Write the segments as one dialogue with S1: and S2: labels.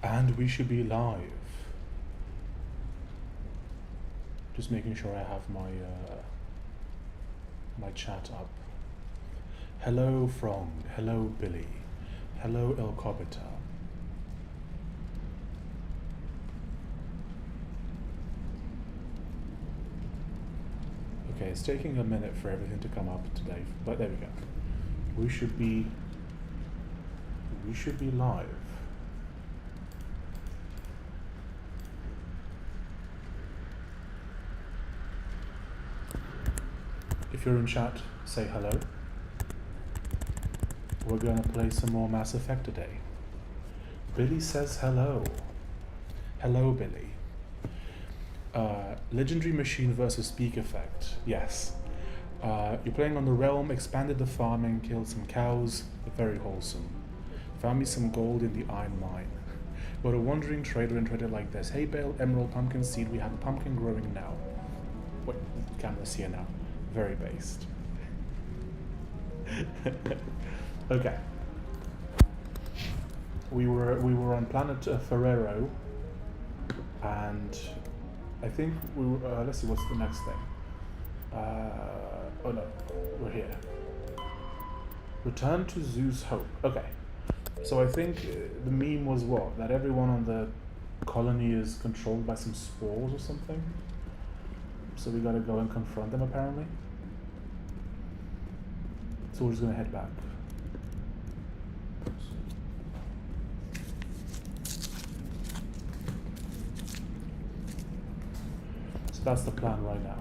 S1: And we should be live. Just making sure I have my my chat up. Hello Frong, hello Billy, hello El Cobita. Okay, it's taking a minute for everything to come up today, but there we go. We should be live. If you're in chat, say hello. We're going to play some more Mass Effect today. Billy says hello. Hello, Billy. Legendary Machine versus Peak Effect. Yes. You're playing on the Realm, expanded the farming, killed some cows. Very wholesome. Found me some gold in the iron mine. But a wandering trader and traded like this. Hay bale, emerald, pumpkin seed. We have a pumpkin growing now. Wait, the camera's here now. Very based. Okay. We were on planet Ferrero, and I think we were, let's see, what's the next thing? Oh no, we're here. Return to Zeus Hope. Okay. So I think the meme was what? That everyone on the colony is controlled by some spores or something? So we gotta go and confront them apparently. So we're just gonna head back. So that's the plan right now.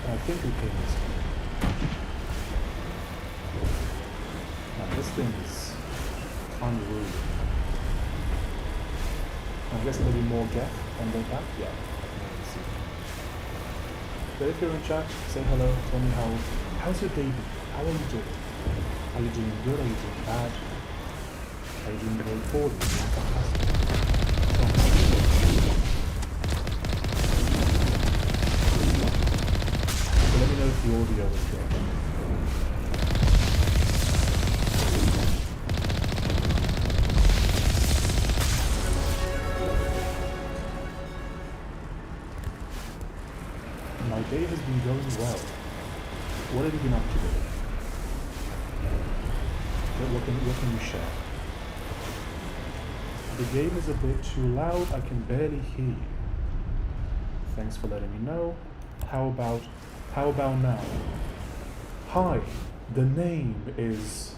S1: I think we came this way. Now this thing is unruly. I guess there'll be more Geth on the back. Yeah, I can already see. But if you're in chat, say hello, tell me how's your day been? How are you doing? Are you doing good? Are you doing bad? Are you doing very poorly? Are you doing fantastic? So let me know if the audio is good. My day has been going well. What have you been up to today? What can you share? The game is a bit too loud. I can barely hear you. Thanks for letting me know. How about now? Hi, the name is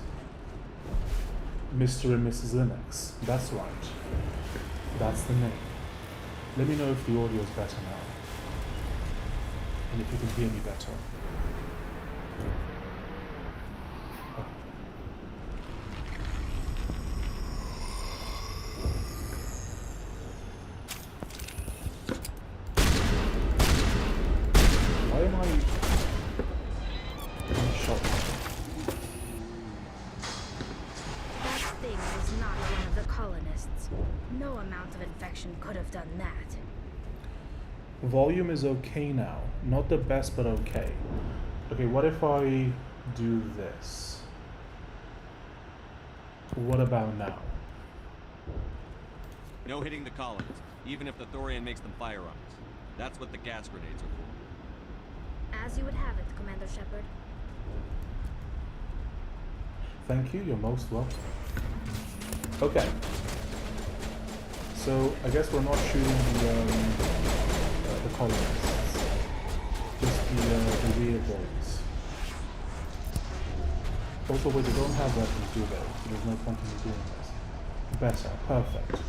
S1: Mr. and Mrs. Linux. That's right. That's the name. Let me know if the audio is better now. And if you can hear me better. Oh. Why am I shot?
S2: That thing was not one of the colonists. No amount of infection could have done that.
S1: Volume is okay now. Not the best, but okay. Okay, what if I do this? What about now?
S3: No hitting the colonists, even if the Thorian makes them fire on us. That's what the gas grenades are for.
S2: As you would have it, Commander Shepard.
S1: Thank you, you're most welcome. Okay. So, I guess we're not shooting the colonists. Just the real boys. Also, wait, they don't have weapons, do they? So there's no point in me doing this. Better, perfect.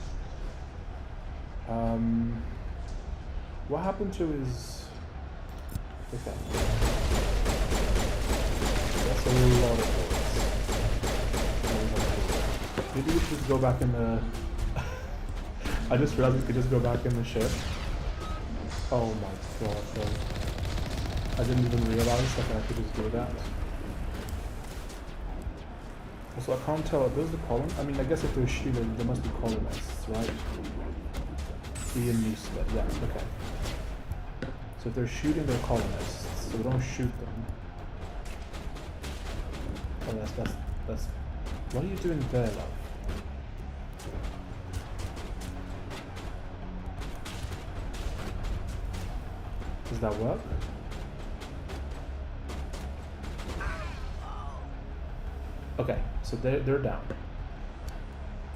S1: What happened to his... Okay. That's a lot of bullets. Maybe we should just go back in the... I just realized we could just go back in the ship. Oh my god, bro. I didn't even realize that I could just do that. Also, I can't tell. Are those the column? I mean, I guess if they're shooting, there must be colonists, right? B and new split. Yeah, okay. So if they're shooting, they're colonists. So we don't shoot them. That's. What are you doing there, love? Does that work? Okay, so they're down.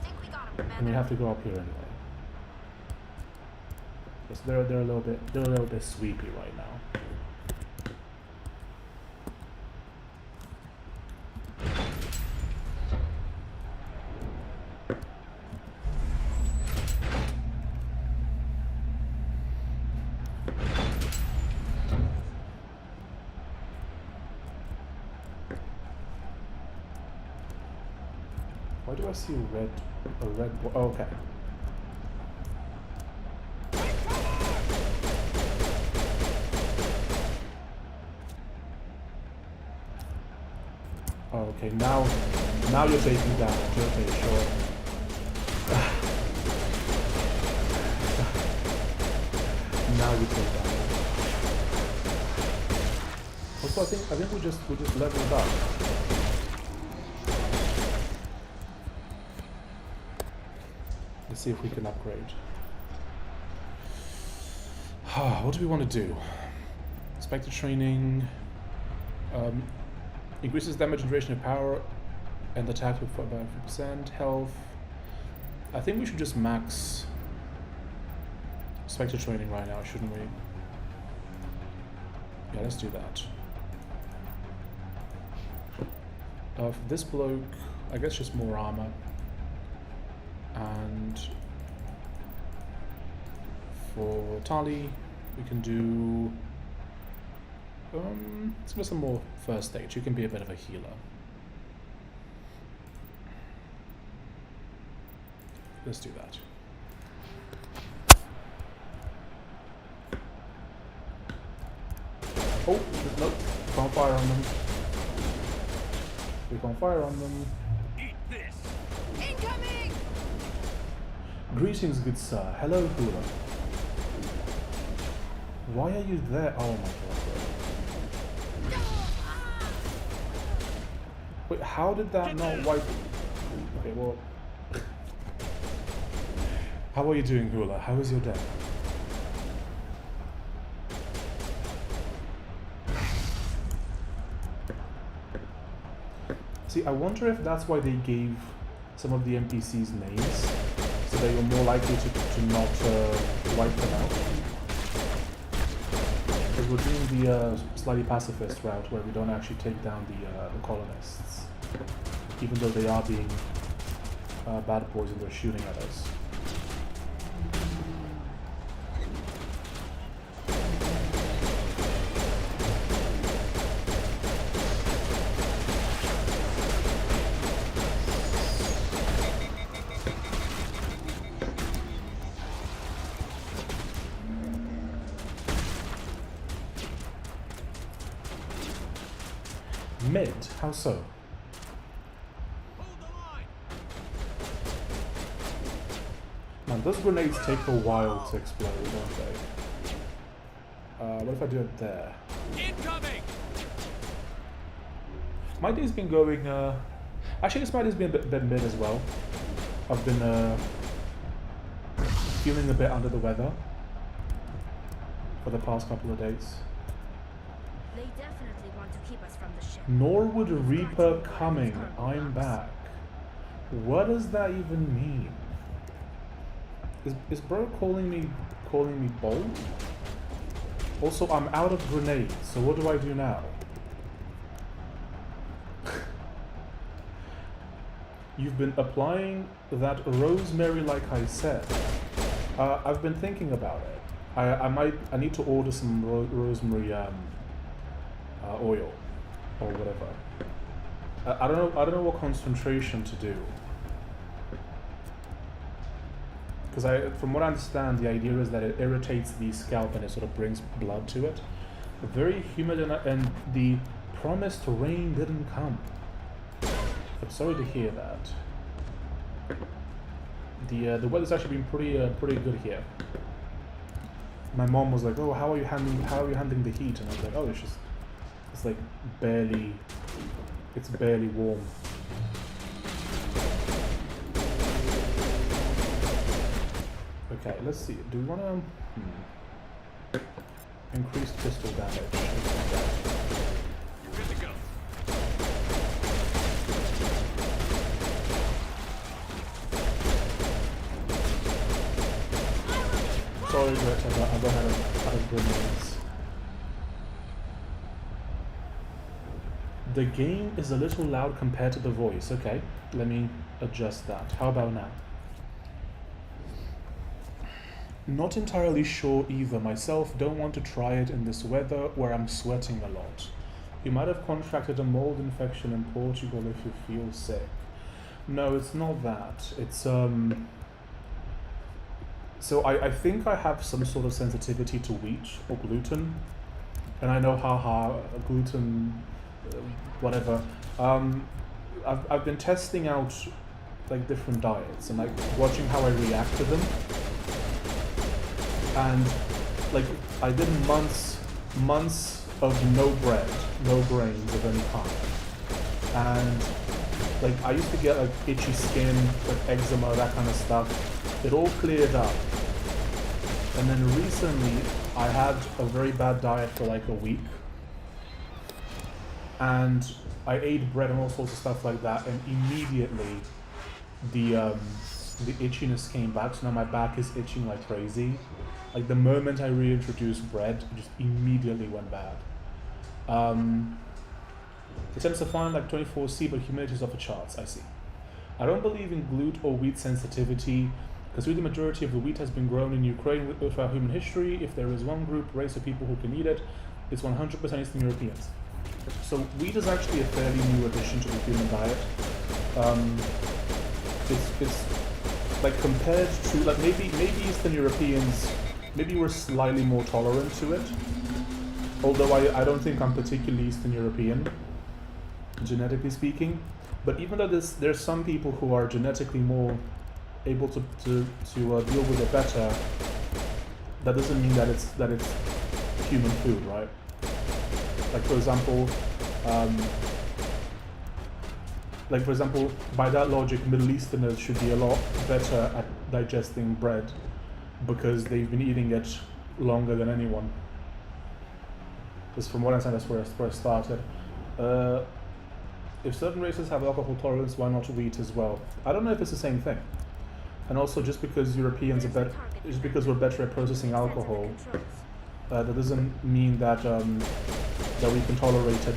S2: Think we got him,
S1: And we have to go up here anyway. Yes, they're a little bit sweepy right now. Why do I see a red ball? Oh, okay. Oh, okay, now you're taking damage. Okay, sure. Now you take damage. Also, I think we just leveled up. Let's see if we can upgrade. What do we want to do? Spectre training. Increases damage and duration of power and attack with about 50%. Health. I think we should just max Spectre training right now, shouldn't we? Yeah, let's do that. For this bloke, I guess just more armor. And for Tali, we can do let's give her some more first aid. She can be a bit of a healer. Let's do that. Oh, nope. Can't fire on them. We can't fire on them.
S3: Eat this!
S2: Incoming!
S1: Greetings, good sir. Hello, Hula. Why are you there? Oh my god. Wait, how did that not wipe? Okay, well. How are you doing, Hula? How is your day? See, I wonder if that's why they gave some of the NPCs names, so they were more likely to not wipe them out. Because we're doing the slightly pacifist route where we don't actually take down the colonists, even though they are being bad boys and they're shooting at us. Mid? How so?
S3: Hold the line!
S1: Man, those grenades take a while to explode, don't they? What if I do it there?
S3: Incoming!
S1: My day's been going, actually this my day's been a bit mid as well. I've been, feeling a bit under the weather for the past couple of days.
S2: They definitely want to keep us from the ship.
S1: Norwood Reaper coming, I'm back. What does that even mean? Is bro calling me bold? Also, I'm out of grenades, so what do I do now? You've been applying that rosemary like I said. I've been thinking about it. I need to order some rosemary oil or whatever. I don't know what concentration to do. Because from what I understand, the idea is that it irritates the scalp and it sort of brings blood to it. Very humid and the promised rain didn't come. I'm sorry to hear that. The weather's actually been pretty good here. My mom was like, "Oh, how are you handling the heat?" And I was like, "Oh, it's like barely It's barely warm. Okay, let's see. Do we want to increase pistol damage?
S3: You're good to go.
S1: Sorry, Gret, I don't have a grenades. The game is a little loud compared to the voice. Okay, let me adjust that. How about now? Not entirely sure either myself. Don't want to try it in this weather where I'm sweating a lot. You might have contracted a mold infection in Portugal if you feel sick. No, it's not that. It's so I think I have some sort of sensitivity to wheat or gluten. And I know haha gluten whatever. I've been testing out like different diets and like watching how I react to them. And like I did months of no bread, no grains of any kind. And like I used to get like itchy skin, like eczema, that kind of stuff. It all cleared up. And then recently I had a very bad diet for like a week. And I ate bread and all sorts of stuff like that, and immediately the itchiness came back. So now my back is itching like crazy. Like the moment I reintroduced bread, it just immediately went bad. It tends to find like 24C, but humidity is off the charts. I see. I don't believe in gluten or wheat sensitivity, because the majority of the wheat has been grown in Ukraine throughout human history. If there is one group, race of people who can eat it, it's 100% Eastern Europeans. So wheat is actually a fairly new addition to the human diet. It's like compared to like maybe Eastern Europeans, maybe we're slightly more tolerant to it. Although I don't think I'm particularly Eastern European, genetically speaking. But even though there's some people who are genetically more able to deal with it better, that doesn't mean that it's human food, right? Like for example, by that logic, Middle Easterners should be a lot better at digesting bread because they've been eating it longer than anyone. Because from what I understand, that's where I started. If certain races have alcohol tolerance, why not wheat as well? I don't know if it's the same thing. And also, just because Europeans are better, just because we're better at processing alcohol, that doesn't mean that that we can tolerate it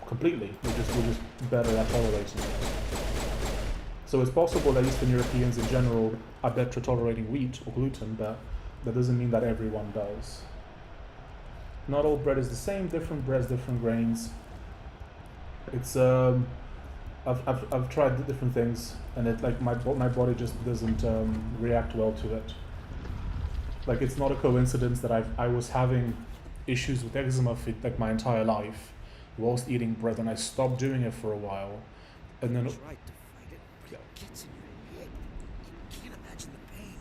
S1: completely. We're just better at tolerating it. So it's possible that Eastern Europeans in general are better at tolerating wheat or gluten, but that doesn't mean that everyone does. Not all bread is the same. Different breads, different grains. It's I've tried different things, and it like my body just doesn't react well to it. Like it's not a coincidence that I was having issues with eczema for like my entire life whilst eating bread, and I stopped doing it for a while, and then
S4: Tried to fight it, but it gets in your head. You can't imagine the pain.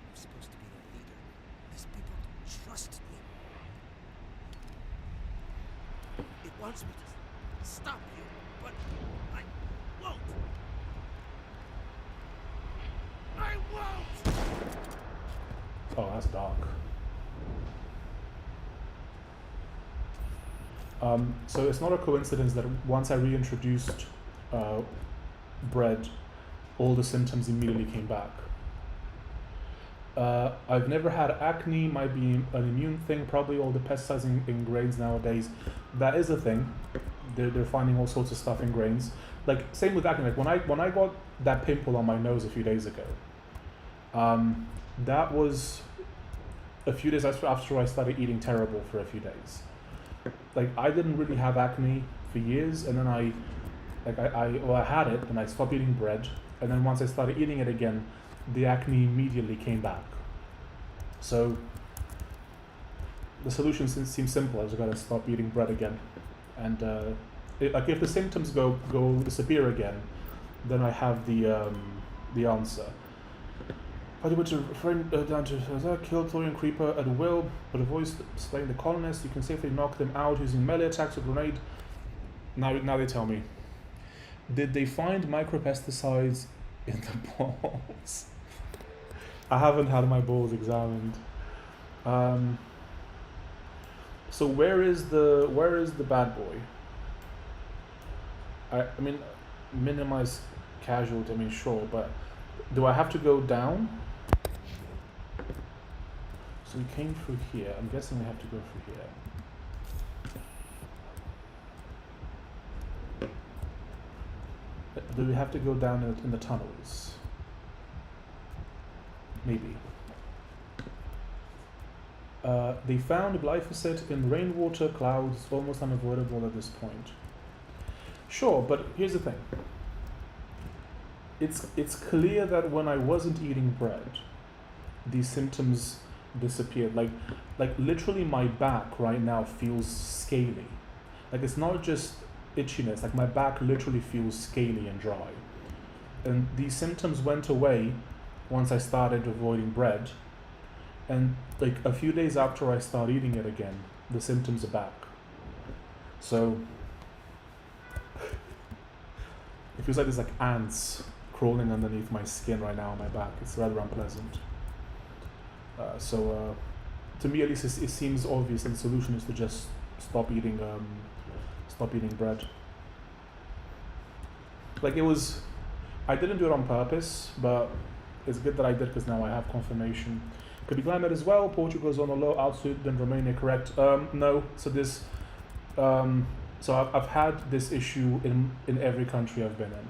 S4: I'm supposed to be their leader. These people don't trust me. It wants me to stop you, but I won't. I won't!
S1: oh, that's dark. So it's not a coincidence that once I reintroduced bread, all the symptoms immediately came back. I've never had acne, might be an immune thing, probably all the pesticides in grains nowadays. That is a thing. They're finding all sorts of stuff in grains. Like same with acne. Like when I got that pimple on my nose a few days ago, that was a few days after I started eating terrible for a few days. Like I didn't really have acne for years, and then I had it, and I stopped eating bread, and then once I started eating it again, the acne immediately came back. So the solution seems simple. I just gotta stop eating bread again, and like if the symptoms go disappear again, then I have the answer. But you were to friend down to kill Thorian Creeper at will, but avoid slaying the colonists. You can safely knock them out using melee attacks or grenade. Now they tell me. Did they find micropesticides in the balls? I haven't had my balls examined. So where is the bad boy? I mean, minimize casualty. I mean, sure, but do I have to go down? So we came through here. I'm guessing we have to go through here. Do we have to go down in the tunnels? Maybe. They found glyphosate in rainwater clouds, almost unavoidable at this point. Sure, but here's the thing. It's clear that when I wasn't eating bread, these symptoms disappeared. Like literally my back right now feels scaly. Like it's not just itchiness, like my back literally feels scaly and dry. And these symptoms went away once I started avoiding bread. And like a few days after I start eating it again, the symptoms are back. So it feels like there's like ants crawling underneath my skin right now on my back. It's rather unpleasant. So to me at least it seems obvious that the solution is to just stop eating bread. Like I didn't do it on purpose, but it's good that I did because now I have confirmation. Could be climate as well. Portugal's on a low altitude than Romania, correct? No. So this, so I've had this issue in every country I've been in.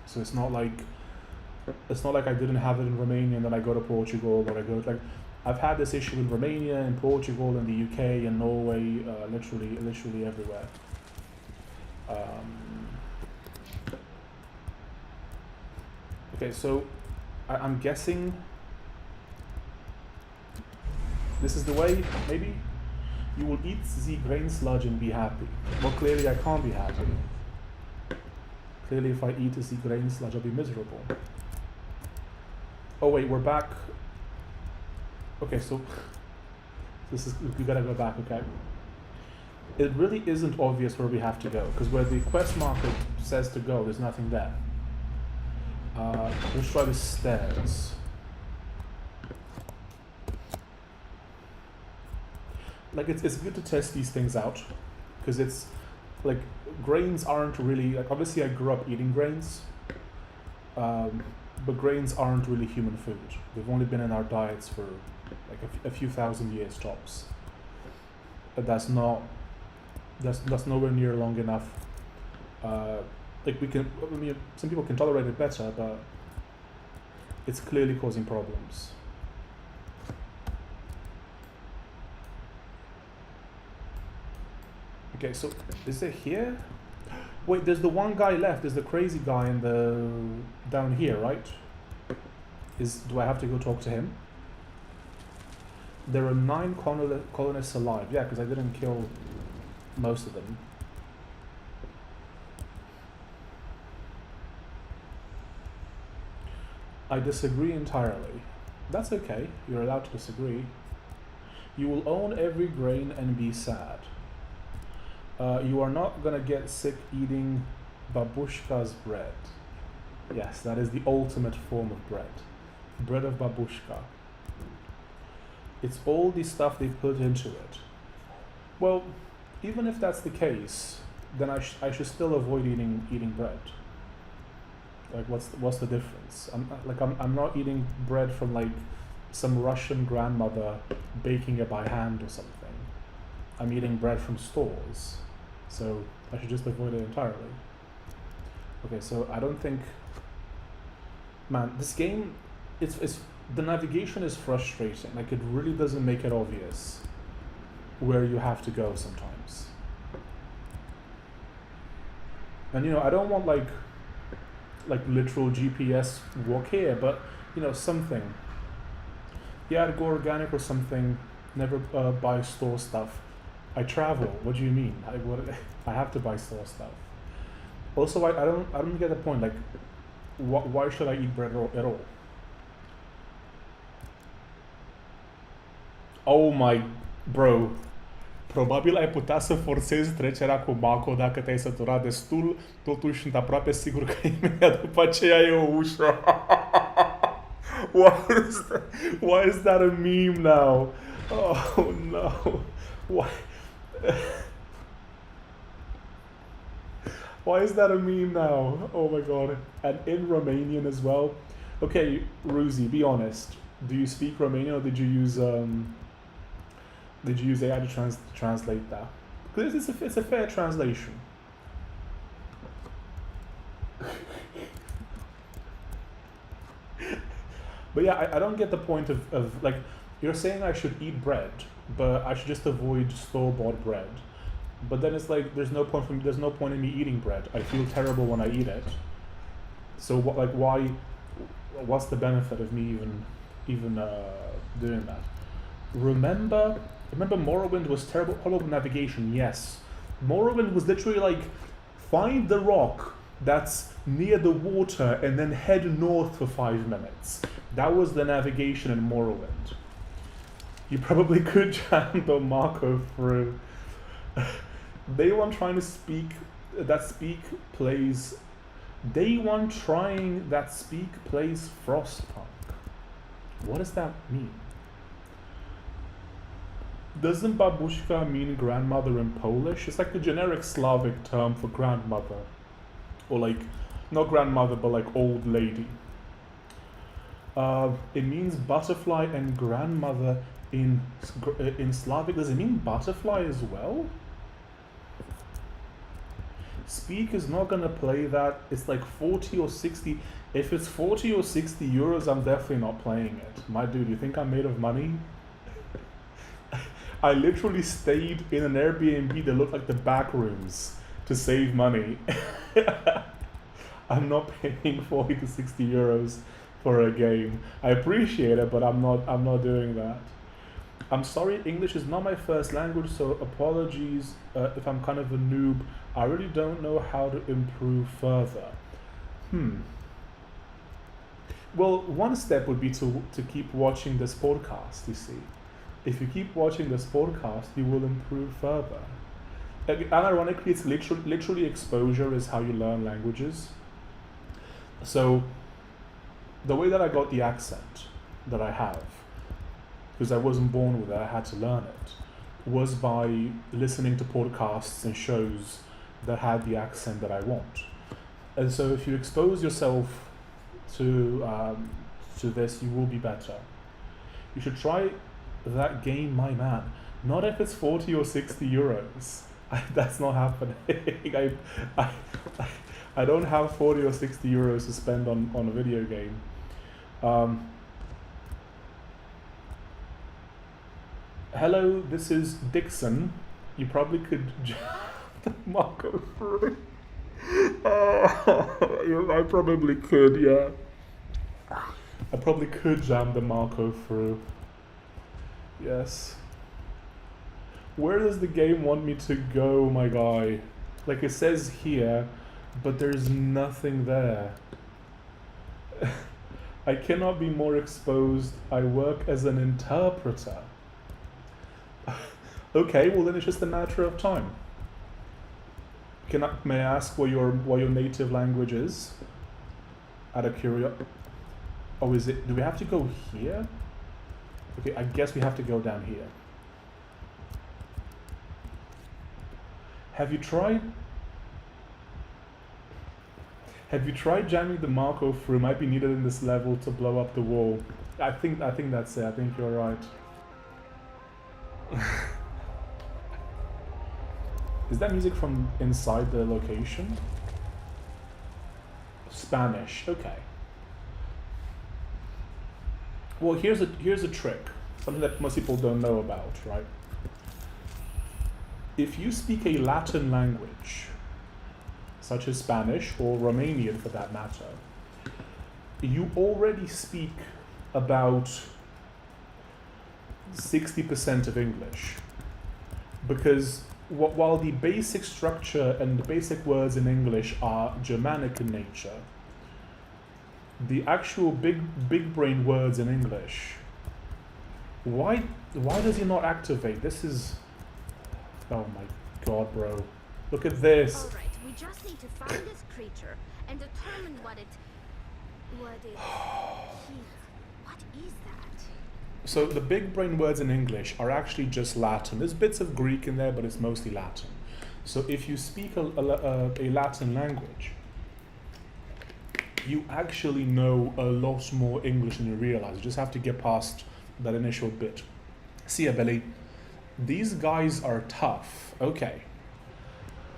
S1: So it's not like I didn't have it in Romania and then I go to Portugal or I go like I've had this issue in Romania, in Portugal, in the UK, in Norway, literally everywhere. Okay, so I'm guessing this is the way, maybe? You will eat the grain sludge and be happy. Well, clearly I can't be happy. Clearly if I eat the grain sludge, I'll be miserable. Oh wait, we're back. Okay, so we gotta go back, okay. It really isn't obvious where we have to go, because where the quest marker says to go, there's nothing there. Let's try the stairs. Like it's good to test these things out, because it's like grains aren't really like obviously I grew up eating grains, but grains aren't really human food. They've only been in our diets for like a few thousand years tops. But that's nowhere near long enough. Like some people can tolerate it better, but it's clearly causing problems. Okay, so is it here? Wait, there's the one guy left. There's the crazy guy down here, right? Do I have to go talk to him? There are 9 colonists alive. Yeah, because I didn't kill most of them. I disagree entirely. That's okay. You're allowed to disagree. You will own every grain and be sad. You are not gonna get sick eating babushka's bread. Yes, that is the ultimate form of bread. Bread of babushka. It's all the stuff they put into it. Well, even if that's the case, then I should still avoid eating bread. Like what's the difference? I'm not eating bread from like some Russian grandmother baking it by hand or something. I'm eating bread from stores. So I should just avoid it entirely. Okay, so I don't think, man, this game, it's the navigation is frustrating. Like it really doesn't make it obvious where you have to go sometimes. And I don't want like literal GPS walk here, but something. Yeah, I'd go organic or something. Never buy store stuff. I travel. What do you mean? I have to buy store stuff. Also, I don't get the point. Like, why should I eat bread at all? Oh my... Bro. Probabil ai putea să forțezi trecerea cu Mako dacă te-ai săturat destul, totuși sunt aproape sigur că imediat după aceea e o ușă. Why is that a meme now? Oh no. Why? Why is that a meme now? Oh my god. And in Romanian as well. Okay, Ruzi, be honest. Do you speak Romanian or did you use AI to translate that? Because it's a fair translation. But yeah, I don't get the point of like, you're saying I should eat bread, but I should just avoid store-bought bread. But then it's like there's no point in me eating bread. I feel terrible when I eat it. So why? What's the benefit of me even doing that? Remember Morrowind was terrible. Horrible navigation. Yes, Morrowind was literally like, find the rock that's near the water and then head north for 5 minutes. That was the navigation in Morrowind. You probably could jam the Marco through. Day one trying to speak that speak plays. Day one trying that speak plays Frostpunk. What does that mean? Doesn't babushka mean grandmother in Polish? It's like the generic Slavic term for grandmother. Or like, not grandmother, but like old lady. It means butterfly and grandmother in Slavic. Does it mean butterfly as well? Speak is not gonna play that. It's like 40 or 60. If it's 40 or 60 euros, I'm definitely not playing it. My dude, you think I'm made of money? I literally stayed in an Airbnb that looked like the back rooms to save money. I'm not paying 40 to 60 euros for a game. I appreciate it, but I'm not doing that. I'm sorry, English is not my first language, so apologies if I'm kind of a noob. I really don't know how to improve further. Well, one step would be to keep watching this podcast, you see. If you keep watching this podcast, you will improve further. And ironically, it's literally exposure is how you learn languages. So, the way that I got the accent that I have, because I wasn't born with it, I had to learn it, was by listening to podcasts and shows that had the accent that I want. And so if you expose yourself to this, you will be better. You should try that game, my man. Not if it's 40 or 60 euros. That's not happening. I don't have 40 or 60 euros to spend on a video game. Hello, this is Dixon. You probably could jam the Marco through. I probably could, yeah. I probably could jam the Marco through. Yes. Where does the game want me to go, my guy? Like, it says here, but there's nothing there. I cannot be more exposed. I work as an interpreter. Okay, well then it's just a matter of time. May I ask what your native language is? Out of curiosity. Oh, is it? Do we have to go here? Okay, I guess we have to go down here. Have you tried jamming the Marco through? Might be needed in this level to blow up the wall. I think that's it. I think you're right. Is that music from inside the location? Spanish. Okay. Well, here's a trick. Something that most people don't know about, right? If you speak a Latin language, such as Spanish or Romanian for that matter, you already speak about 60% of English. Because while the basic structure and the basic words in English are Germanic in nature, the actual big brain words in English, why Why does he not activate? This is... Oh my god, bro. Look at this.
S2: Alright, we just need to find this creature and determine what it... What is that?
S1: So the big brain words in English are actually just Latin. There's bits of Greek in there, but it's mostly Latin. So if you speak a Latin language, you actually know a lot more English than you realize. You just have to get past that initial bit. See ya, Billy. These guys are tough. Okay.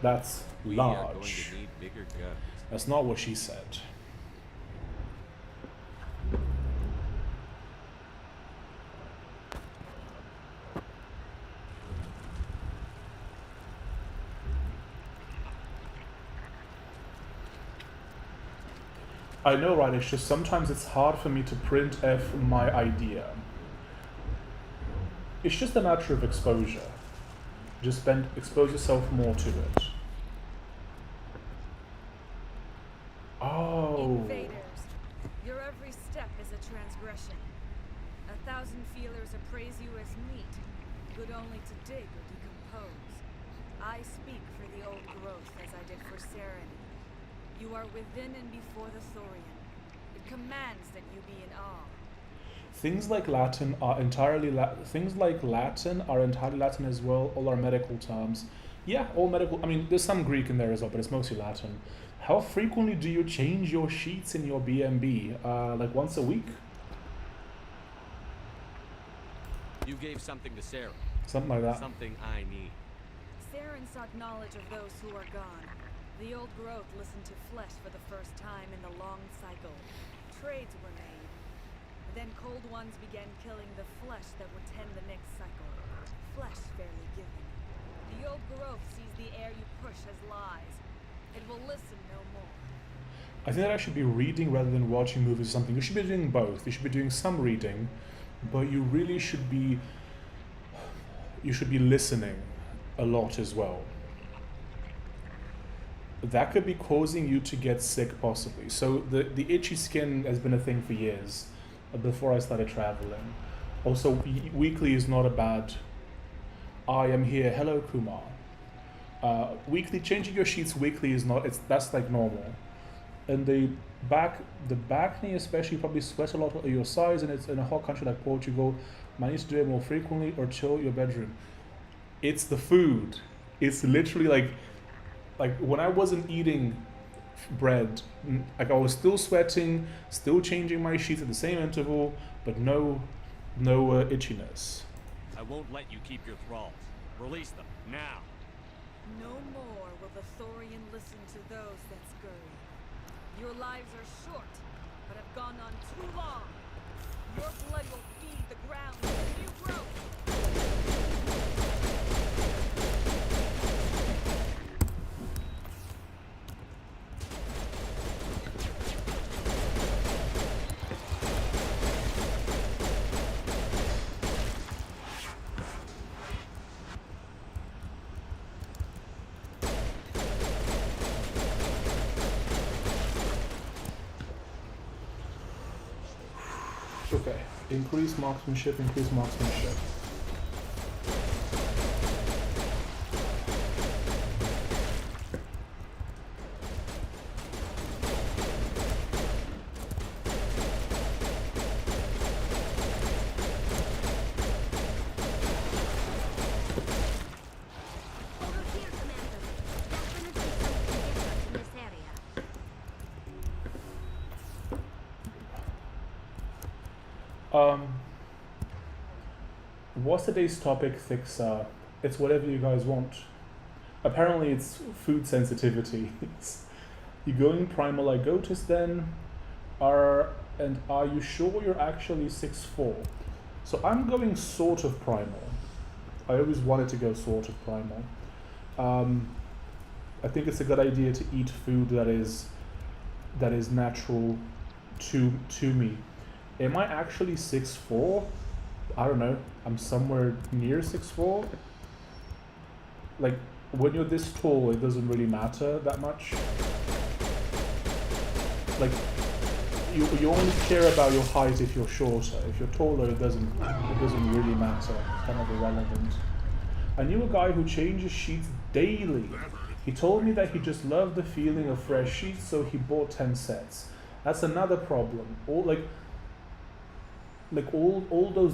S1: That's
S3: We are going
S1: large.
S3: to need bigger guns.
S1: That's not what she said. I know, right? It's just sometimes it's hard for me to print F my idea. It's just a matter of exposure. Just expose yourself more to it. Oh.
S5: Invaders, your every step is a transgression. 1,000 feelers appraise you as meat, good only to dig or decompose. I speak for the old growth as I did for Saren. You are within and before the Thorian. It commands that you be in awe.
S1: Things like Latin are entirely Latin as well. All our medical terms. Yeah, all medical. I mean, there's some Greek in there as well, but it's mostly Latin. How frequently do you change your sheets in your B&B? Like once a week?
S3: You gave something to Sarah.
S1: Something like that.
S3: Something I need.
S5: Saren sought knowledge of those who are gone. The old growth listened to flesh for the first time in the long cycle. Trades were made. Then cold ones began killing the flesh that would tend the next cycle. Flesh fairly given. The old growth sees the air you push as lies. It will listen no more.
S1: I think that I should be reading rather than watching movies or something. You should be doing both. You should be doing some reading, but you really should be... You should be listening a lot as well. That could be causing you to get sick, possibly. So the itchy skin has been a thing for years, before I started traveling. Also, weekly is not a bad... I am here. Hello, Kumar. Weekly, changing your sheets weekly is not... That's like normal. And the back knee especially, probably sweat a lot at your size, and it's in a hot country like Portugal. Might need to do it more frequently or chill your bedroom. It's the food. It's literally like when I wasn't eating bread, like I was still sweating, still changing my sheets at the same interval, but no itchiness.
S3: I won't let you keep your thralls. Release them, now.
S5: No more will the Thorian listen to those that scurry. Your lives are short, but have gone on too long. Your blood will feed the ground with new growth.
S1: Okay, increase marksmanship, increase marksmanship.
S2: Over here, Commander. Definitely something different in this area.
S1: What's today's topic, Fixer? It's whatever you guys want. Apparently it's food sensitivity. You going primal like Gotus then? Are you sure you're actually 6'4"? So I'm going sort of primal. I always wanted to go sort of primal. I think it's a good idea to eat food that is natural to me. Am I actually 6'4"? I don't know. I'm somewhere near 6'4". Like, when you're this tall, it doesn't really matter that much. Like, you only care about your height if you're shorter. If you're taller, it doesn't really matter. It's kind of irrelevant. I knew a guy who changes sheets daily. He told me that he just loved the feeling of fresh sheets, so he bought 10 sets. That's another problem. All those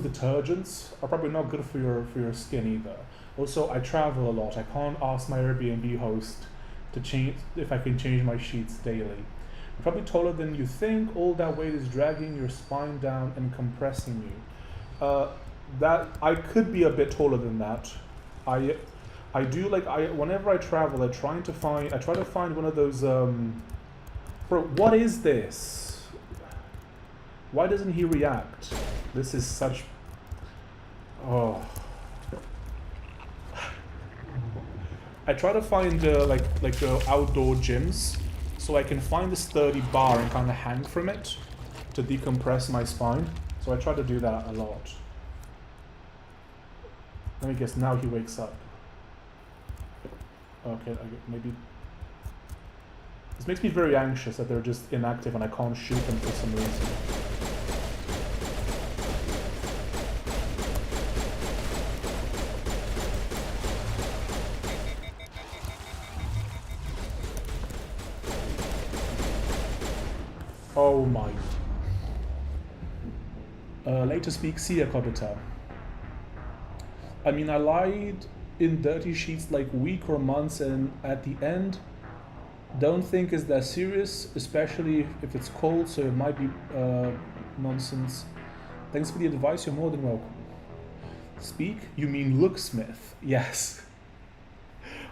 S1: detergents are probably not good for your skin either. Also, I travel a lot. I can't ask my Airbnb host to change if I can change my sheets daily. You're probably taller than you think. All that weight is dragging your spine down and compressing you. That I could be a bit taller than that. I do whenever I travel, I try to find one of those bro, what is this? Why doesn't he react? This is such oh. I try to find outdoor gyms so I can find a sturdy bar and kind of hang from it to decompress my spine. So I try to do that a lot. Let me guess, now he wakes up. Okay, maybe... This makes me very anxious that they're just inactive and I can't shoot them for some reason. Oh my... later speak, see ya, Kodota. I mean, I lied in dirty sheets like week or months, and at the end, don't think it's that serious, especially if it's cold, so it might be nonsense. Thanks for the advice, you're more than welcome. Speak? You mean look, Smith? Yes.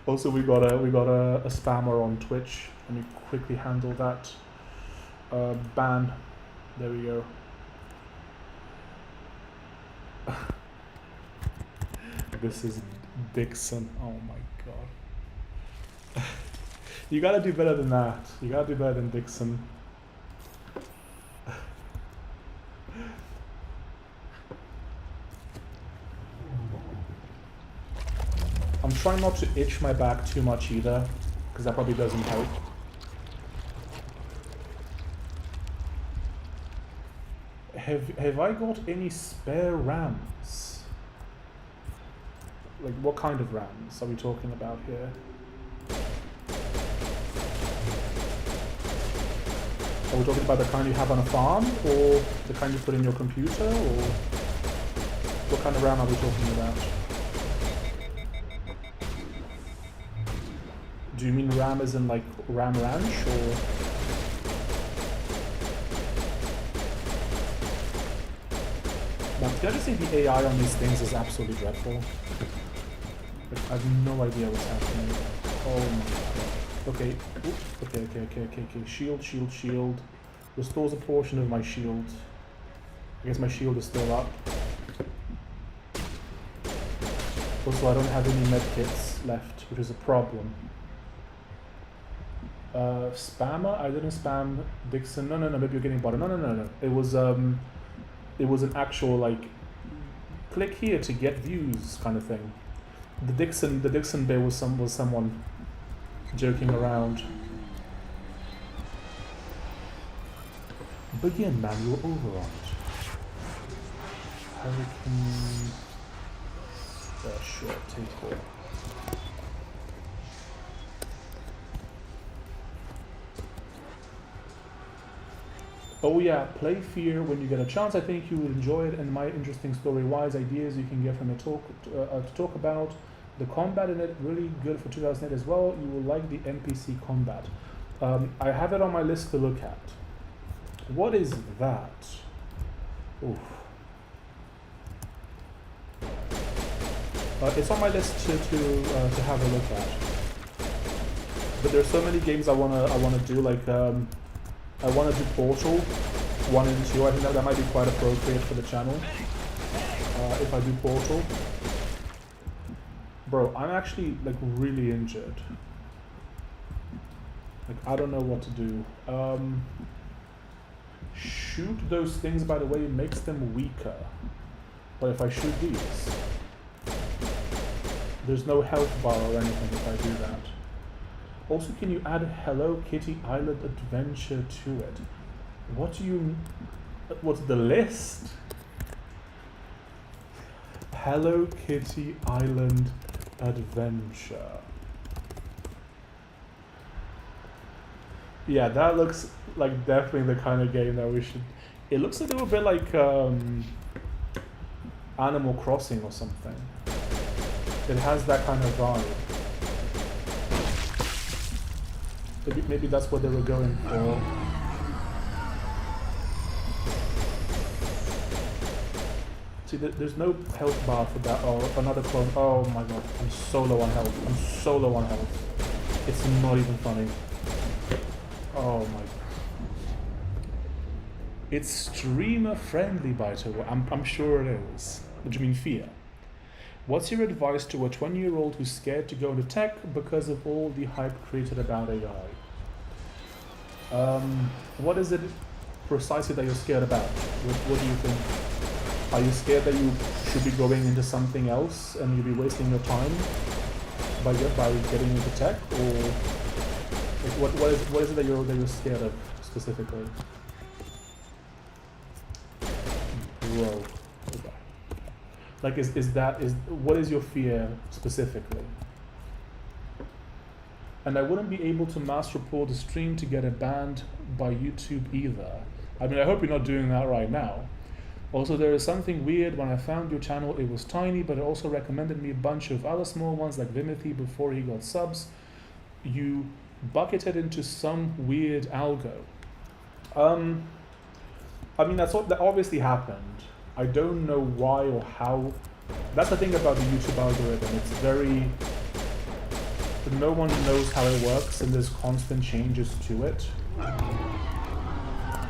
S1: Also, we got a spammer on Twitch. Let me quickly handle that. Ban. There we go. This is Dixon. Oh my god. You gotta do better than that. You gotta do better than Dixon. I'm trying not to itch my back too much either, because that probably doesn't help. Have I got any spare RAMs? Like, what kind of RAMs are we talking about here? Are we talking about the kind you have on a farm, or the kind you put in your computer, or what kind of RAM are we talking about? Do you mean RAM as in like RAM Ranch, or? Now, can I just say the AI on these things is absolutely dreadful? Like, I have no idea what's happening. Oh my god. Okay. Ooh. Okay. Shield. Restores a portion of my shield. I guess my shield is still up. Also, I don't have any medkits left, which is a problem. Spammer? I didn't spam Dixon. No, maybe you're getting bottom. No. It was an actual, like, click here to get views kind of thing. The Dixon bit was someone joking around. Begin manual override. Hurricane. Sure, take all. Oh yeah, play Fear when you get a chance. I think you would enjoy it, and my interesting story-wise ideas you can get from it to talk about. The combat in it really good for 2008 as well. You will like the NPC combat. I have it on my list to look at. What is that? Oof. It's on my list to have a look at. But there's so many games I wanna do, like I want to do Portal 1 and 2. I think that might be quite appropriate for the channel. If I do Portal. Bro, I'm actually, like, really injured. Like, I don't know what to do. Shoot those things, by the way, makes them weaker. But if I shoot these, there's no health bar or anything if I do that. Also, can you add Hello Kitty Island Adventure to it? What do you... What's the list? Hello Kitty Island Adventure. Yeah, that looks like definitely the kind of game that we should... It looks a little bit like Animal Crossing or something. It has that kind of vibe. Maybe that's what they were going for. See, there's no health bar for that. Oh, another clone. Oh my god, I'm so low on health. I'm so low on health. It's not even funny. Oh my. It's streamer friendly, by the way. I'm sure it is. What do you mean fear? What's your advice to a 20-year-old who's scared to go into tech because of all the hype created about AI? What is it precisely that you're scared about? What do you think? Are you scared that you should be going into something else and you'll be wasting your time by getting into tech, or like, what is it that you're scared of specifically? Bro, okay. Like what is your fear specifically? And I wouldn't be able to mass report the stream to get it banned by YouTube either. I mean, I hope you're not doing that right now. Also, there is something weird. When I found your channel, it was tiny, but it also recommended me a bunch of other small ones like Vimothy before he got subs. You bucketed into some weird algo. I mean, that obviously happened. I don't know why or how. That's the thing about the YouTube algorithm. It's very... No one knows how it works, and there's constant changes to it.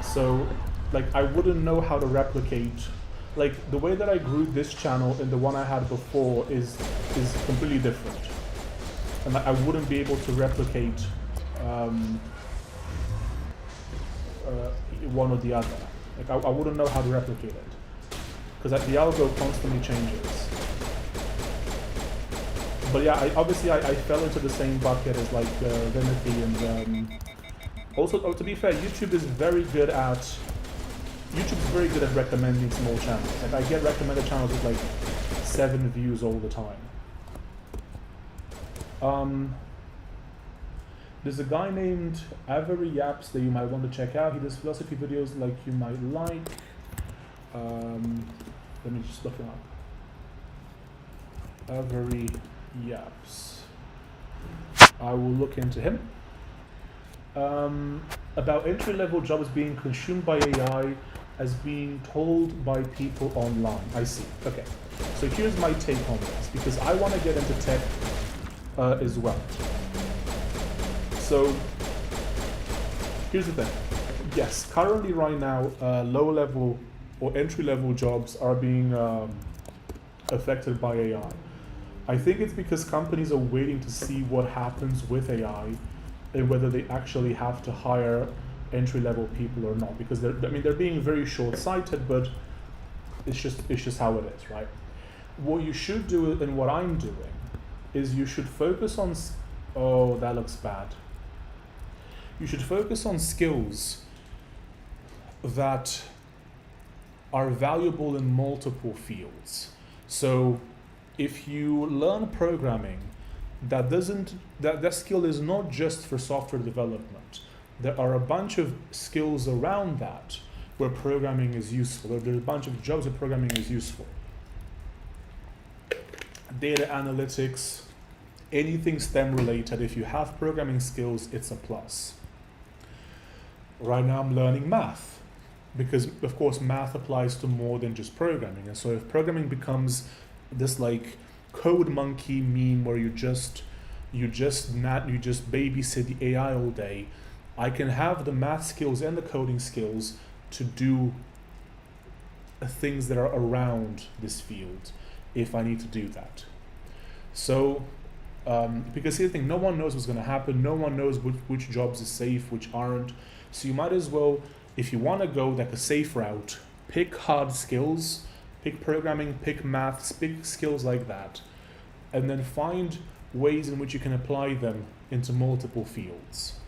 S1: So, like, I wouldn't know how to replicate. Like, the way that I grew this channel and the one I had before is completely different. And I wouldn't be able to replicate one or the other. Like, I wouldn't know how to replicate it. Because the algo constantly changes. But yeah, I fell into the same bucket as like Vimothy and also, to be fair, YouTube is very good at recommending small channels. Like, I get recommended channels with like 7 views all the time. There's a guy named Avery Yaps that you might want to check out. He does philosophy videos like you might like. Let me just look him up. Avery Yaps. I will look into him. About entry-level jobs being consumed by AI as being told by people online. I see. Okay. So here's my take on this, because I want to get into tech as well. So here's the thing. Yes, currently right now, low-level or entry-level jobs are being affected by AI. I think it's because companies are waiting to see what happens with AI and whether they actually have to hire entry-level people or not. Because they're being very short-sighted, but it's just how it is, right? What you should do, and what I'm doing, is you should focus on. Oh, that looks bad. You should focus on skills that are valuable in multiple fields. So if you learn programming, that skill is not just for software development. There are a bunch of skills around that where programming is useful. There's a bunch of jobs where programming is useful. Data analytics, anything STEM related, if you have programming skills, it's a plus. Right now I'm learning math, because of course math applies to more than just programming. And so if programming becomes this like code monkey meme where you just babysit the AI all day, I can have the math skills and the coding skills to do things that are around this field if I need to do that. So because here's the thing, no one knows what's going to happen, no one knows which jobs are safe, which aren't. So you might as well, if you want to go like a safe route, pick hard skills, pick programming, pick maths, pick skills like that, and then find ways in which you can apply them into multiple fields.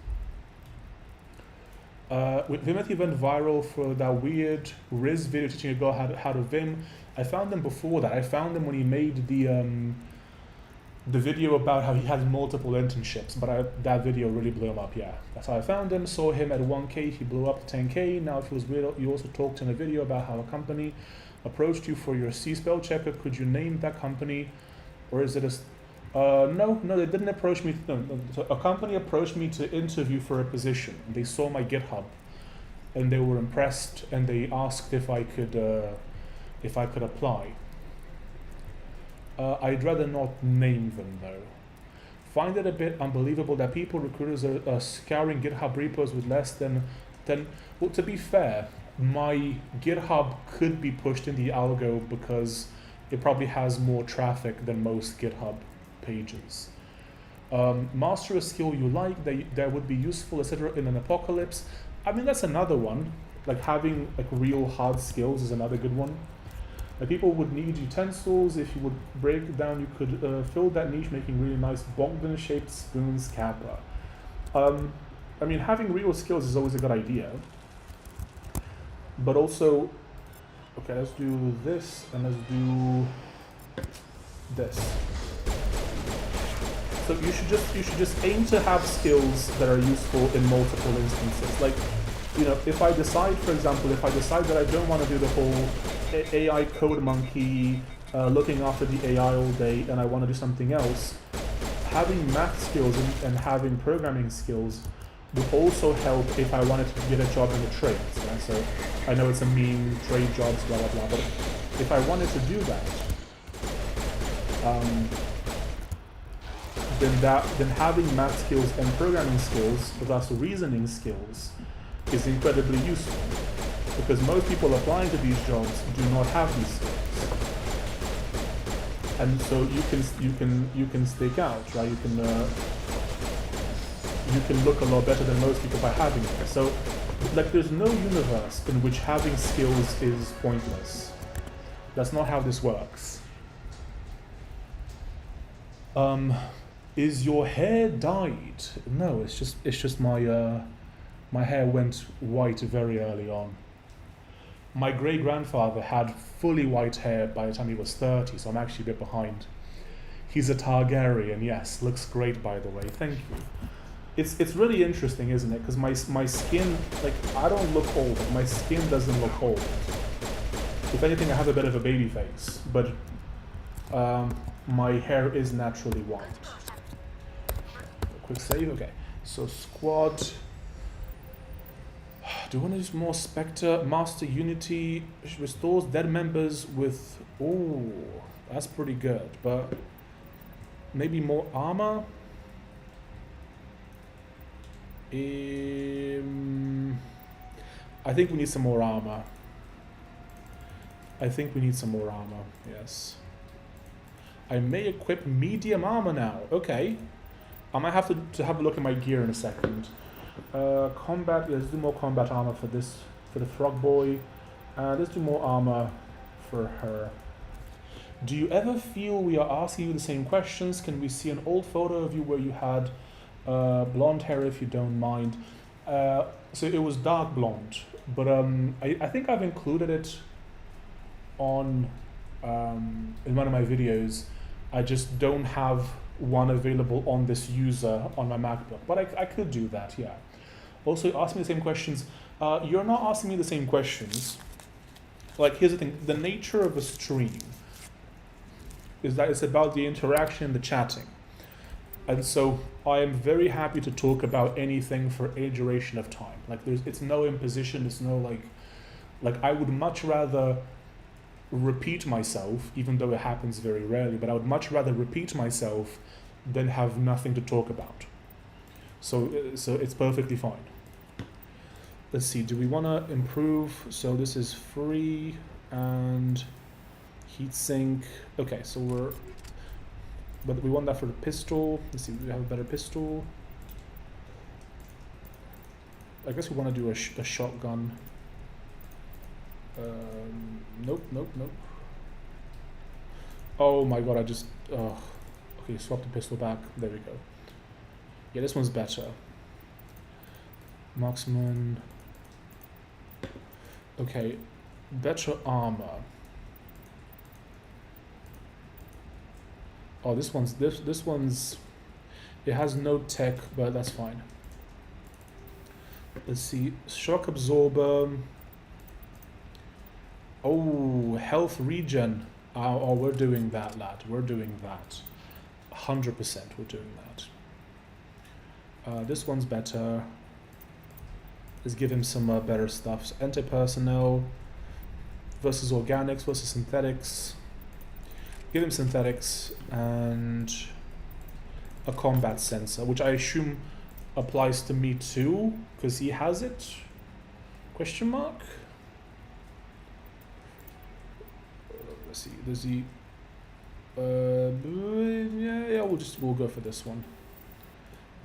S1: Vimity went viral for that weird Riz video teaching a girl how to Vim. I found him before that. I found him when he made the video about how he had multiple internships, but that video really blew him up, yeah. That's how I found him, saw him at 1K, he blew up to 10K, now it feels weird. You also talked in a video about how a company approached you for your C-spell checker. Could you name that company? Or is it no, they didn't approach me. No, so a company approached me to interview for a position. They saw my GitHub, and they were impressed, and they asked if I could apply. I'd rather not name them though. Find it a bit unbelievable that recruiters are scouring GitHub repos with less than. Well, to be fair, my GitHub could be pushed in the algo because it probably has more traffic than most GitHub pages. Master a skill you like that would be useful, etc. in an apocalypse. I mean, that's another one. Like having like real hard skills is another good one. Like people would need utensils. If you would break it down, you could fill that niche making really nice Bogdan-shaped spoons kappa. I mean, having real skills is always a good idea. But also, okay, let's do this and let's do this. So you should just aim to have skills that are useful in multiple instances. Like, you know, if I decide, for example, that I don't want to do the whole AI code monkey, looking after the AI all day, and I want to do something else, having math skills and having programming skills would also help if I wanted to get a job in the trades. Right? So I know it's a meme, trade jobs, blah blah blah. But if I wanted to do that, then having math skills and programming skills, plus reasoning skills, is incredibly useful, because most people applying to these jobs do not have these skills, and so you can stick out, right? You can look a lot better than most people by having it. So, like, there's no universe in which having skills is pointless. That's not how this works. Is your hair dyed? No, it's just my hair went white very early on. My great-grandfather had fully white hair by the time he was 30, so I'm actually a bit behind. He's a Targaryen, yes, looks great by the way, thank you. It's really interesting, isn't it? Because my skin, like, I don't look old, like, my skin doesn't look old. If anything, I have a bit of a baby face, but my hair is naturally white. Quick save, okay. So squad. Do you want to use more Spectre? Master Unity restores dead members with... Oh, that's pretty good. But maybe more armor? I think we need some more armor. Yes. I may equip medium armor now. Okay. I might have to have a look at my gear in a second. Combat, let's do more combat armor for the frog boy. Let's do more armor for her. Do you ever feel we are asking you the same questions? Can we see an old photo of you where you had blonde hair, if you don't mind? So it was dark blonde, but I think I've included it on in one of my videos. I just don't have one available on this user on my MacBook, but I could do that, yeah. Also, ask me the same questions. You're not asking me the same questions. Like, here's the thing, the nature of a stream is that it's about the interaction, the chatting. And so I am very happy to talk about anything for a duration of time. Like, it's no imposition, it's no like I would much rather repeat myself, even though it happens very rarely, but I would much rather repeat myself than have nothing to talk about. So it's perfectly fine. Let's see, do we want to improve? So this is free and heatsink. Okay, so but we want that for the pistol. Let's see, we have a better pistol. I guess we want to do a shotgun. Nope. Oh my god, okay, swap the pistol back. There we go. Yeah, this one's better. Marksman. Okay, better armor. Oh, this one's it has no tech, but that's fine. Let's see, shock absorber. Oh, health regen. Oh, we're doing that, lad. We're doing that. 100% we're doing that. This one's better. Let's give him some better stuff. So anti-personnel versus organics versus synthetics. Give him synthetics and a combat sensor, which I assume applies to me too, because he has it? Question mark? Let's see, does he... yeah, we'll go for this one.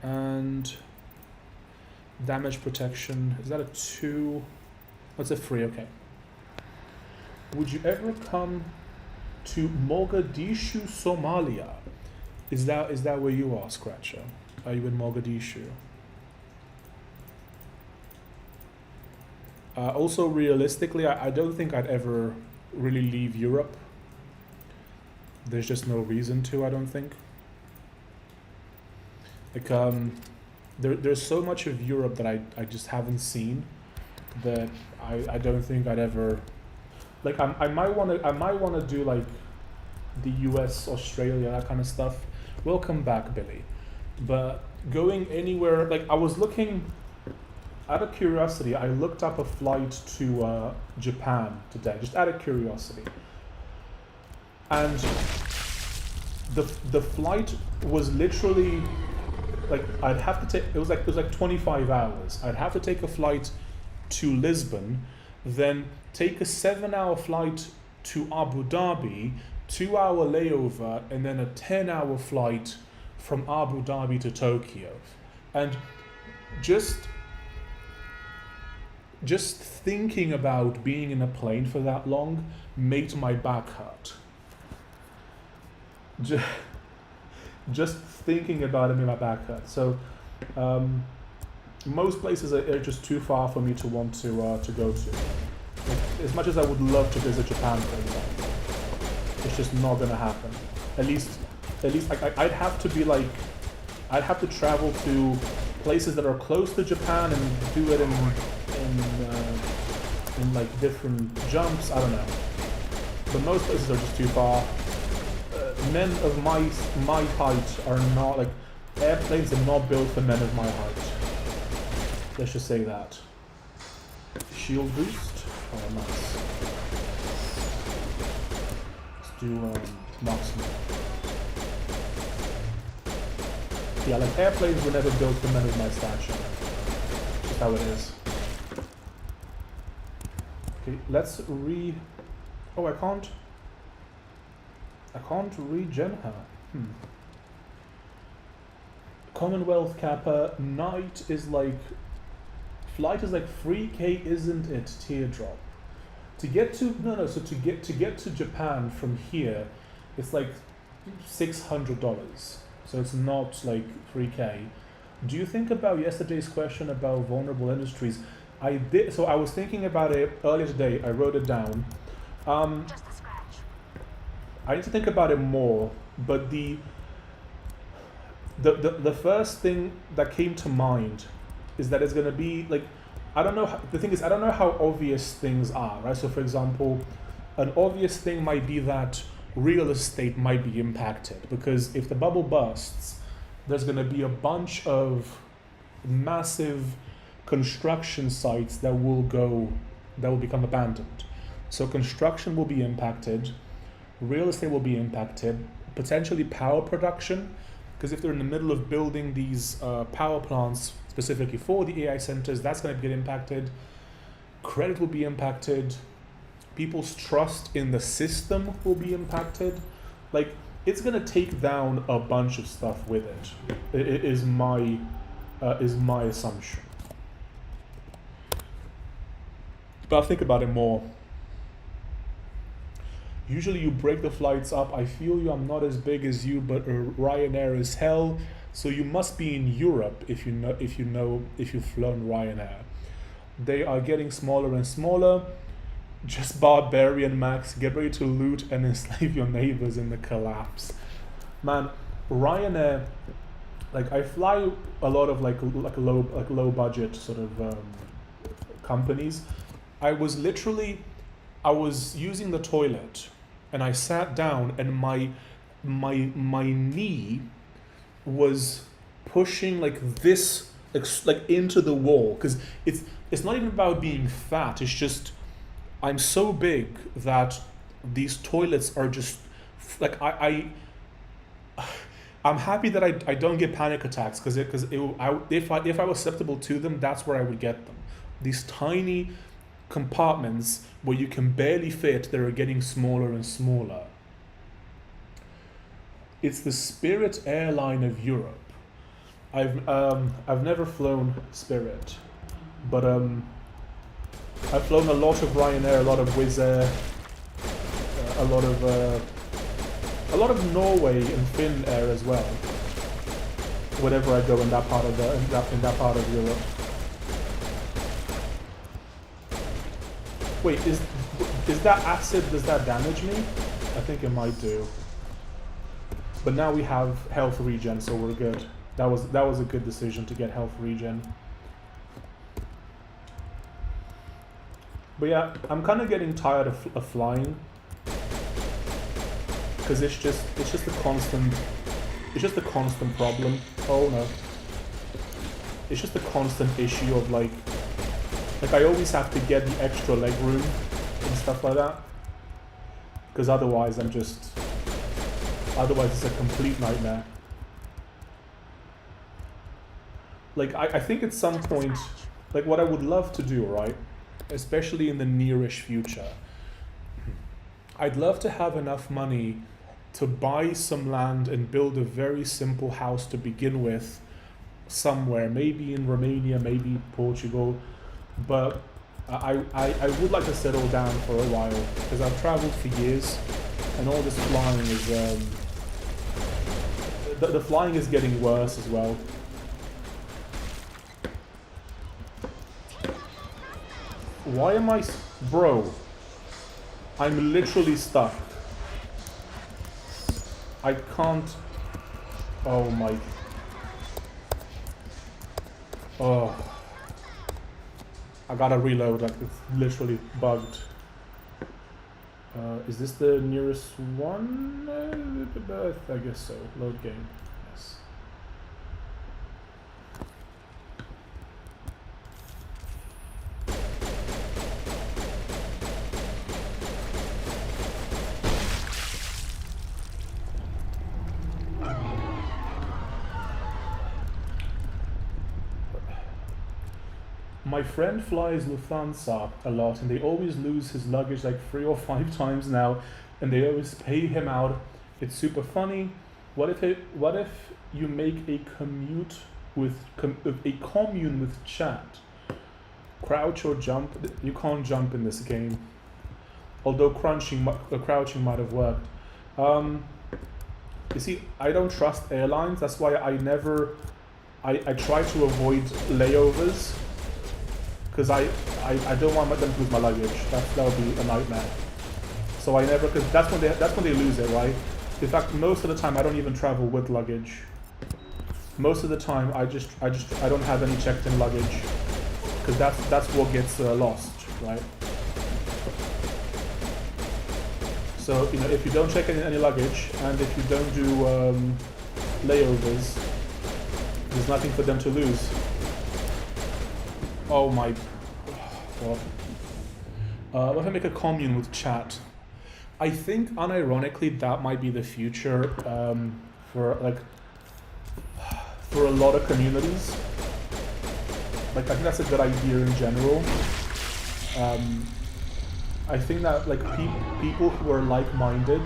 S1: And damage protection, is that a 2? That's a 3, okay. Would you ever come to Mogadishu, Somalia? Is that where you are, Scratcher? Are you in Mogadishu? Also, realistically, I don't think I'd ever really leave Europe. There's just no reason to, I don't think. Like, there's so much of Europe that I just haven't seen that I don't think I'd ever... Like, I might wanna do like the US, Australia, that kind of stuff. Welcome back, Billy. But going anywhere, like, I was looking, out of curiosity, I looked up a flight to Japan today, just out of curiosity. And the flight was literally, like, I'd have to take, it was like 25 hours. I'd have to take a flight to Lisbon, then take a 7-hour flight to Abu Dhabi, 2-hour layover, and then a 10-hour flight from Abu Dhabi to Tokyo. And just thinking about being in a plane for that long made my back hurt. Just thinking about it made my back hurt. So most places are just too far for me to want to go to. Like, as much as I would love to visit Japan, for example, it's just not gonna happen. At least I'd have to be like, I'd have to travel to places that are close to Japan and do it in like different jumps. I don't know. But most places are just too far. Men of my height are not, like, airplanes are not built for men of my height. Let's just say that. Shield boost. Oh, nice. Let's do marksman. Yeah, like, airplanes were never built for men of my stature. Just how it is. Okay, let's oh, I can't regen her. Commonwealth Kappa, Knight is like, flight is like 3k, isn't it? Teardrop. To get to, so to get to Japan from here, it's like $600. So it's not like 3k. Do you think about yesterday's question about vulnerable industries? I did, so I was thinking about it earlier today. I wrote it down.
S2: Just a scratch.
S1: I need to think about it more, but the first thing that came to mind is that it's going to be like, I don't know, the thing is, I don't know how obvious things are, right? So for example, an obvious thing might be that real estate might be impacted, because if the bubble bursts, there's going to be a bunch of massive construction sites that will become abandoned. So construction will be impacted, real estate will be impacted, potentially power production, because if they're in the middle of building these power plants specifically for the AI centers, that's going to get impacted. Credit will be impacted. People's trust in the system will be impacted. Like, it's going to take down a bunch of stuff with it. It is my assumption. But I'll think about it more. Usually you break the flights up. I feel you, I'm not as big as you, but Ryanair is hell. So you must be in Europe if you've flown Ryanair. They are getting smaller and smaller. Just barbarian max, get ready to loot and enslave your neighbors in the collapse. Man, Ryanair, like I fly a lot of like low budget sort of companies. I was using the toilet and I sat down and my knee was pushing like this like into the wall, because it's not even about being fat, it's just I'm so big that these toilets are just like I'm happy that I don't get panic attacks, because if I was susceptible to them, that's where I would get them. These tiny compartments where you can barely fit, that are getting smaller and smaller. It's the Spirit airline of Europe. I've never flown Spirit, but I've flown a lot of Ryanair, a lot of Wizz Air, a lot of Norway and Finn Air as well. Whenever I go in that part of in that part of Europe. Wait, is that acid? Does that damage me? I think it might do. But now we have health regen, so we're good. That was a good decision to get health regen. But yeah, I'm kind of getting tired of flying, because it's just a constant problem. Oh no, it's just a constant issue of like I always have to get the extra leg room and stuff like that, because otherwise it's a complete nightmare. Like I think at some point, like what I would love to do, right, especially in the nearish future, I'd love to have enough money to buy some land and build a very simple house to begin with somewhere, maybe in Romania, maybe Portugal, but I would like to settle down for a while, because I've traveled for years and all this flying is the flying is getting worse as well. Why am I... Bro, I'm literally stuck. I can't... Oh my... Oh. I gotta reload, like it's literally bugged. Is this the nearest one? I guess so. Load game. Yes. My friend flies Lufthansa a lot, and they always lose his luggage like 3 or 5 times now, and they always pay him out. It's super funny. What if you make a commune with chat? Crouch or jump? You can't jump in this game. Although crouching might have worked. You see, I don't trust airlines. That's why I try to avoid layovers. Because I don't want them to lose my luggage. That would be a nightmare. So I never, because that's when they lose it, right? In fact, most of the time I don't even travel with luggage. Most of the time I don't have any checked in luggage, because that's what gets lost, right? So if you don't check in any luggage, and if you don't do layovers, there's nothing for them to lose. Oh my god. What if I make a commune with chat? I think unironically that might be the future for a lot of communities. Like I think that's a good idea in general. I think that like people who are like-minded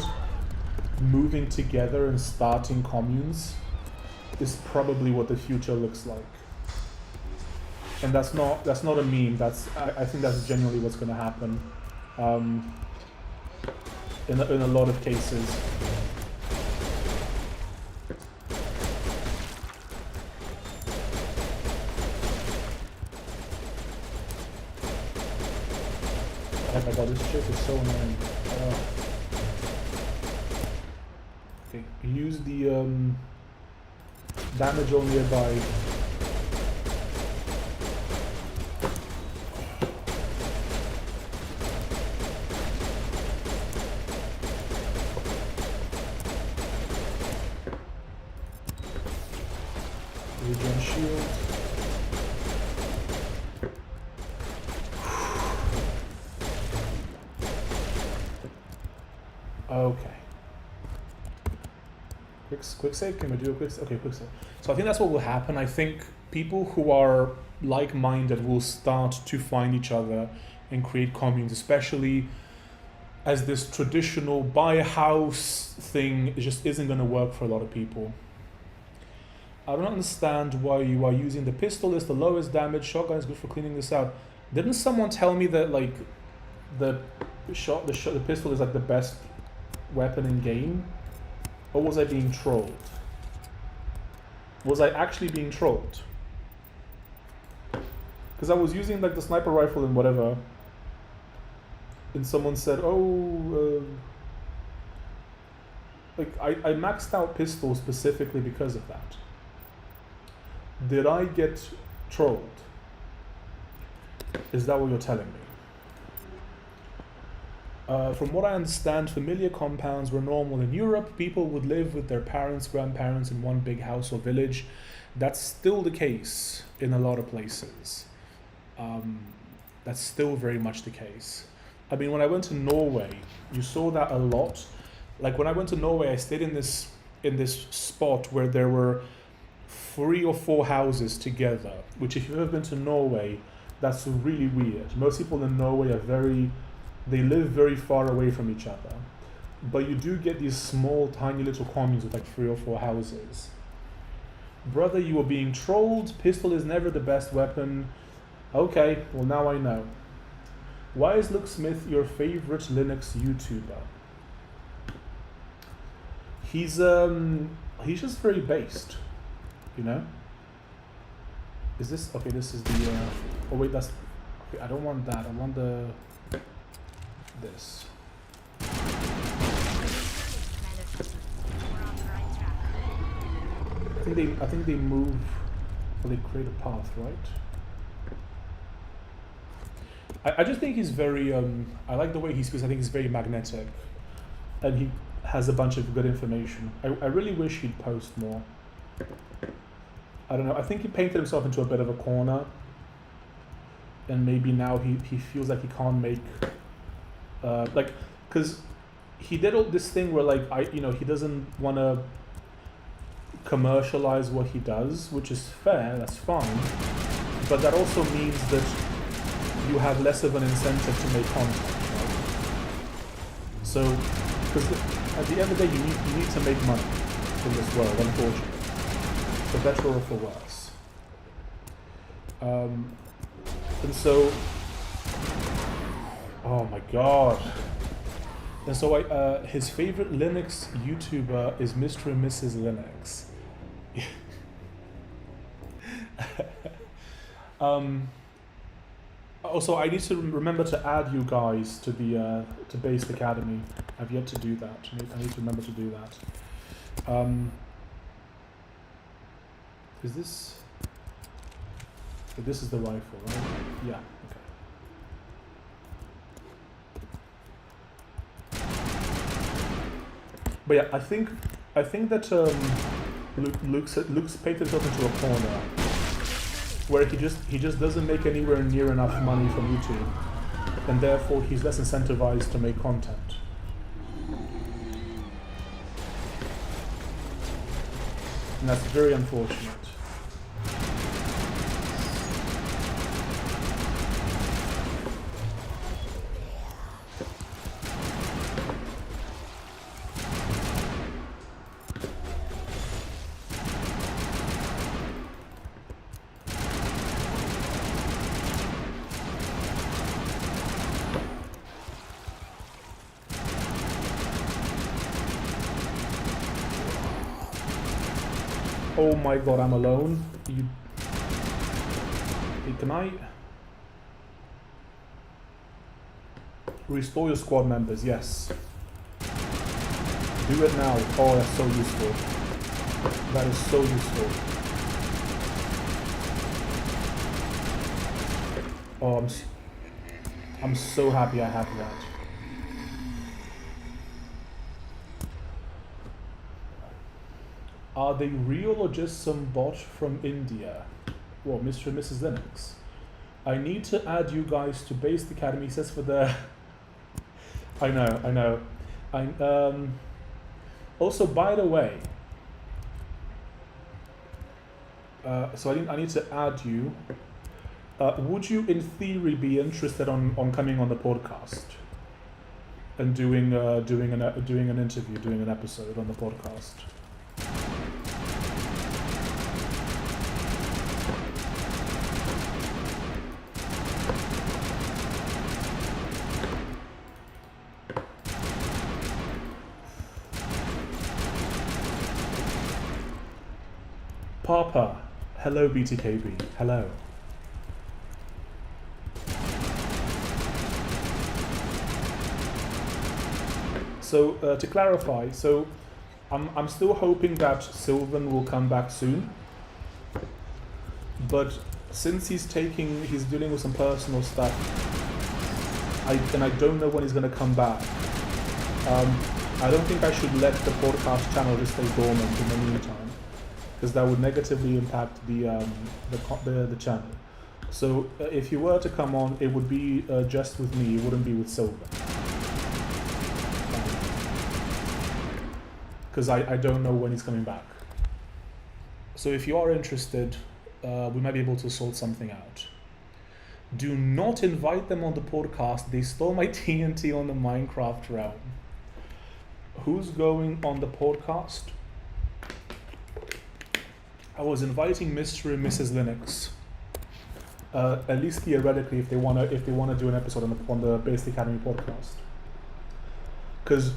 S1: moving together and starting communes is probably what the future looks like. And that's not a meme. I think that's genuinely what's going to happen in a lot of cases. Oh my god, this chick is so annoying. Okay, use the damage on nearby. Regen shield. Okay. Quick save? Can we do a quick save? Okay, quick save. So I think that's what will happen. I think people who are like-minded will start to find each other and create communes, especially as this traditional buy a house thing just isn't going to work for a lot of people. I don't understand why you are using the pistol is the lowest damage, shotgun is good for cleaning this out. Didn't someone tell me that like the pistol is like the best weapon in game? Or was I being trolled? Was I actually being trolled? Because I was using like the sniper rifle and whatever, and someone said, "Oh, like I maxed out pistol specifically because of that." Did I get trolled? Is that what you're telling me? From what I understand, familiar compounds were normal in Europe. People would live with their parents, grandparents in one big house or village. That's still the case in a lot of places. That's still very much the case. I mean, when I went to Norway, you saw that a lot. Like when I went to Norway, I stayed in this spot where there were 3 or 4 houses together, which if you've ever been to Norway, that's really weird. Most people in Norway are they live very far away from each other. But you do get these small, tiny little communes with like 3 or 4 houses. Brother, you are being trolled. Pistol is never the best weapon. Okay, well now I know. Why is Luke Smith your favorite Linux YouTuber? He's just very based, you know? Is this, okay, this is the, oh wait, that's, okay, I don't want that, I want this. I think they move, or they create a path, right? I just think he's very, I like the way he speaks. I think he's very magnetic, and he has a bunch of good information. I really wish he'd post more. I don't know, I think he painted himself into a bit of a corner, and maybe now he feels like he can't make, like, because he did all this thing where like, he doesn't want to commercialize what he does, which is fair, that's fine, but that also means that you have less of an incentive to make content, right? So, because at the end of the day, you need to make money in this world, unfortunately, for better or for worse. And so, oh my god. And so his favorite Linux YouTuber is Mr. and Mrs. Linux. Also, I need to remember to add you guys to the to Based Academy. I've yet to do that. I need to remember to do that. Is this? This is the rifle, right? Yeah. Okay. But yeah, I think that Luke's painted himself into a corner where he just doesn't make anywhere near enough money from YouTube, and therefore he's less incentivized to make content. And that's very unfortunate. Oh my god, I'm alone. Hey, can I? Restore your squad members, yes. Do it now. Oh, that's so useful. That is so useful. Oh, I'm so happy I have that. Are they real or just some bot from India? Well, Mr. and Mrs. Linux. I need to add you guys to Based Academy. He says for the... I know. Also, by the way, so I need to add you. Would you, in theory, be interested on coming on the podcast and doing an interview, doing an episode on the podcast? Papa, hello BTKB, hello. So to clarify, so I'm still hoping that Sylvan will come back soon, but since he's dealing with some personal stuff, I don't know when he's going to come back. I don't think I should let the podcast channel just stay dormant in the meantime, because that would negatively impact the channel. So if he were to come on, it would be just with me. It wouldn't be with Sylvan. Because I don't know when he's coming back. So if you are interested, we might be able to sort something out. Do not invite them on the podcast. They stole my TNT on the Minecraft realm. Who's going on the podcast? I was inviting Mr. and Mrs. Linux. At least theoretically, if they wanna do an episode on the Based Academy podcast. Because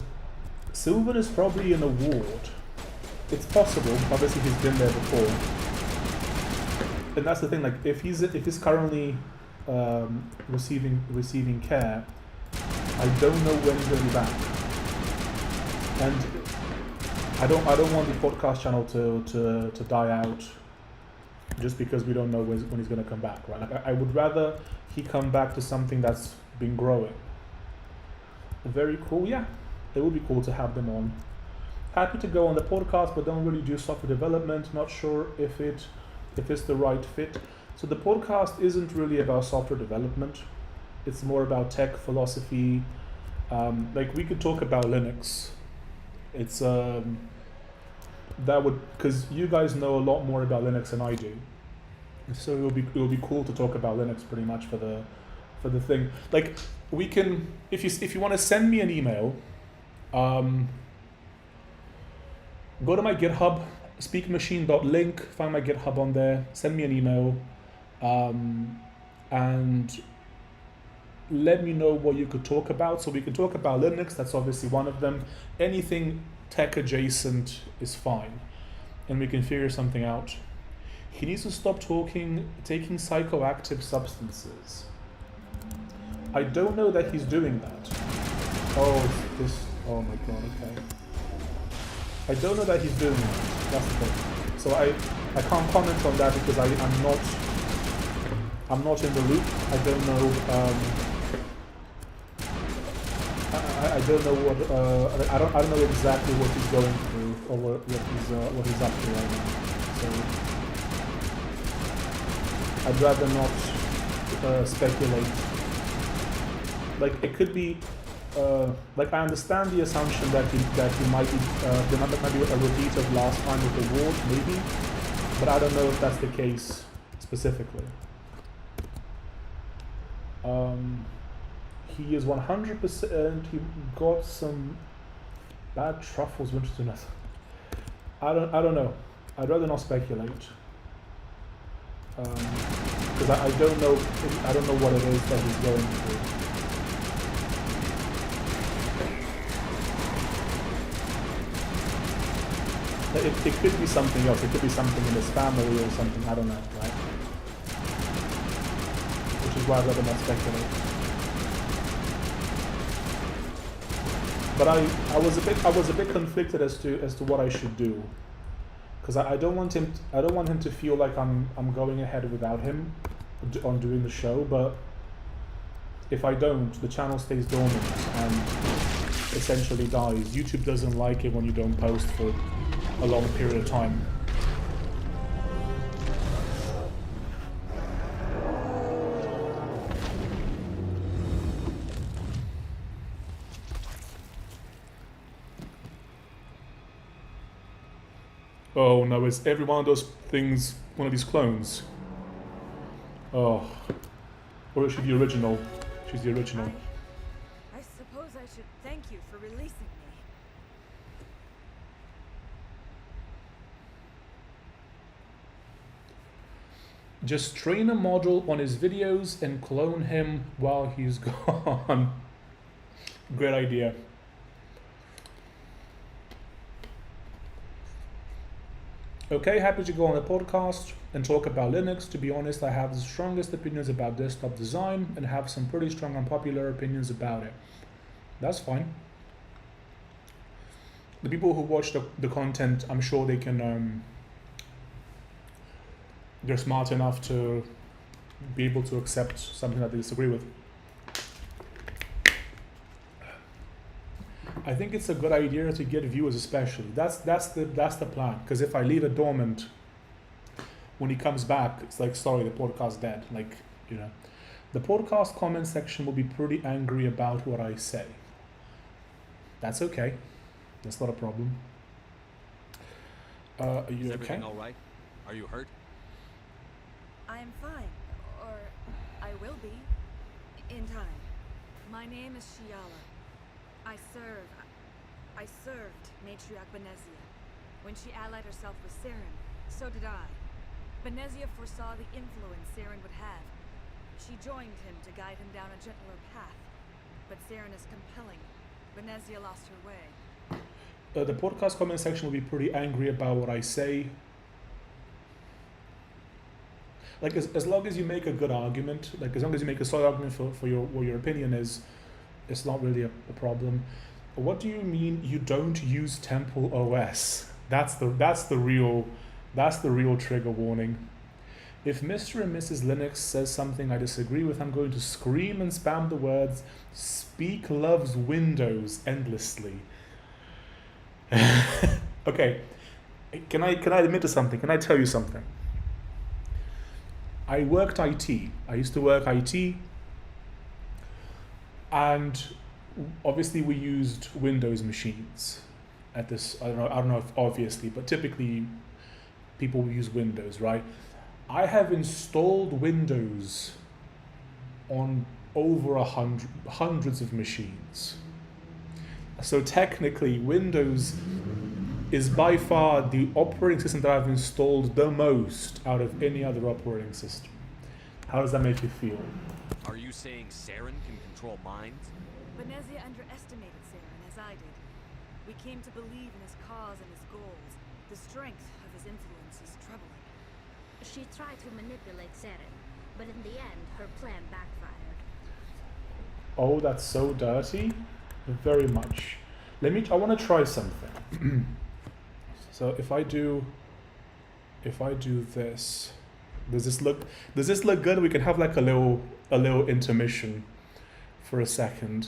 S1: Sylvan is probably in a ward. It's possible. Obviously, he's been there before. And that's the thing. Like, if he's currently receiving care, I don't know when he's going to be back. And I don't want the podcast channel to die out just because we don't know when he's going to come back. Right? Like, I would rather he come back to something that's been growing. Very cool. Yeah. It would be cool to have them on. Happy to go on the podcast, but don't really do software development. Not sure if it's the right fit. So the podcast isn't really about software development. It's more about tech philosophy. Like we could talk about Linux. It's that would, because you guys know a lot more about Linux than I do. So it will be cool to talk about Linux pretty much for the thing. Like we can, if you want to send me an email. Go to my GitHub, speakmachine.link, find my GitHub on there, send me an email, and let me know what you could talk about. So we can talk about Linux, that's obviously one of them. Anything tech adjacent is fine, and we can figure something out. He needs to stop taking psychoactive substances. I don't know that he's doing that. Oh my god, okay. I don't know that he's doing that. That's the thing. So I can't comment on that because I'm not in the loop. I don't know I don't know what I don't know exactly what he's going through or what he's up to right now. So I'd rather not speculate. Like it could be like I understand the assumption that he might be there might be a repeat of last time with the ward, maybe, but I don't know if that's the case specifically. He is 100%. He got some bad truffles. Interesting enough. I don't know. I'd rather not speculate because I don't know what it is that he's going through. It could be something else. It could be something in his family or something. I don't know, right? Which is why I'd rather not speculate. But I was a bit conflicted as to what I should do, because I don't want him to feel like I'm going ahead without him on doing the show. But if I don't, the channel stays dormant and essentially dies. YouTube doesn't like it when you don't post for a long period of time. Oh no, is every one of those things one of these clones? Oh. Or is she the original? She's the original.
S5: I suppose I should thank you for releasing me.
S1: Just train a model on his videos and clone him while he's gone. Great idea. Okay, happy to go on the podcast and talk about Linux. To be honest, I have the strongest opinions about desktop design and have some pretty strong unpopular opinions about it. That's fine. The people who watch the content, I'm sure they can, they're smart enough to be able to accept something that they disagree with. I think it's a good idea to get viewers, especially. That's the plan. Because if I leave it dormant, when he comes back, it's like, sorry, the podcast's dead. Like, you know, the podcast comment section will be pretty angry about what I say. That's okay. That's not a problem. Are you
S3: Is everything
S1: okay?
S3: all right? Are you hurt?
S5: I am fine, or I will be, in time. My name is Shiala. I served Matriarch Benezia. When she allied herself with Saren, so did I. Benezia foresaw the influence Saren would have. She joined him to guide him down a gentler path. But Saren is compelling. Benezia lost her way.
S1: The podcast comment section will be pretty angry about what I say. Like, as long as you make a good argument, like as long as you make a solid argument for what your opinion is, it's not really a problem. What do you mean you don't use Temple OS? That's the real trigger warning. If Mr. and Mrs. Linux says something I disagree with, I'm going to scream and spam the words "Speak loves Windows" endlessly. Okay, can I admit to something? Can I tell you something? I worked IT. I used to work IT, and obviously we used Windows machines at this. I don't know if obviously, but typically people will use Windows, right? I have installed Windows on over hundreds of machines. So technically, Windows is by far the operating system that I've installed the most out of any other operating system. How does that make you feel?
S3: Are you saying Saren can control minds?
S5: Benezia underestimated Saren, as I did. We came to believe in his cause and his goals. The strength of his influence is troubling.
S2: She tried to manipulate Saren, but in the end, her plan backfired.
S1: Oh, that's so dirty. Very much. I want to try something. So if I do this, does this look good? We can have like a little intermission for a second.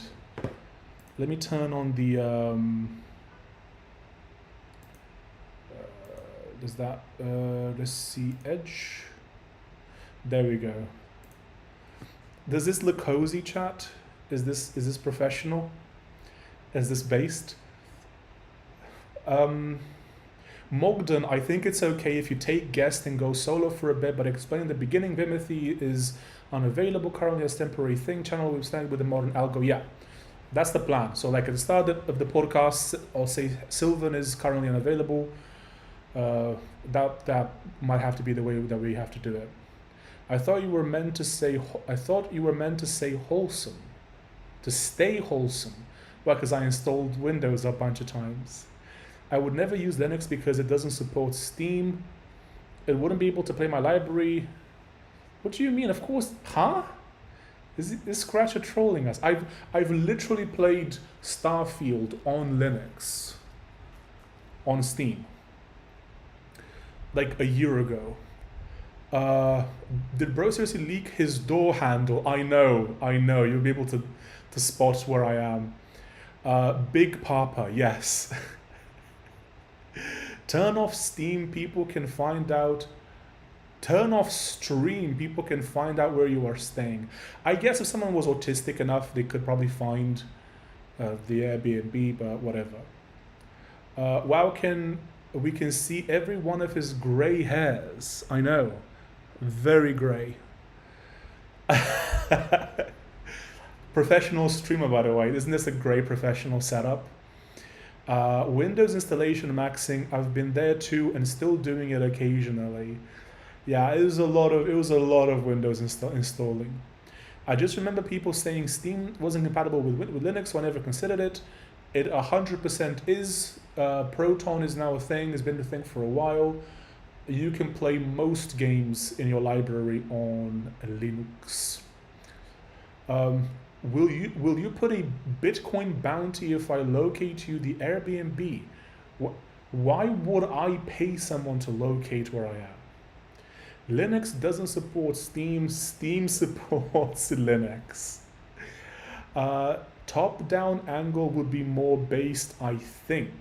S1: Let me turn on the let's see, edge. There we go. Does this look cozy, chat? Is this professional? Is this based? Mogden, I think it's okay if you take guest and go solo for a bit, but explain in the beginning Vimothy is unavailable currently as temporary thing. Channel will stand with the modern algo. Yeah, that's the plan. So like at the start of the podcast, I'll say Sylvan is currently unavailable. That might have to be the way that we have to do it. I thought you were meant to say wholesome, to stay wholesome. Well, because I installed Windows a bunch of times. I would never use Linux because it doesn't support Steam. It wouldn't be able to play my library. What do you mean? Of course, huh? Is Scratcher trolling us? I've literally played Starfield on Linux on Steam like a year ago. Did bro seriously leak his door handle? I know. You'll be able to spot where I am. Big Papa, yes. Turn off Steam, people can find out. Turn off stream, people can find out where you are staying. I guess if someone was autistic enough, they could probably find the Airbnb, but whatever. WoW we can see every one of his grey hairs. I know. Very grey. Professional streamer, by the way. Isn't this a great professional setup? Windows installation maxing. I've been there too and still doing it occasionally. Yeah, it was a lot of Windows installing. I just remember people saying Steam wasn't compatible with Linux, so I never considered it. It 100% is. Proton is now a thing. It's been a thing for a while. You can play most games in your library on Linux. Will you put a Bitcoin bounty if I locate you the Airbnb? Why would I pay someone to locate where I am? Linux doesn't support Steam. Steam supports Linux. Top-down angle would be more based, I think.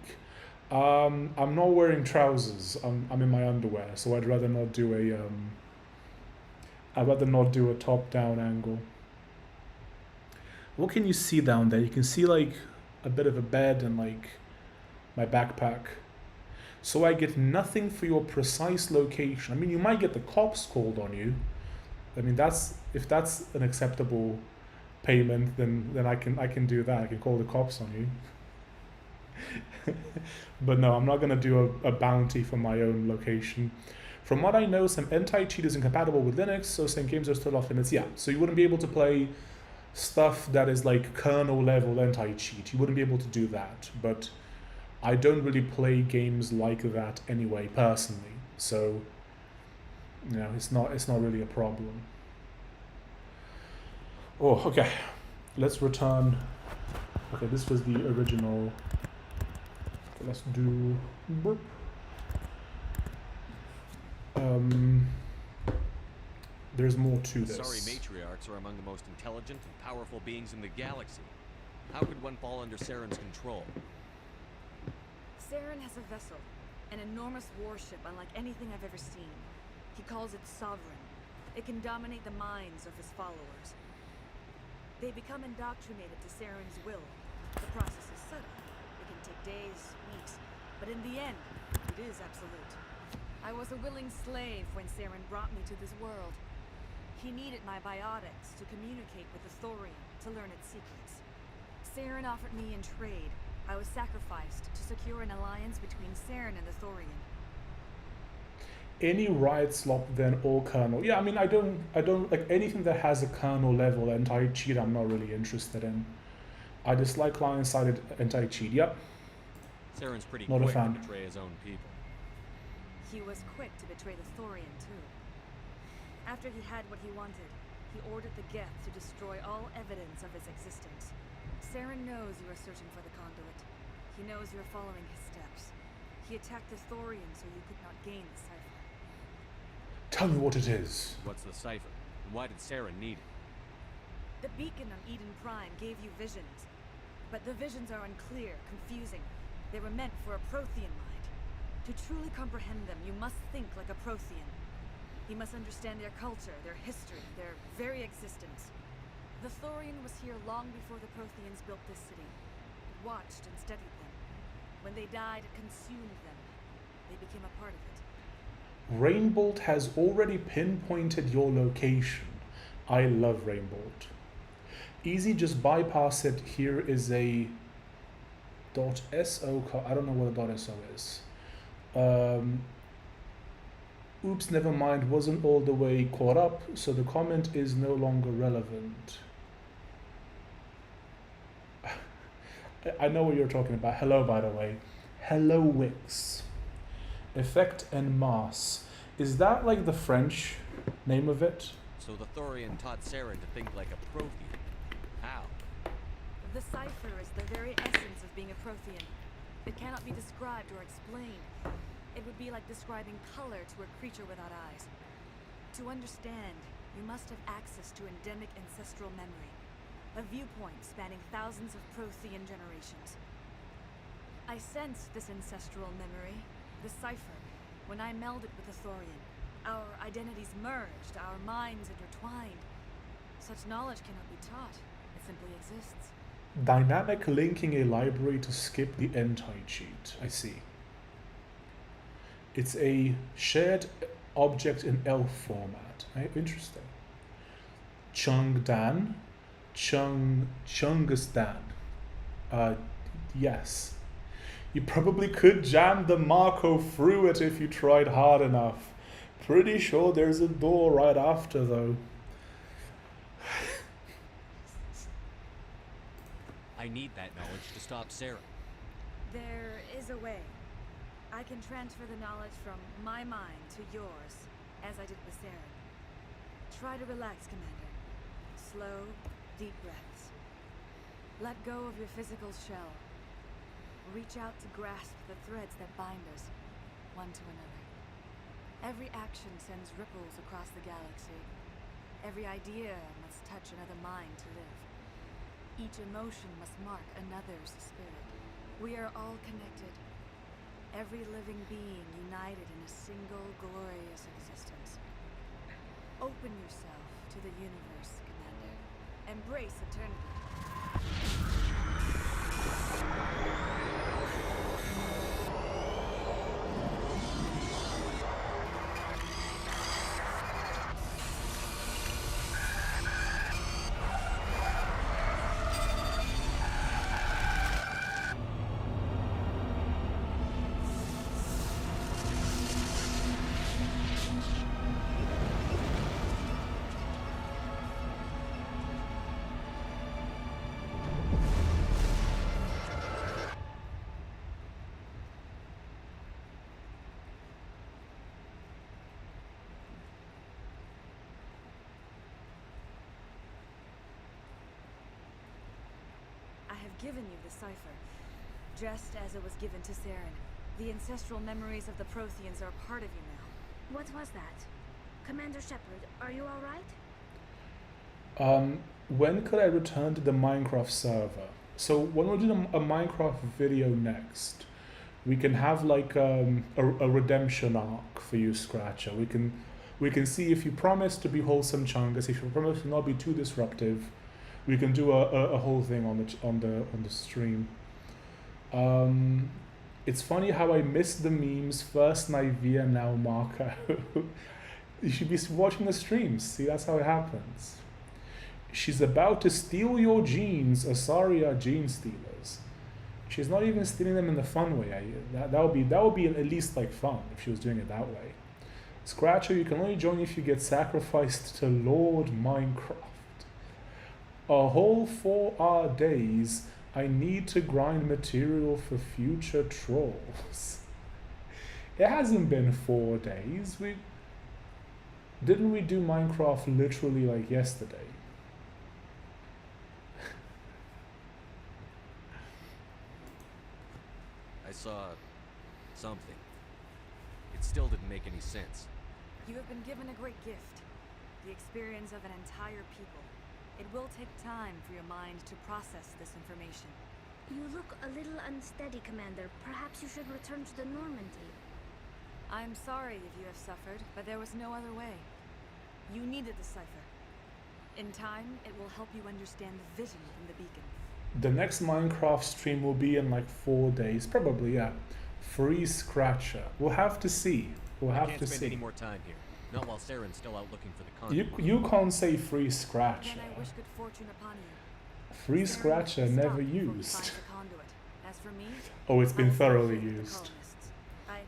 S1: I'm not wearing trousers. I'm in my underwear, so I'd rather not do a top-down angle. What can you see down there? You can see like a bit of a bed and like my backpack. So I get nothing for your precise location. I mean, you might get the cops called on you. I mean, if that's an acceptable payment, then I can do that. I can call the cops on you. But no, I'm not gonna do a bounty for my own location. From what I know, some anti-cheat is incompatible with Linux, so some games are still off limits. Yeah, so you wouldn't be able to play stuff that is like kernel level anti-cheat. You wouldn't be able to do that, but I don't really play games like that anyway, personally. So, you know, it's not really a problem. Oh, okay. Let's return. Okay, this was the original. Okay, let's do. Burp. There's more to this.
S3: Sorry, matriarchs are among the most intelligent and powerful beings in the galaxy. How could one fall under Saren's control?
S5: Saren has a vessel, an enormous warship unlike anything I've ever seen. He calls it sovereign. It can dominate the minds of his followers. They become indoctrinated to Saren's will. The process is subtle. It can take days, weeks, but in the end, it is absolute. I was a willing slave when Saren brought me to this world. He needed my biotics to communicate with the Thorian, to learn its secrets. Saren offered me in trade. I was sacrificed to secure an alliance between Saren and the Thorian.
S1: Any riot slop then or kernel. Yeah, I mean I don't like anything that has a kernel level anti-cheat. I'm not really interested in. I dislike client-sided anti-cheat. Yep.
S3: Saren's pretty
S1: Not a
S3: quick to
S1: fan.
S3: betray his own people.
S5: He was quick to betray the Thorian too. After he had what he wanted, he ordered the Geth to destroy all evidence of his existence. Saren knows you are searching for the conduit. He knows you are following his steps. He attacked the Thorian so you could not gain the cipher.
S1: Tell me what it is.
S3: What's the cipher? And why did Saren need it?
S5: The beacon on Eden Prime gave you visions. But the visions are unclear, confusing. They were meant for a Prothean mind. To truly comprehend them, you must think like a Prothean. You must understand their culture, their history, their very existence. The Thorian was here long before the Protheans built this city. It watched and studied them. When they died, it consumed them. They became a part of it.
S1: Rainbolt has already pinpointed your location. I love Rainbolt. Easy, just bypass it. Here is a .so. I don't know what a .so is. Oops, never mind. Wasn't all the way caught up, so the comment is no longer relevant. I know what you're talking about. Hello, by the way. Hello, Wix. Effect en masse. Is that like the French name of it?
S3: So the Thorian taught Saren to think like a Prothean. How?
S5: The cipher is the very essence of being a Prothean. It cannot be described or explained. It would be like describing color to a creature without eyes. To understand, you must have access to endemic ancestral memory. A viewpoint spanning thousands of Prothean generations. I sensed this ancestral memory, the cipher, when I melded with the Thorian. Our identities merged, our minds intertwined. Such knowledge cannot be taught. It simply exists.
S1: Dynamic linking a library to skip the anti-cheat. I see. It's a shared object in ELF format. Interesting. Chungdan. Chungistan. Yes. You probably could jam the Marco through it if you tried hard enough. Pretty sure there's a door right after, though.
S3: I need that knowledge to stop Saren.
S5: There is a way. I can transfer the knowledge from my mind to yours, as I did with Saren. Try to relax, Commander. Slow, deep breaths. Let go of your physical shell. Reach out to grasp the threads that bind us, one to another. Every action sends ripples across the galaxy. Every idea must touch another mind to live. Each emotion must mark another's spirit. We are all connected. Every living being united in a single glorious existence. Open yourself to the universe, Commander. Embrace eternity. Given you the cipher, just as it was given to Saren. The ancestral memories of the Protheans are part of you now.
S2: What was that? Commander Shepard, are you alright?
S1: When could I return to the Minecraft server? So when we do a Minecraft video next, we can have like a redemption arc for you, Scratcher. We can see if you promise to be wholesome, Chungus. If you promise to not be too disruptive. We can do a whole thing on the stream. It's funny how I miss the memes. First Nivea, now Marco. You should be watching the streams. See, that's how it happens. She's about to steal your genes. Asaria gene stealers. She's not even stealing them in the fun way. That would be at least like fun if she was doing it that way. Scratcher, you can only join if you get sacrificed to Lord Minecraft. A whole 4 hour days, I need to grind material for future trolls. It hasn't been 4 days. Didn't we do Minecraft literally like yesterday?
S3: I saw something. It still didn't make any sense.
S5: You have been given a great gift. The experience of an entire people. It will take time for your mind to process this information.
S2: You look a little unsteady, Commander. Perhaps you should return to the Normandy.
S5: I'm sorry if you have suffered, but there was no other way. You needed the cipher. In time, it will help you understand the vision from the beacon.
S1: The next Minecraft stream will be in like 4 days, probably, yeah. Free Scratcher. We'll have to see. We'll have to see.
S3: I can't spend any more time here. Not while Saren's still out looking for the content.
S1: You can't say free Scratcher.
S5: Then I wish good fortune upon you.
S1: Free
S5: Saren
S1: Scratcher
S5: will
S1: never
S5: stop before he
S1: used.
S5: finds the conduit. As for me,
S1: Oh, it's
S5: I
S1: been
S5: will
S1: thoroughly
S5: fulfill the
S1: used.
S5: colonists. I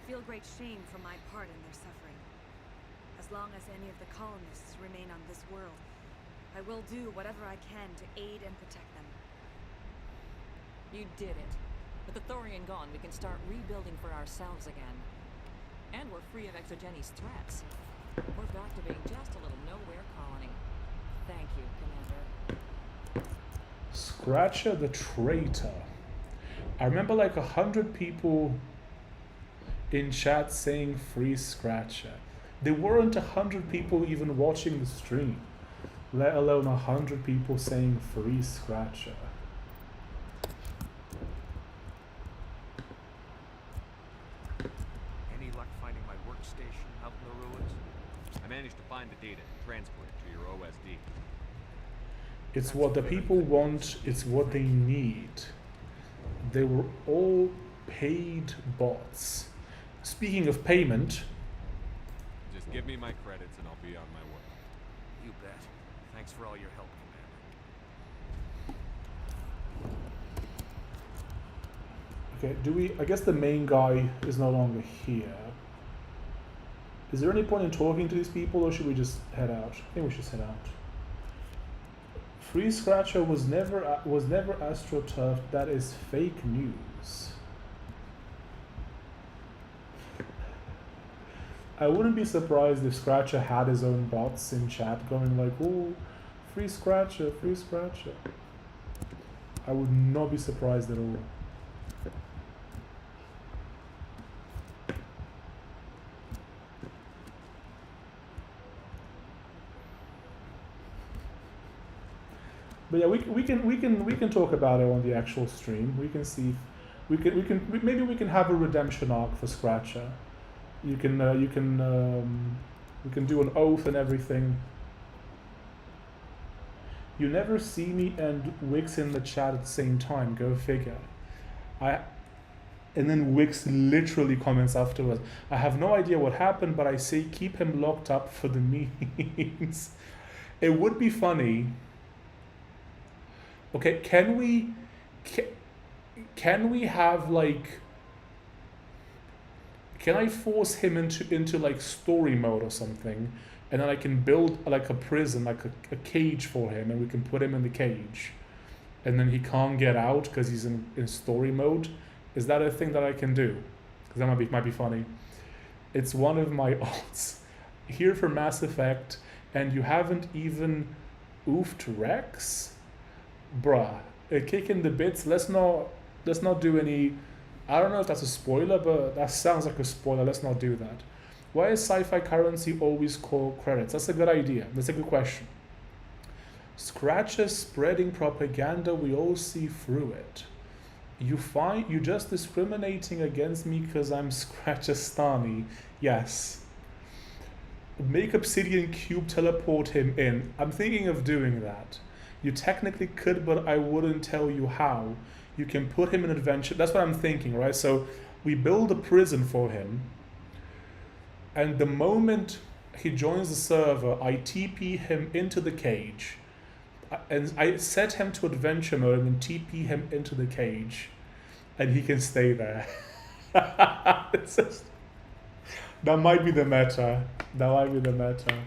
S5: feel great shame for my part in their suffering. As long as any of the colonists remain on this world, I will do whatever I can to aid and protect them.
S6: You did it. With the Thorian gone, we can start rebuilding for ourselves again. And we're free of Exogenes' threats. We're back to being just a little nowhere
S1: Scratcher the traitor. I remember like 100 people in chat saying free Scratcher. There weren't 100 people even watching the stream, let alone 100 people saying free Scratcher.
S4: Any luck finding my workstation out in the ruins?
S3: I managed to find the data and transfer it to your OSD.
S1: It's what the people want, it's what they need. They were all paid bots. Speaking of payment,
S3: Just give me my credits and I'll be on my way.
S4: You bet. Thanks for all your help, Commander.
S1: okay, do we, I guess the main guy is no longer here. Is there any point in talking to these people or should we just head out? I think we should head out. Free Scratcher was never AstroTurf. That is fake news. I wouldn't be surprised if Scratcher had his own bots in chat going like, "Oh, free Scratcher, free Scratcher." I would not be surprised at all. But yeah, we can talk about it on the actual stream. We can see, maybe we can have a redemption arc for Scratcher. We can do an oath and everything. You never see me and Wix in the chat at the same time. Go figure. And then Wix literally comments afterwards. I have no idea what happened, but I say keep him locked up for the memes. It would be funny. Okay, can we have like? Can I force him into like story mode or something, and then I can build like a prison, like a cage for him, and we can put him in the cage, and then he can't get out because he's in story mode. Is that a thing that I can do? Because that might be funny. It's one of my alts here for Mass Effect, and you haven't even oofed Rex. Bruh, a kick in the bits. Let's not do any. I don't know if that's a spoiler, but that sounds like a spoiler. Let's not do that. Why is sci-fi currency always called credits? That's a good idea. That's a good question. Scratcher spreading propaganda. We all see through it. You just discriminating against me because I'm Scratchestani. Yes. Make Obsidian Cube teleport him in. I'm thinking of doing that. You technically could, but I wouldn't tell you how. You can put him in adventure. That's what I'm thinking, right? So we build a prison for him. And the moment he joins the server, I TP him into the cage. And I set him to adventure mode and then TP him into the cage. And he can stay there. That might be the meta. That might be the meta.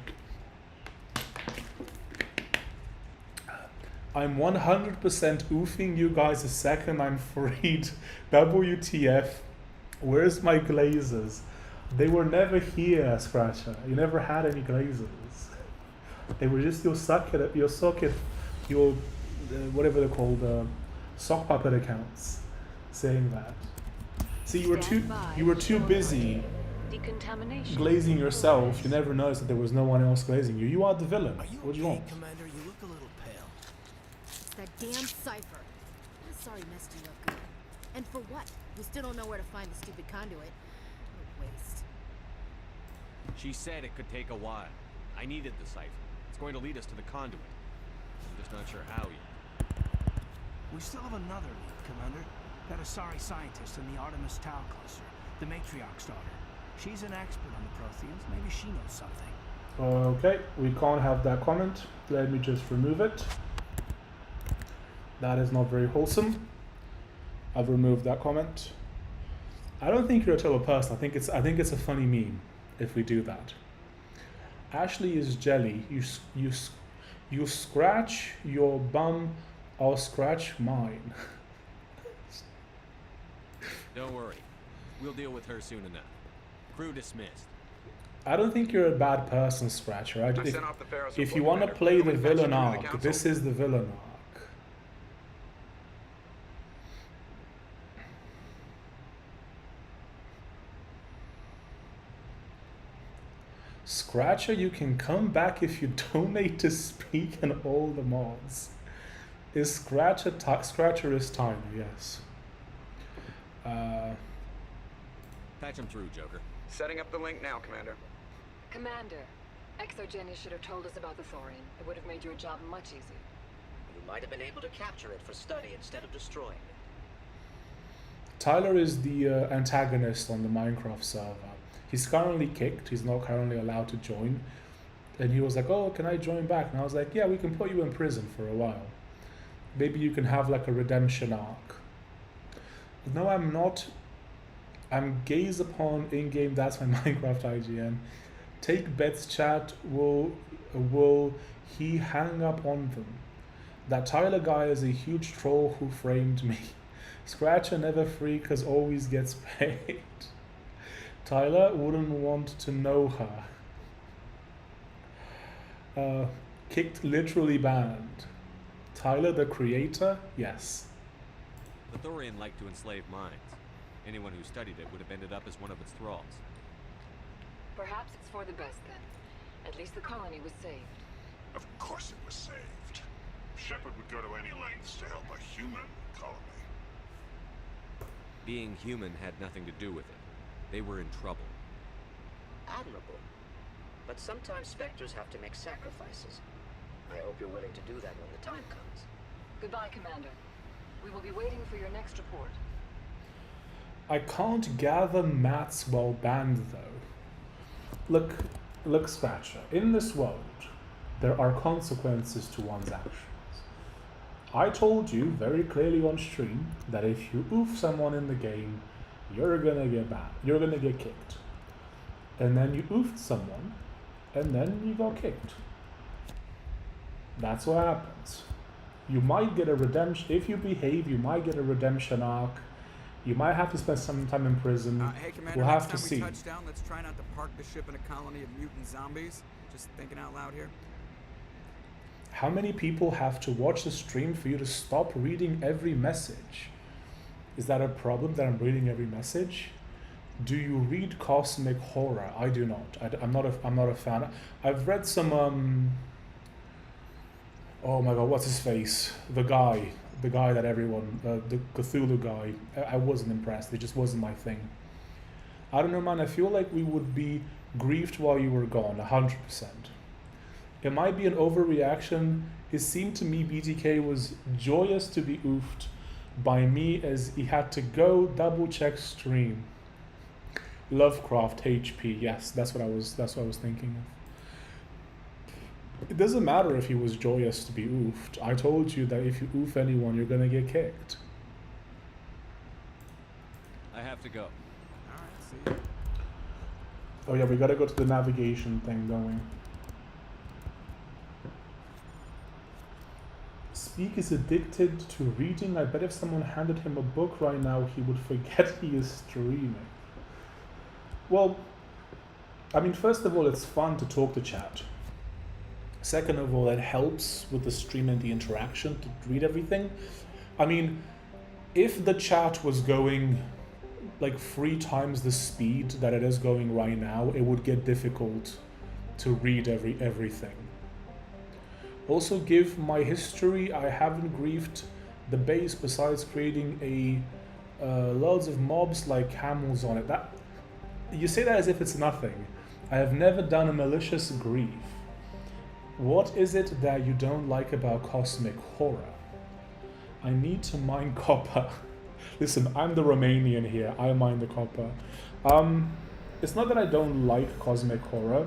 S1: I'm 100% oofing you guys a second I'm freed. WTF. Where's my glazers? They were never here, Scratcher. You never had any glazers. They were just your whatever they're called, sock puppet accounts saying that. See, you were too busy glazing yourself. You never noticed that there was no one else glazing you. You are the villain. What do you want?
S4: Commander? You look a little pale.
S7: It's that damn cipher. I'm sorry messed you up good. And for what? We still don't know where to find the stupid conduit. What a waste.
S3: She said it could take a while. I needed the cipher. It's going to lead us to the conduit. I'm just not sure how yet.
S4: We still have another lead, Commander. That Asari scientist in the Artemis Tau cluster, the Matriarch's daughter. She's an expert on the Protheans. Maybe she knows something.
S1: Okay, we can't have that comment. Let me just remove it. That is not very wholesome. I've removed that comment. I don't think you're a terrible person. I think it's a funny meme if we do that. Ashley is jelly. You scratch your bum, I'll scratch mine.
S3: Don't worry. We'll deal with her soon enough. Crew dismissed.
S1: I don't think you're a bad person, Scratcher. If you want to play the villain arc, this is the villain arc. Scratcher, you can come back if you donate to Speak and all the mods. Is Scratcher is Tyler, yes.
S3: Patch him through, Joker.
S8: Setting up the link now, Commander.
S9: Commander, Exogenius should have told us about the Thorian. It would have made your job much easier.
S10: You might have been able to capture it for study instead of destroying it.
S1: Tyler is the antagonist on the Minecraft server. He's currently kicked. He's not currently allowed to join. And he was like, oh, can I join back? And I was like, yeah, we can put you in prison for a while. Maybe you can have like a redemption arc. No, I'm not. I'm gaze upon in-game, that's my Minecraft IGN. Take bets, chat. Will he hang up on them? That Tyler guy is a huge troll who framed me. Scratcher never free cause always gets paid. Tyler wouldn't want to know her. Kicked, literally banned. Tyler the creator? Yes.
S3: The Thorian liked to enslave minds. Anyone who studied it would have ended up as one of its thralls.
S9: Perhaps it's for the best then. At least the colony was saved.
S11: Of course it was saved. Shepard would go to any lengths to help a human colony.
S3: Being human had nothing to do with it. They were in trouble.
S10: Admirable. But sometimes Spectres have to make sacrifices. I hope you're willing to do that when the time comes.
S9: Goodbye, Commander. We will be waiting for your next report.
S1: I can't gather maths while banned though. Look, Scratcher. In this world, there are consequences to one's actions. I told you very clearly on stream that if you oof someone in the game, you're gonna get banned. You're gonna get kicked. And then you oofed someone, and then you got kicked. That's what happens. You might get a redemption. If you behave, you might get a redemption arc. You might have to spend some time in prison.
S8: Hey, Commander,
S1: we'll have to
S8: next time
S1: see.
S8: we touch down, let's try not to park the ship in a colony of mutant zombies. Just thinking out loud here.
S1: How many people have to watch the stream for you to stop reading every message? Is that a problem that I'm reading every message? Do you read cosmic horror? I do not. I'm not a fan. I've read some oh my god, what's his face? The guy that everyone, the Cthulhu guy. I wasn't impressed. It just wasn't my thing. I don't know, man. I feel like we would be grieved while you were gone, 100%. It might be an overreaction. It seemed to me BTK was joyous to be oofed by me as he had to go double check stream. Lovecraft HP, yes, that's what I was thinking of. It doesn't matter if he was joyous to be oofed. I told you that if you oof anyone, you're gonna get kicked.
S3: I have to go.
S8: Alright, see you.
S1: Oh yeah, we gotta go to the navigation thing, don't we? Speak is addicted to reading. I bet if someone handed him a book right now, he would forget he is streaming. Well, I mean, first of all, it's fun to talk to chat. Second of all, it helps with the stream and the interaction to read everything. I mean, if the chat was going like 3 times the speed that it is going right now, it would get difficult to read everything. Also, give my history. I haven't griefed the base besides creating loads of mobs like camels on it. That you say that as if it's nothing. I have never done a malicious grief. What is it that you don't like about cosmic horror? I need to mine copper. Listen, I'm the Romanian here. I mine the copper. It's not that I don't like cosmic horror.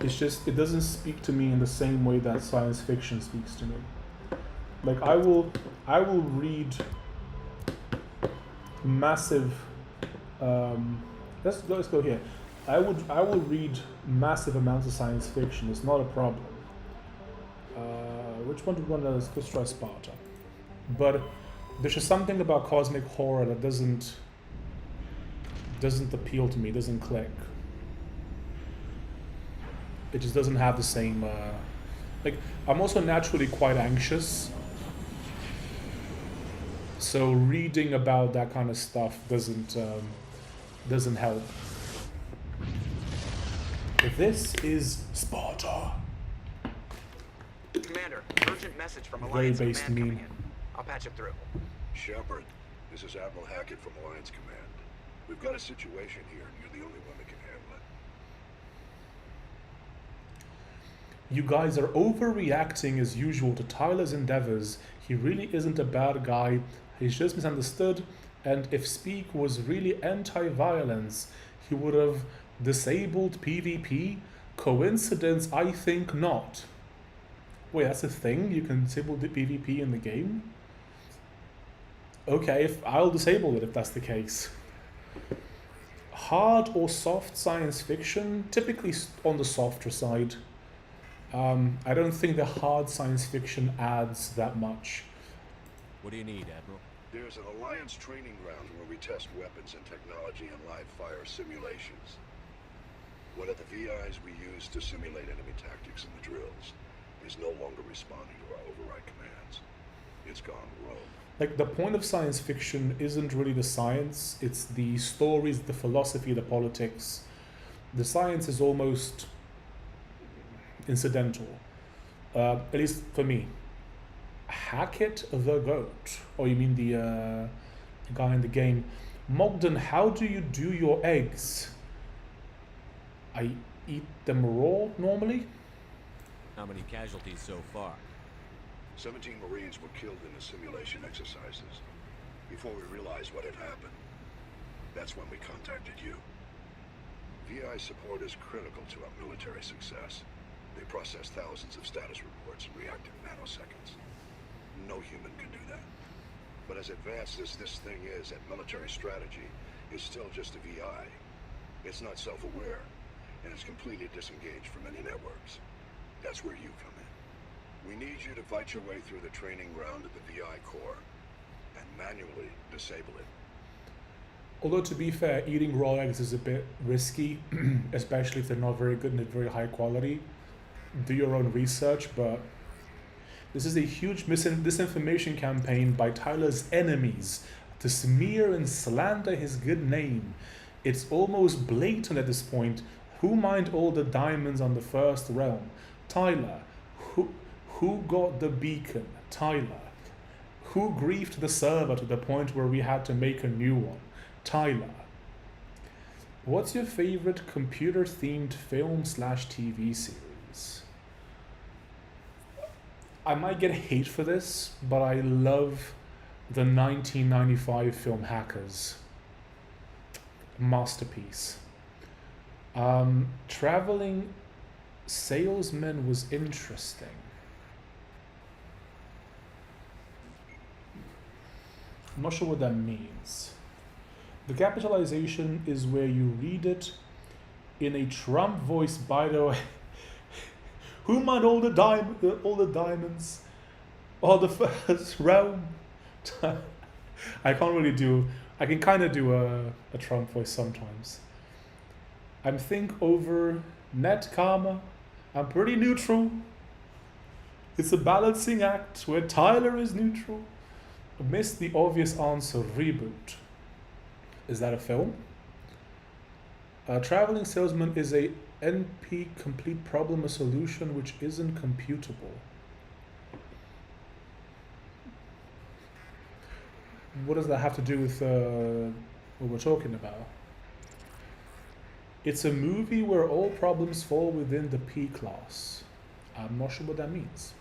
S1: It's just, it doesn't speak to me in the same way that science fiction speaks to me. Like, I will read massive, let's go here. I will read massive amounts of science fiction. It's not a problem. Which one do we want to, let's try Sparta. But there's just something about cosmic horror that doesn't appeal to me, doesn't click. It just doesn't have the same, like, I'm also naturally quite anxious. So reading about that kind of stuff doesn't help. This is Sparta.
S8: Commander, urgent message from
S1: Very
S8: Alliance
S1: based
S8: Command
S1: meme.
S8: coming in. I'll patch it through.
S11: Shepard, this is Admiral Hackett from Alliance Command. We've got a situation here, and you're the only one that can handle it.
S1: You guys are overreacting as usual to Tyler's endeavors. He really isn't a bad guy. He's just misunderstood. And if Speak was really anti-violence, he would have disabled PvP. Coincidence? I think not. Wait, that's a thing? You can disable the PvP in the game? Okay, I'll disable it if that's the case. Hard or soft science fiction? Typically on the softer side. I don't think the hard science fiction adds that much.
S3: What do you need, Admiral?
S11: There's an Alliance training ground where we test weapons and technology in live fire simulations. One of the VIs we use to simulate enemy tactics in the drills is no longer responding to our override commands. It's gone rogue.
S1: Like, the point of science fiction isn't really the science, it's the stories, the philosophy, the politics. The science is almost incidental, at least for me. Hackett the goat, or you mean the guy in the game. Mogden, how do you do your eggs? I eat them raw normally.
S3: How many casualties so far?
S11: 17 Marines were killed in the simulation exercises. Before we realized what had happened, that's when we contacted you. VI support is critical to our military success. They process thousands of status reports and react in nanoseconds. No human can do that. But as advanced as this thing is at military strategy, it's still just a VI. It's not self-aware, and it's completely disengaged from any networks. That's where you come in. We need you to fight your way through the training ground of the VI core and manually disable it.
S1: Although, to be fair, eating raw eggs is a bit risky, especially if they're not very good and at very high quality. Do your own research, but this is a huge disinformation campaign by Tyler's enemies to smear and slander his good name. It's almost blatant at this point. Who mined all the diamonds on the first realm? Tyler. Who got the beacon? Tyler. Who griefed the server to the point where we had to make a new one? Tyler. What's your favorite computer-themed film/TV series? I might get hate for this, but I love the 1995 film Hackers. Masterpiece. Traveling Salesman was interesting. I'm not sure what that means. The capitalization is where you read it in a Trump voice, by the way. Who mined all the diamonds? Or the first realm? I can't really do. I can kind of do a Trump voice sometimes. I'm think over net karma. I'm pretty neutral. It's a balancing act where Tyler is neutral. I missed the obvious answer. Reboot. Is that a film? Traveling Salesman is a NP complete problem, a solution which isn't computable. What does that have to do with what we're talking about? It's a movie where all problems fall within the P class. I'm not sure what that means.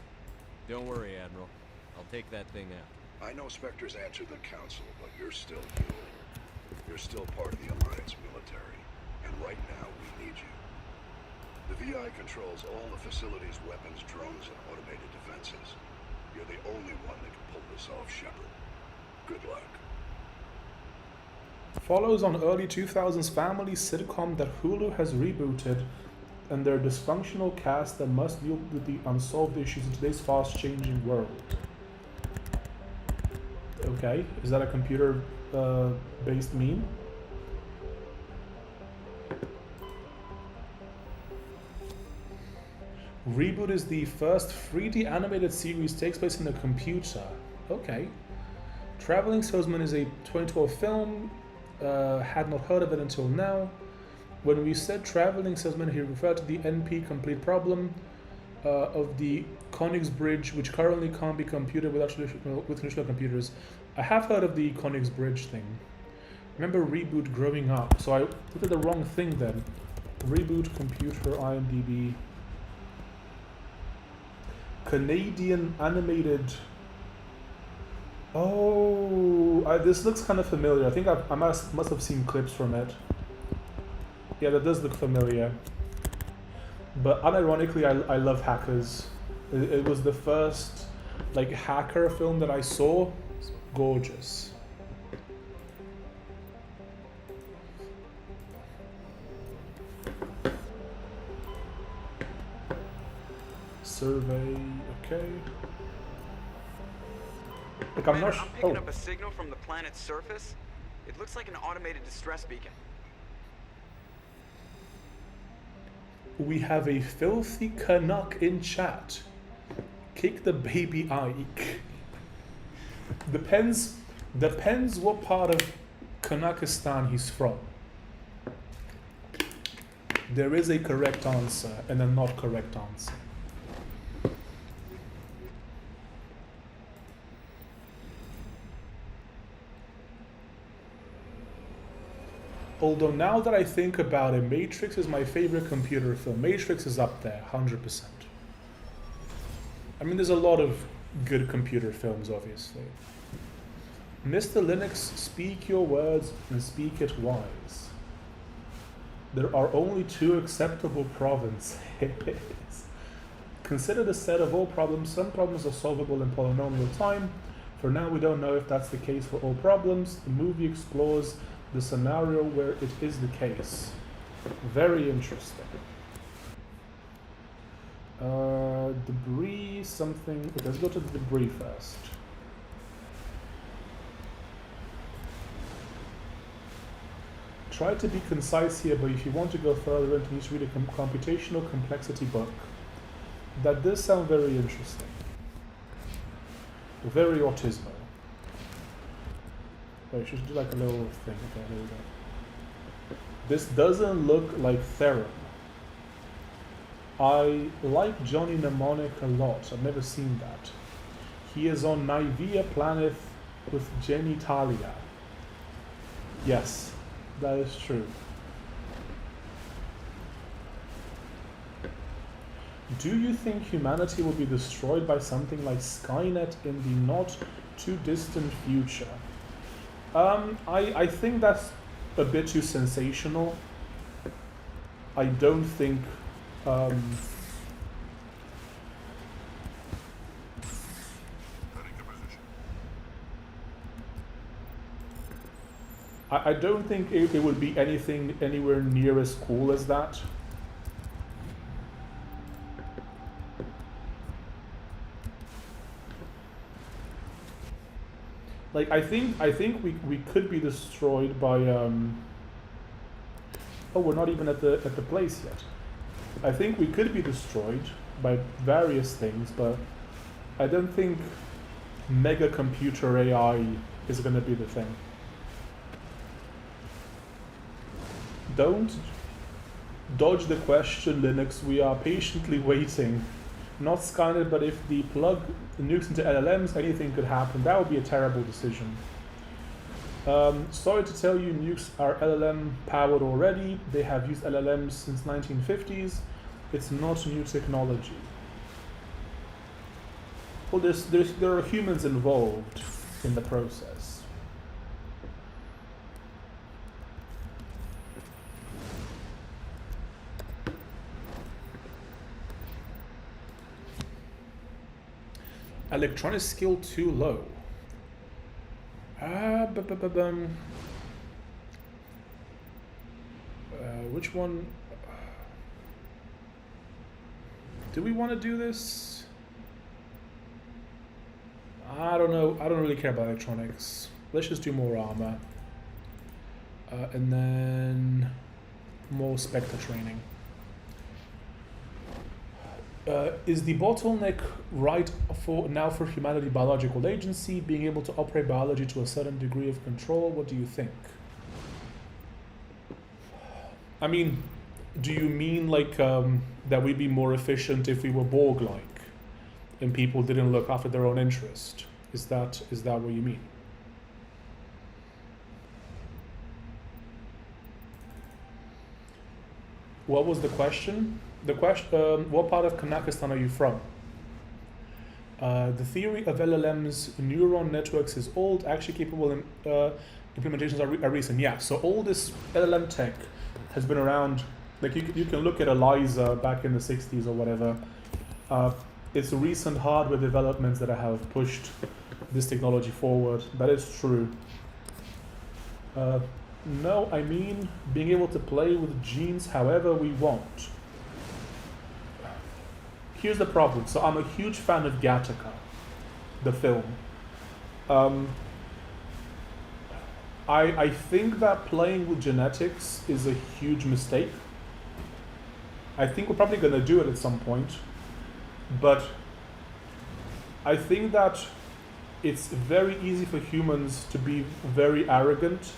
S3: Don't worry, Admiral. I'll take that thing out.
S11: I know Spectre's answered the council, but you're still human. You're still part of the Alliance military, and right now we need you. The VI controls all the facilities, weapons, drones, and automated defenses. You're the only one that can pull this off, Shepard. Good luck.
S1: Follows on early 2000s family sitcom that Hulu has rebooted and their dysfunctional cast that must deal with the unsolved issues in today's fast-changing world. Okay, is that a computer-based meme? Reboot is the first 3D animated series, takes place in a computer. Okay. Traveling Salesman is a 2012 film. Had not heard of it until now. When we said traveling salesman, he referred to the NP complete problem of the Königsbridge, which currently can't be computed with traditional computers. I have heard of the Königsbridge thing. Remember Reboot growing up, so I looked at the wrong thing then. Reboot computer IMDb. Canadian animated. Oh, this looks kind of familiar. I think I must have seen clips from it. Yeah, that does look familiar. But unironically, I love hackers. It was the first like hacker film that I saw. It's gorgeous. Survey, okay. Like I'm not.
S8: I'm picking up a signal from the planet's surface. It looks like an automated distress beacon.
S1: We have a filthy Canuck in chat. Kick the baby Ike. Depends what part of Kanakistan he's from. There is a correct answer and a not correct answer. Although now that I think about it, Matrix is my favorite computer film. Matrix is up there, 100%. I mean, there's a lot of good computer films, obviously. Mr. Linux, speak your words and speak it wise. There are only 2 acceptable provinces. Consider the set of all problems. Some problems are solvable in polynomial time. For now, we don't know if that's the case for all problems. The movie explores the scenario where it is the case. Very interesting. Debris, something. Okay, let's go to the debris first. Try to be concise here, but if you want to go further into, you need to read a computational complexity book. That does sound very interesting. Very autismo. Wait, should do like a little thing. Okay, there we go. This doesn't look like Theron. I like Johnny Mnemonic a lot. I've never seen that. He is on Nivea Planet with genitalia. Yes, that is true. Do you think humanity will be destroyed by something like Skynet in the not too distant future? I think that's a bit too sensational. I don't think I don't think it would be anything anywhere near as cool as that. Like I think we could be destroyed by oh, we're not even at the place yet. I think we could be destroyed by various things, but I don't think mega computer AI is going to be the thing. Don't dodge the question, Linux. We are patiently waiting. Not Skynet, but if the plug nukes into LLMs, anything could happen. That would be a terrible decision. Sorry to tell you, nukes are LLM powered already. They have used LLMs since 1950s. It's not new technology. Well, there are humans involved in the process. Electronic skill too low. Which one? Do we want to do this? I don't know. I don't really care about electronics. Let's just do more armor. And then more Spectre training. Is the bottleneck right for humanity biological agency, being able to operate biology to a certain degree of control? What do you think? I mean, do you mean like that we'd be more efficient if we were Borg-like, and people didn't look after their own interest? Is that what you mean? What was the question? The question. What part of Kazakhstan are you from? The theory of LLMs, neuron networks, is old. Actually, capable implementations are recent. Yeah. So all this LLM tech has been around. Like you can look at ELIZA back in the 60s or whatever. It's recent hardware developments that have pushed this technology forward. That is true. No, I mean being able to play with genes however we want. Here's the problem. So I'm a huge fan of Gattaca, the film. I think that playing with genetics is a huge mistake. I think we're probably going to do it at some point. But I think that it's very easy for humans to be very arrogant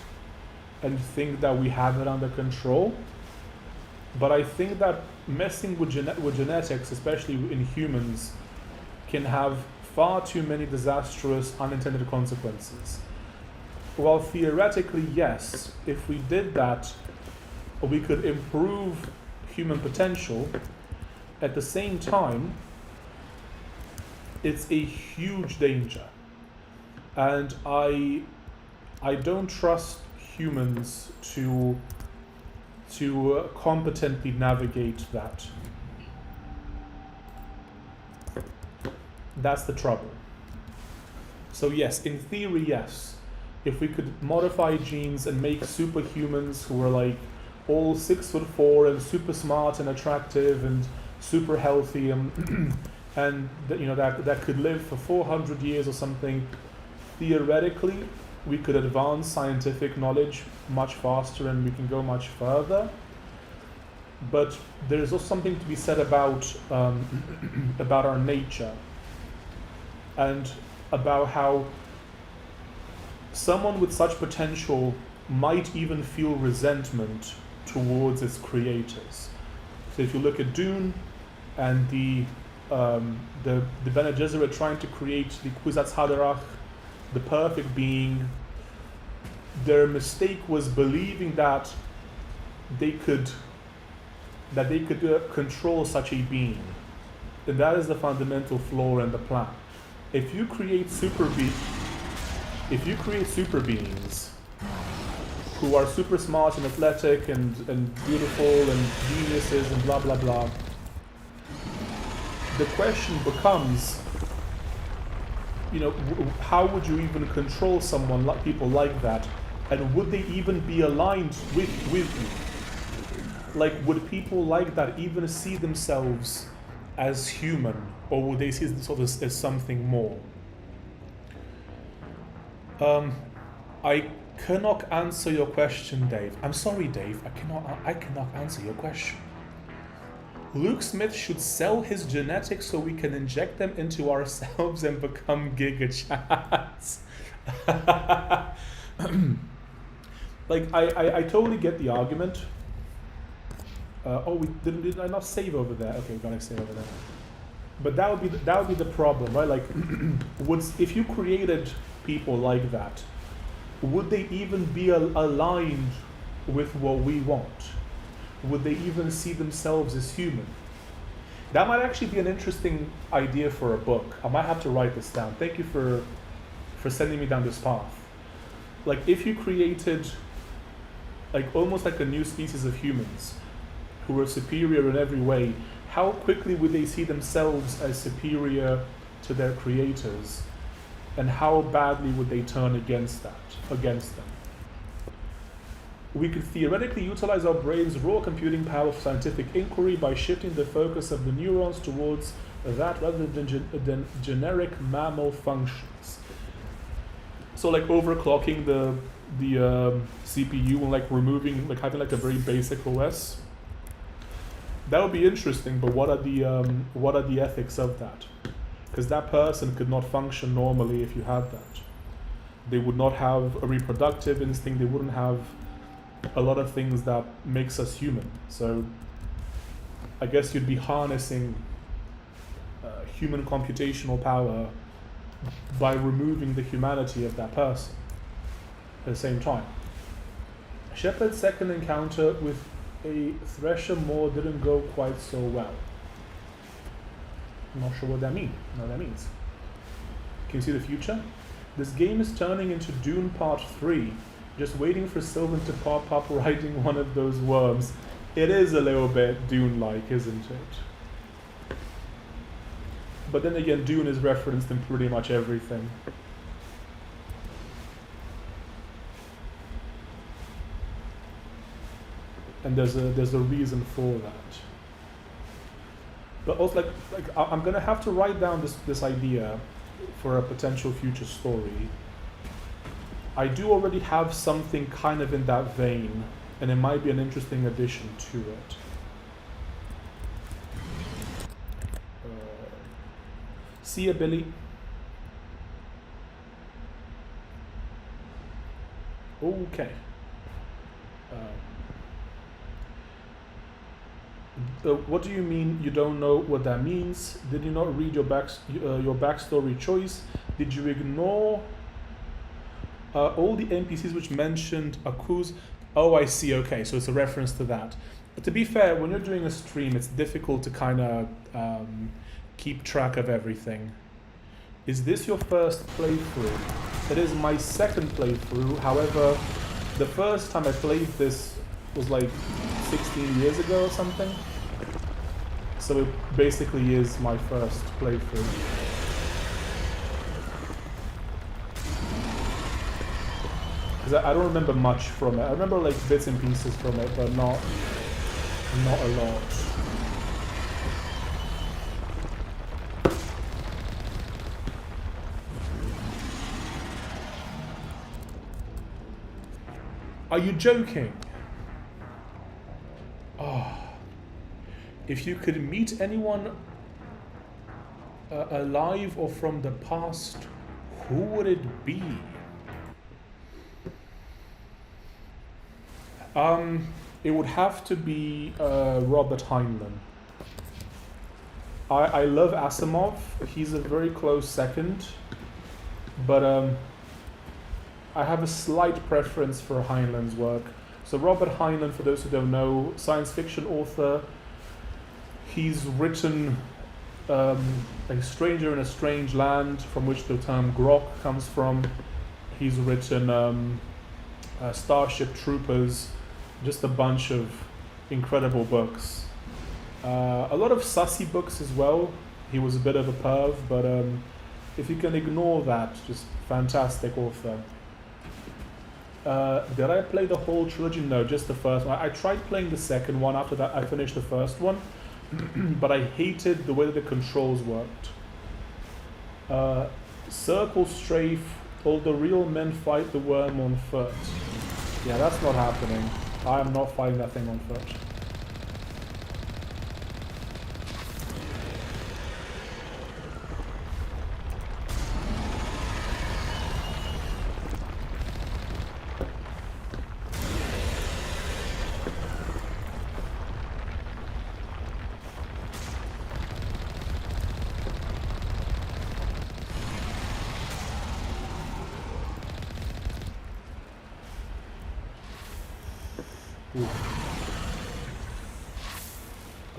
S1: and think that we have it under control. But I think that messing with genetics, especially in humans, can have far too many disastrous unintended consequences. While theoretically, yes, if we did that, we could improve human potential. At the same time, it's a huge danger. And I don't trust humans to competently navigate that. That's the trouble. So yes, in theory, yes. If we could modify genes and make superhumans who are like all 6'4" and super smart and attractive and super healthy and that could live for 400 years or something, theoretically we could advance scientific knowledge much faster and we can go much further. But there's also something to be said about our nature and about how someone with such potential might even feel resentment towards its creators. So if you look at Dune and the Bene Gesserit trying to create the Kwisatz Haderach, the perfect being, their mistake was believing that they could control such a being, and that is the fundamental flaw in the plan. If you create super beings who are super smart and athletic and beautiful and geniuses and blah blah blah, the question becomes, how would you even control people like that, and would they even be aligned with you? Like, would people like that even see themselves as human, or would they see themselves as something more? I cannot answer your question, Dave. I'm sorry, Dave. I cannot answer your question. Luke Smith should sell his genetics so we can inject them into ourselves and become gigachats. Like, I totally get the argument. Did I not save over there? Okay, we gotta save over there. But that would be the problem, right? Like, if you created people like that, would they even be aligned with what we want? Would they even see themselves as human? That might actually be an interesting idea for a book. I might have to write this down. Thank you for sending me down this path. Like, if you created like almost like a new species of humans who were superior in every way, how quickly would they see themselves as superior to their creators? And how badly would they turn against them? We could theoretically utilize our brain's raw computing power for scientific inquiry by shifting the focus of the neurons towards that rather than generic mammal functions. So like overclocking the CPU and like removing, like having like a very basic OS. That would be interesting, but what are the ethics of that? Because that person could not function normally if you had that. They would not have a reproductive instinct. They wouldn't have a lot of things that makes us human. So I guess you'd be harnessing human computational power by removing the humanity of that person at the same time. Shepard's second encounter with a Thresher Maw didn't go quite so well. I'm not sure what that means. Can you see the future? This game is turning into Dune Part 3, just waiting for Sylvan to pop up riding one of those worms. It is a little bit Dune-like, isn't it? But then again, Dune is referenced in pretty much everything. And there's a reason for that. But also, I'm gonna have to write down this idea for a potential future story. I do already have something kind of in that vein, and it might be an interesting addition to it. See ya, Billy. Okay. What do you mean you don't know what that means? Did you not read your backstory choice? Did you ignore all the NPCs which mentioned Akuz? Oh, I see. Okay, so it's a reference to that. But to be fair, when you're doing a stream, it's difficult to kind of keep track of everything. Is this your first playthrough? It is my second playthrough. However, the first time I played this was like 16 years ago or something. So it basically is my first playthrough. Because I don't remember much from it. I remember like bits and pieces from it, but not a lot. Are you joking? Oh. If you could meet anyone alive or from the past, who would it be? It would have to be Robert Heinlein. I love Asimov. He's a very close second, but I have a slight preference for Heinlein's work. So Robert Heinlein, for those who don't know, science fiction author. He's written A Stranger in a Strange Land, from which the term grok comes from. He's written Starship Troopers, just a bunch of incredible books. A lot of sussy books as well. He was a bit of a perv, but if you can ignore that, just fantastic author. Did I play the whole trilogy? No, just the first one. I tried playing the second one. After that, I finished the first one. But I hated the way that the controls worked. Circle strafe, all the real men fight the worm on foot. Yeah, that's not happening. I am not fighting that thing on foot.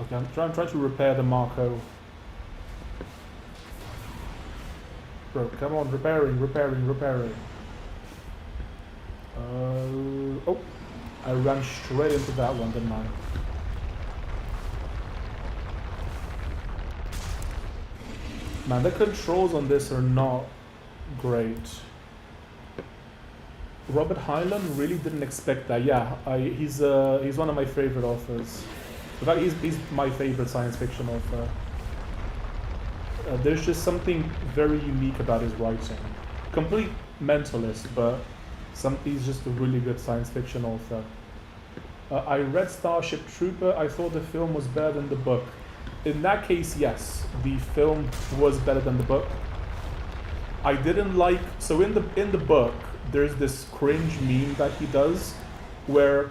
S1: Okay, I'm trying to repair the Marco. Bro, come on, repairing. Oh, I ran straight into that one, didn't I? Man, the controls on this are not great. Robert Heinlein really didn't expect that. Yeah, he's one of my favorite authors. In fact, he's my favorite science fiction author. There's just something very unique about his writing. Complete mentalist, but he's just a really good science fiction author. I read Starship Trooper. I thought the film was better than the book. In that case, yes, the film was better than the book. I didn't like. So in the book, there's this cringe meme that he does, where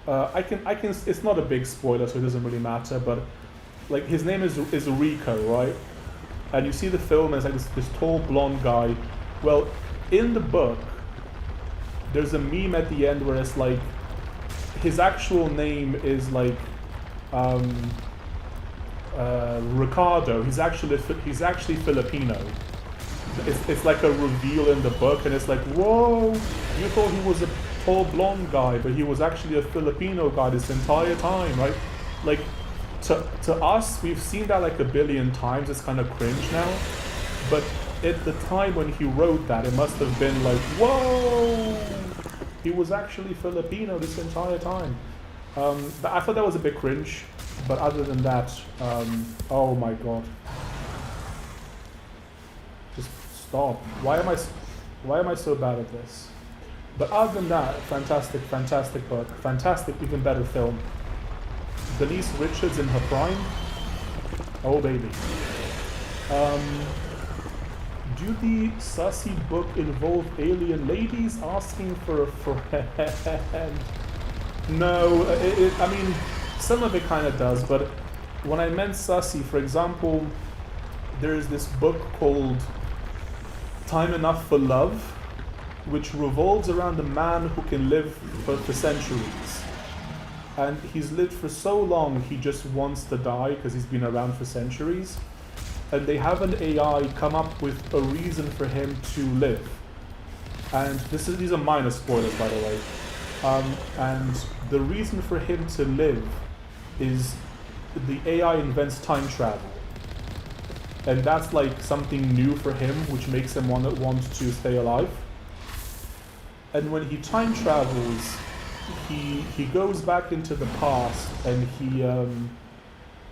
S1: I can. It's not a big spoiler, so it doesn't really matter. But like his name is Rico, right? And you see the film, and it's like this tall blonde guy. Well, in the book, there's a meme at the end where it's like his actual name is like Ricardo. He's actually Filipino. It's like a reveal in the book, and it's like, whoa, you thought he was a tall blonde guy, but he was actually a Filipino guy this entire time, right? Like, to us, we've seen that like a billion times. It's kind of cringe now, but at the time when he wrote that, it must have been like, whoa, he was actually Filipino this entire time. But I thought that was a bit cringe, but other than that, oh my god. Just stop. Why am I so bad at this? But other than that, fantastic book. Fantastic, even better film. Denise Richards in her prime. Oh baby. Do the sussy book involve alien ladies asking for a friend? No, I mean, some of it kind of does, but when I meant sussy, for example, there's this book called Time Enough for Love, which revolves around a man who can live for centuries. And he's lived for so long, he just wants to die because he's been around for centuries. And they have an AI come up with a reason for him to live. And these are minor spoilers, by the way. And the reason for him to live is the AI invents time travel. And that's like something new for him, which makes him want to stay alive. And when he time travels, he goes back into the past, and he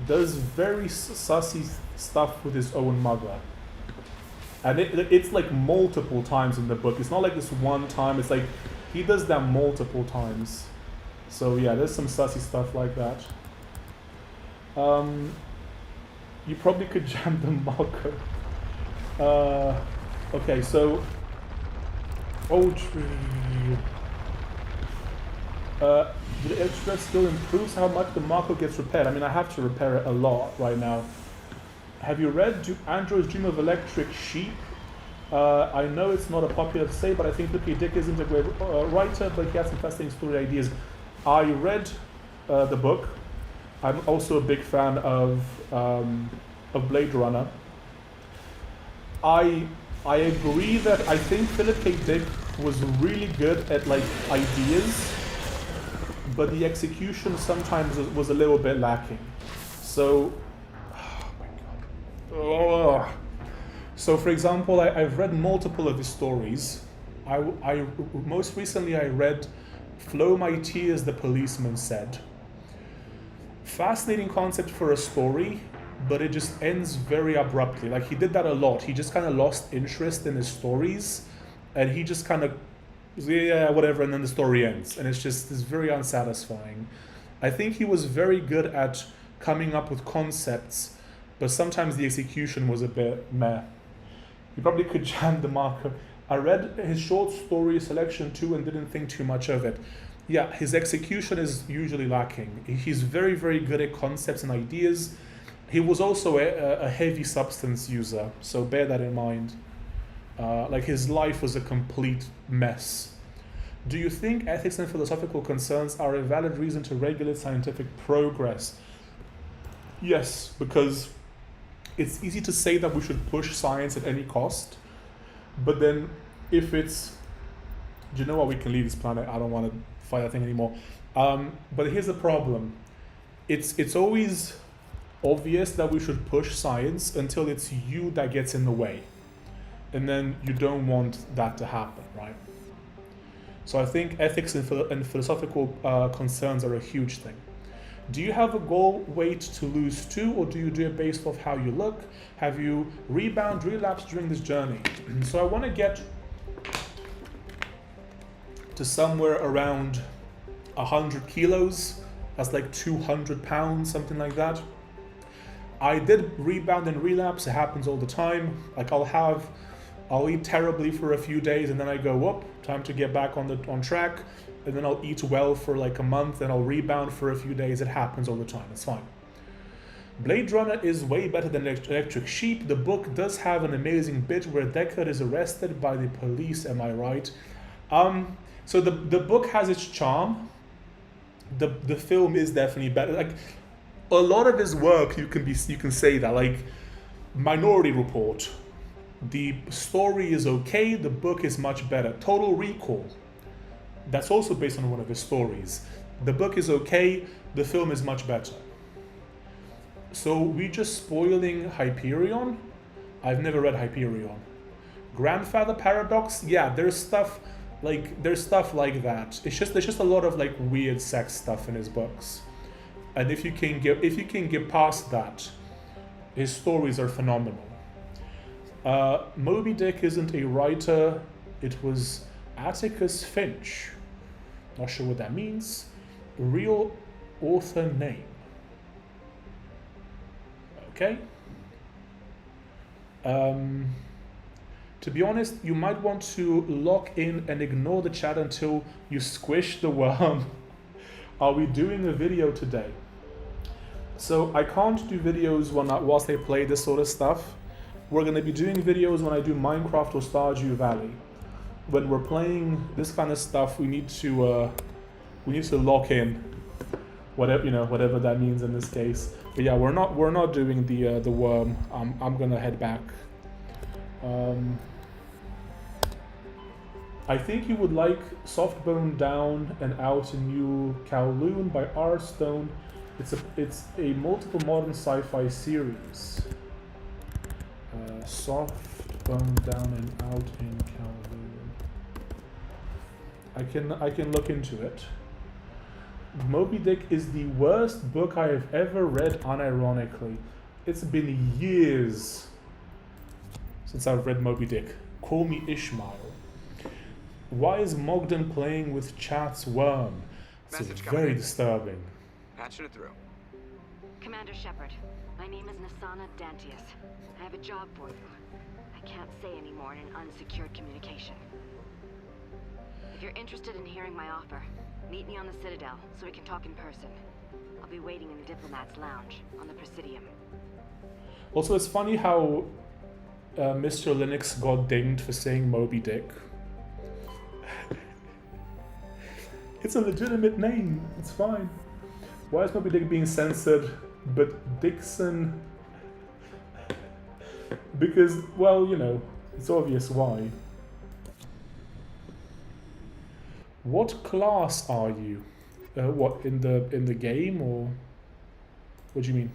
S1: does very sussy stuff with his own mother. And it's like multiple times in the book. It's not like this one time. It's like he does that multiple times. So yeah, there's some sussy stuff like that. You probably could jam the marker. Okay, so the extra still improves how much the marker gets repaired. I mean, I have to repair it a lot right now. Have you read Android's Dream of Electric Sheep? I know it's not a popular to say, but I think Lippy Dick isn't a great writer, but he has some fascinating story ideas. I read the book. I'm also a big fan of Blade Runner. I agree that I think Philip K. Dick was really good at like ideas, but the execution sometimes was a little bit lacking. So, oh my god. Oh. So for example, I've read multiple of his stories. Most recently I read Flow My Tears, the Policeman Said. Fascinating concept for a story, but it just ends very abruptly. Like he did that a lot. He just kind of lost interest in his stories, and he just kind of, yeah, whatever, and then the story ends. And it's very unsatisfying. I think he was very good at coming up with concepts, but sometimes the execution was a bit meh. You probably could jam the marker. I read his short story selection too and didn't think too much of it. Yeah, his execution is usually lacking. He's very, very good at concepts and ideas. He was also a heavy substance user, so bear that in mind. Like his life was a complete mess. Do you think ethics and philosophical concerns are a valid reason to regulate scientific progress? Yes, because it's easy to say that we should push science at any cost, but then if it's, do you know what, we can leave this planet, I don't want to fight that thing anymore. But here's the problem. It's always obvious that we should push science until it's you that gets in the way. And then you don't want that to happen, right? So I think ethics and philosophical concerns are a huge thing. Do you have a goal weight to lose too, or do you do it based off how you look? Have you rebound, relapsed during this journey? So I want to get to somewhere around 100 kilos. That's like 200 pounds, something like that. I did rebound and relapse. It happens all the time. Like I'll eat terribly for a few days and then I go, whoop, time to get back on track. and then I'll eat well for like a month, and I'll rebound for a few days. It happens all the time. It's fine. Blade Runner is way better than Electric Sheep. The book does have an amazing bit where Deckard is arrested by the police. Am I right? So the book has its charm. The film is definitely better. Like a lot of his work, you can say that. Like Minority Report, the story is okay. The book is much better. Total Recall, that's also based on one of his stories. The book is okay. The film is much better. So we just spoiling Hyperion? I've never read Hyperion. Grandfather Paradox? Yeah, there's stuff like that. There's just a lot of like weird sex stuff in his books. And if you can get past that, his stories are phenomenal. Moby Dick isn't a writer, it was Atticus Finch. Not sure what that means. Real author name. Okay. To be honest, you might want to lock in and ignore the chat until you squish the worm. Are we doing a video today? So I can't do videos whilst I play this sort of stuff. We're going to be doing videos when I do Minecraft or Stardew Valley. When we're playing this kind of stuff, we need to lock in, whatever that means in this case. But yeah, we're not doing the worm. I'm gonna head back. I think you would like Softbone Down and Out in New Kowloon by R. Stone. It's a multiple modern sci-fi series. Softbone Down and Out in Kowloon. I can look into it. Moby Dick is the worst book I have ever read unironically. It's been years since I've read Moby Dick. Call me Ishmael. Why is Mogden playing with chat's worm? It's very disturbing.
S8: Patching it through.
S12: Commander Shepard, my name is Nasana Dantius. I have a job for you. I can't say any more in an unsecured communication. If you're interested in hearing my offer, meet me on the Citadel so we can talk in person. I'll be waiting in the Diplomat's Lounge on the Presidium.
S1: Also, it's funny how Mr. Linux got dinged for saying Moby Dick. It's a legitimate name. It's fine. Why is Moby Dick being censored? But Dixon... Because, well, it's obvious why. What class are you? What, in the game, or what do you mean?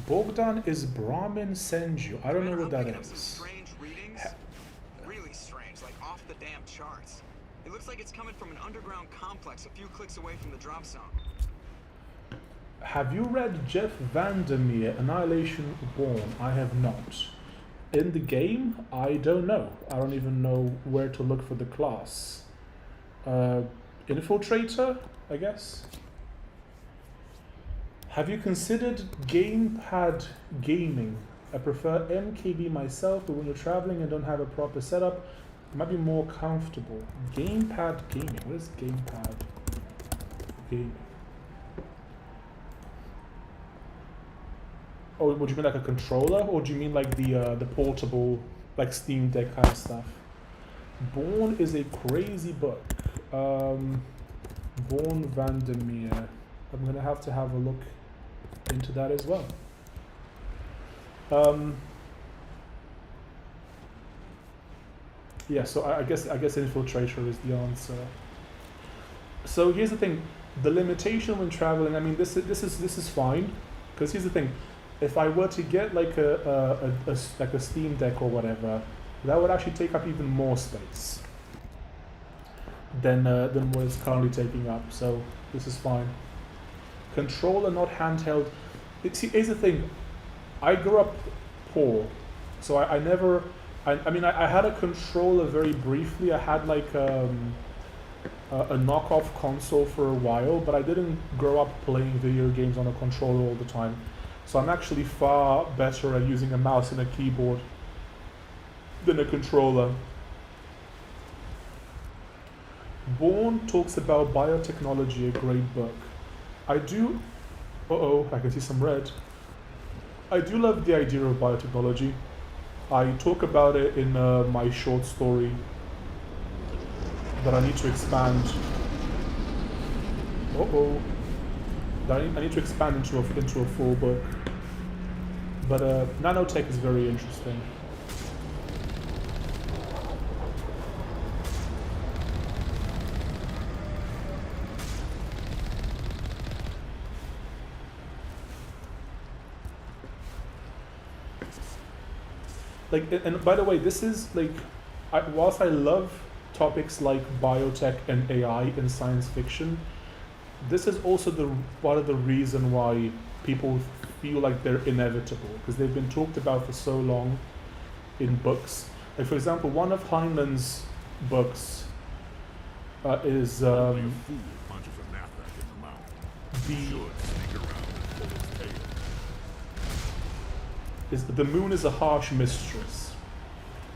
S1: Bogdan is Brahmin Senju. I don't know what that is.
S8: Strange readings. Really strange, like off the damn charts. It looks like it's coming from an underground complex a few clicks away from the drop zone.
S1: Have you read Jeff Vandermeer, Annihilation Born? I have not. In the game, I don't know. I don't even know where to look for the class. Infiltrator, I guess? Have you considered gamepad gaming? I prefer MKB myself, but when you're traveling and don't have a proper setup, it might be more comfortable. Gamepad gaming. What is gamepad gaming? Oh, would you mean like a controller, or do you mean like the portable, like Steam Deck kind of stuff? Born is a crazy book. Born Vandermeer. I'm gonna have to have a look into that as well. Yeah, so I guess Infiltrator is the answer. So here's the thing: the limitation when traveling. I mean, this is fine, because here's the thing: if I were to get like a Steam Deck or whatever, that would actually take up even more space than what it's currently taking up. So this is fine. Controller, not handheld. See, here's the thing: I grew up poor, so I never. I mean, I had a controller very briefly. I had like a knockoff console for a while, but I didn't grow up playing video games on a controller all the time. So I'm actually far better at using a mouse and a keyboard than a controller. Born talks about biotechnology, a great book. I do... Uh-oh, I can see some red. I do love the idea of biotechnology. I talk about it in my short story that I need to expand. Uh-oh. That I need to expand into a full book. But nanotech is very interesting. Like, and by the way, this is like, whilst I love topics like biotech and AI in science fiction, this is also part of the reason why people feel like they're inevitable, because they've been talked about for so long in books. Like, for example, one of Heinlein's books is The Moon is a Harsh Mistress,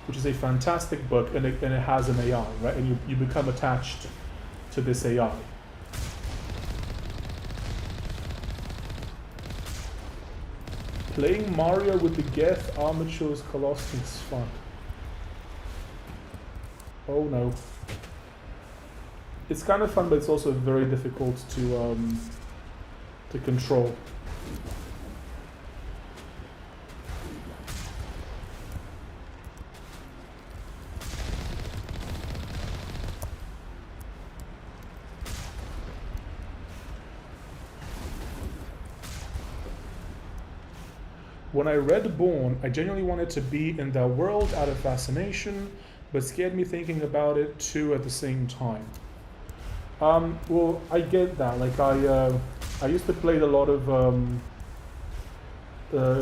S1: which is a fantastic book, and it has an AI, right? And you become attached to this AI. Playing Mario with the Geth Armature's colossal is fun. Oh no. It's kind of fun, but it's also very difficult to control. When I read Born, I genuinely wanted to be in that world out of fascination, but scared me thinking about it too at the same time. Well, I get that. Like, I used to play a lot of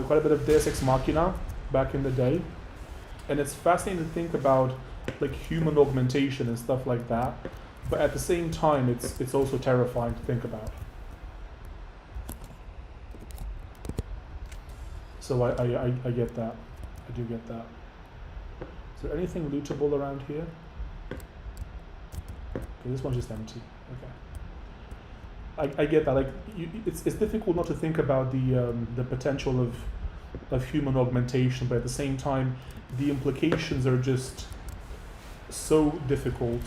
S1: quite a bit of Deus Ex Machina back in the day, and it's fascinating to think about like human augmentation and stuff like that. But at the same time, it's also terrifying to think about. So I get that. I do get that. Is there anything lootable around here? Okay, this one's just empty. Okay. I get that. Like, it's difficult not to think about the potential of human augmentation, but at the same time, the implications are just so difficult.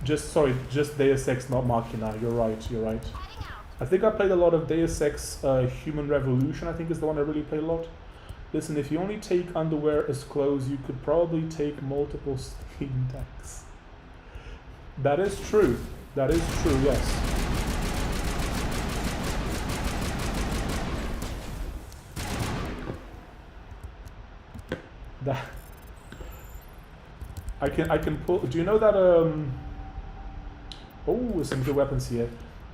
S1: Just Deus Ex, not Machina. You're right. I think I played a lot of Deus Ex Human Revolution, I think is the one I really played a lot. Listen, if you only take underwear as clothes, you could probably take multiple Steam Decks. That is true. Yes. That I can pull. Do you know that oh, there's some good weapons here.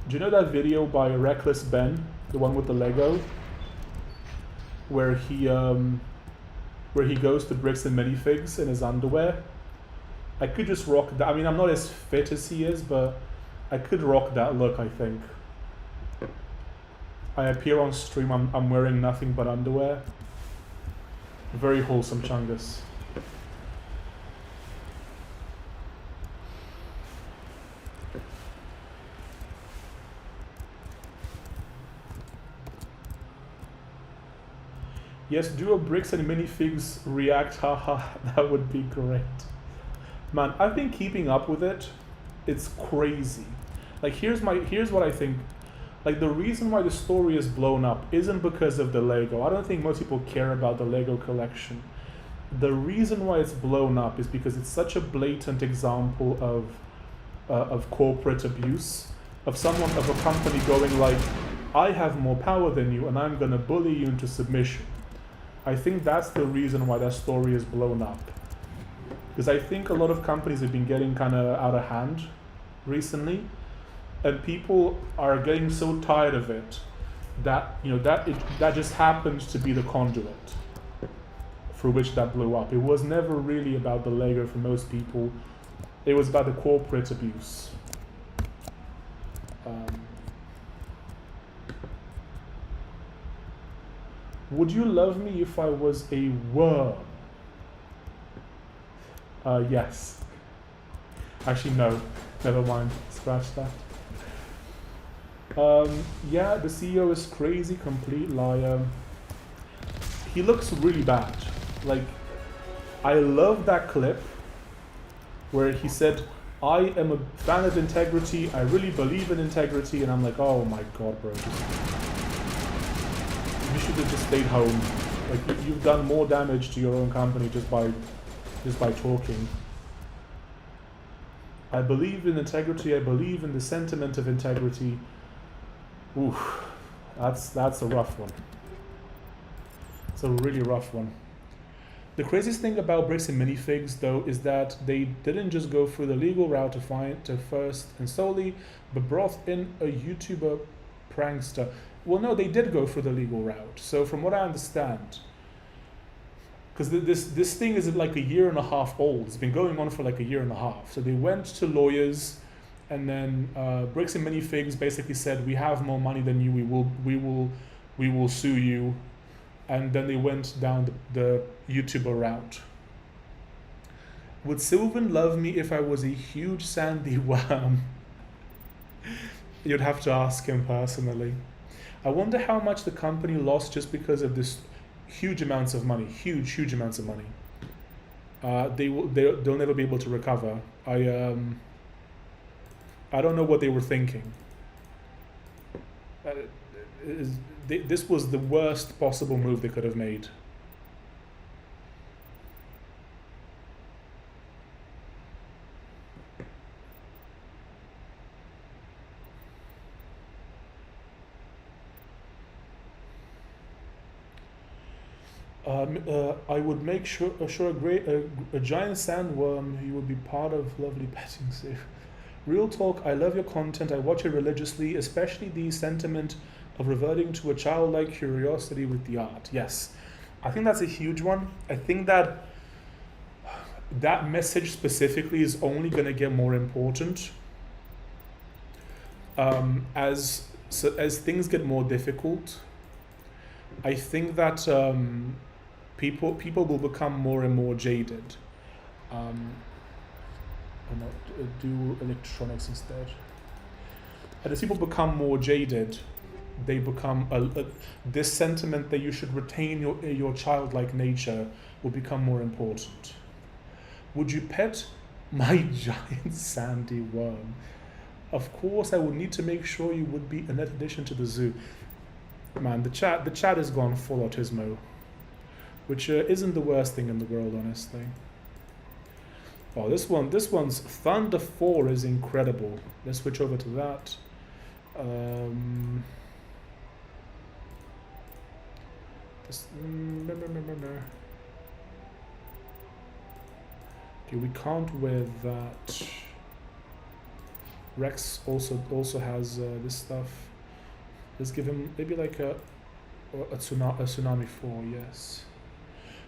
S1: Do you know that video by Reckless Ben, the one with the Lego, where he goes to Bricks and Minifigs in his underwear? I could just rock that. I mean, I'm not as fit as he is, but I could rock that look, I think. I appear on stream, I'm wearing nothing but underwear. Very wholesome, Chungus. Yes, do a Bricks and Minifigs react, haha, that would be great. Man, I've been keeping up with it. It's crazy. Like, here's what I think. Like, the reason why the story is blown up isn't because of the Lego. I don't think most people care about the Lego collection. The reason why it's blown up is because it's such a blatant example of corporate abuse, of a company going like, I have more power than you and I'm gonna bully you into submission. I think that's the reason why that story is blown up. Because I think a lot of companies have been getting kind of out of hand recently, and people are getting so tired of it that that just happened to be the conduit for which that blew up. It was never really about the Lego for most people. It was about the corporate abuse. Would you love me if I was a worm? Yes. Actually, no. Never mind. Scratch that. Yeah, the CEO is crazy, complete liar. He looks really bad. Like, I love that clip where he said, I am a fan of integrity, I really believe in integrity, and I'm like, oh my god, bro. You should have just stayed home. Like, you've done more damage to your own company just by talking. I believe in integrity, I believe in the sentiment of integrity. Oof, that's a rough one. It's a really rough one. The craziest thing about Bricks and Minifigs, though, is that they didn't just go through the legal route to first and solely, but brought in a YouTuber prankster. Well, no, they did go through the legal route. So from what I understand, because this thing is like a year and a half old. It's been going on for like a year and a half. So they went to lawyers, and then Bricks and Minifigs basically said, "We have more money than you. We will sue you." And then they went down the YouTuber route. Would Sylvan love me if I was a huge sandy worm? You'd have to ask him personally. I wonder how much the company lost just because of this huge amounts of money. Huge amounts of money. They'll never be able to recover. I don't know what they were thinking. This was the worst possible move they could have made. I would make sure a giant sandworm. He would be part of lovely petting zoo. Real talk. I love your content. I watch it religiously, especially the sentiment of reverting to a childlike curiosity with the art. Yes, I think that's a huge one. I think that message specifically is only going to get more important as things get more difficult. I think that people will become more and more jaded. Do electronics instead. And as people become more jaded, they become this sentiment that you should retain your childlike nature will become more important. Would you pet my giant sandy worm? Of course, I would need to make sure you would be a net addition to the zoo. Man, the chat has gone full autismo, which isn't the worst thing in the world, honestly. Oh, this one's Thunder 4 is incredible. Let's switch over to that. Okay, we can't wear that. Rex also has this stuff. Let's give him maybe like a Tsunami 4, yes.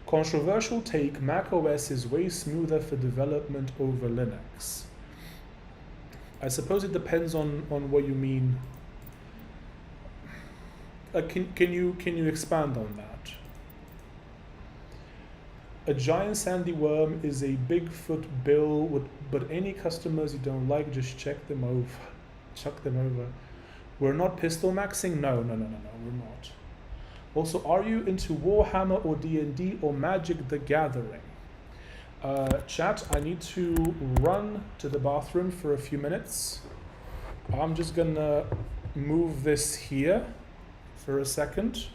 S1: Controversial take, macOS is way smoother for development over Linux. I suppose it depends on what you mean. Can you expand on that? A giant sandy worm is a Bigfoot bill, but any customers you don't like, just chuck them over. We're not pistol maxing? No, we're not. Also, are you into Warhammer or D&D or Magic the Gathering? Chat, I need to run to the bathroom for a few minutes. I'm just gonna move this here for a second.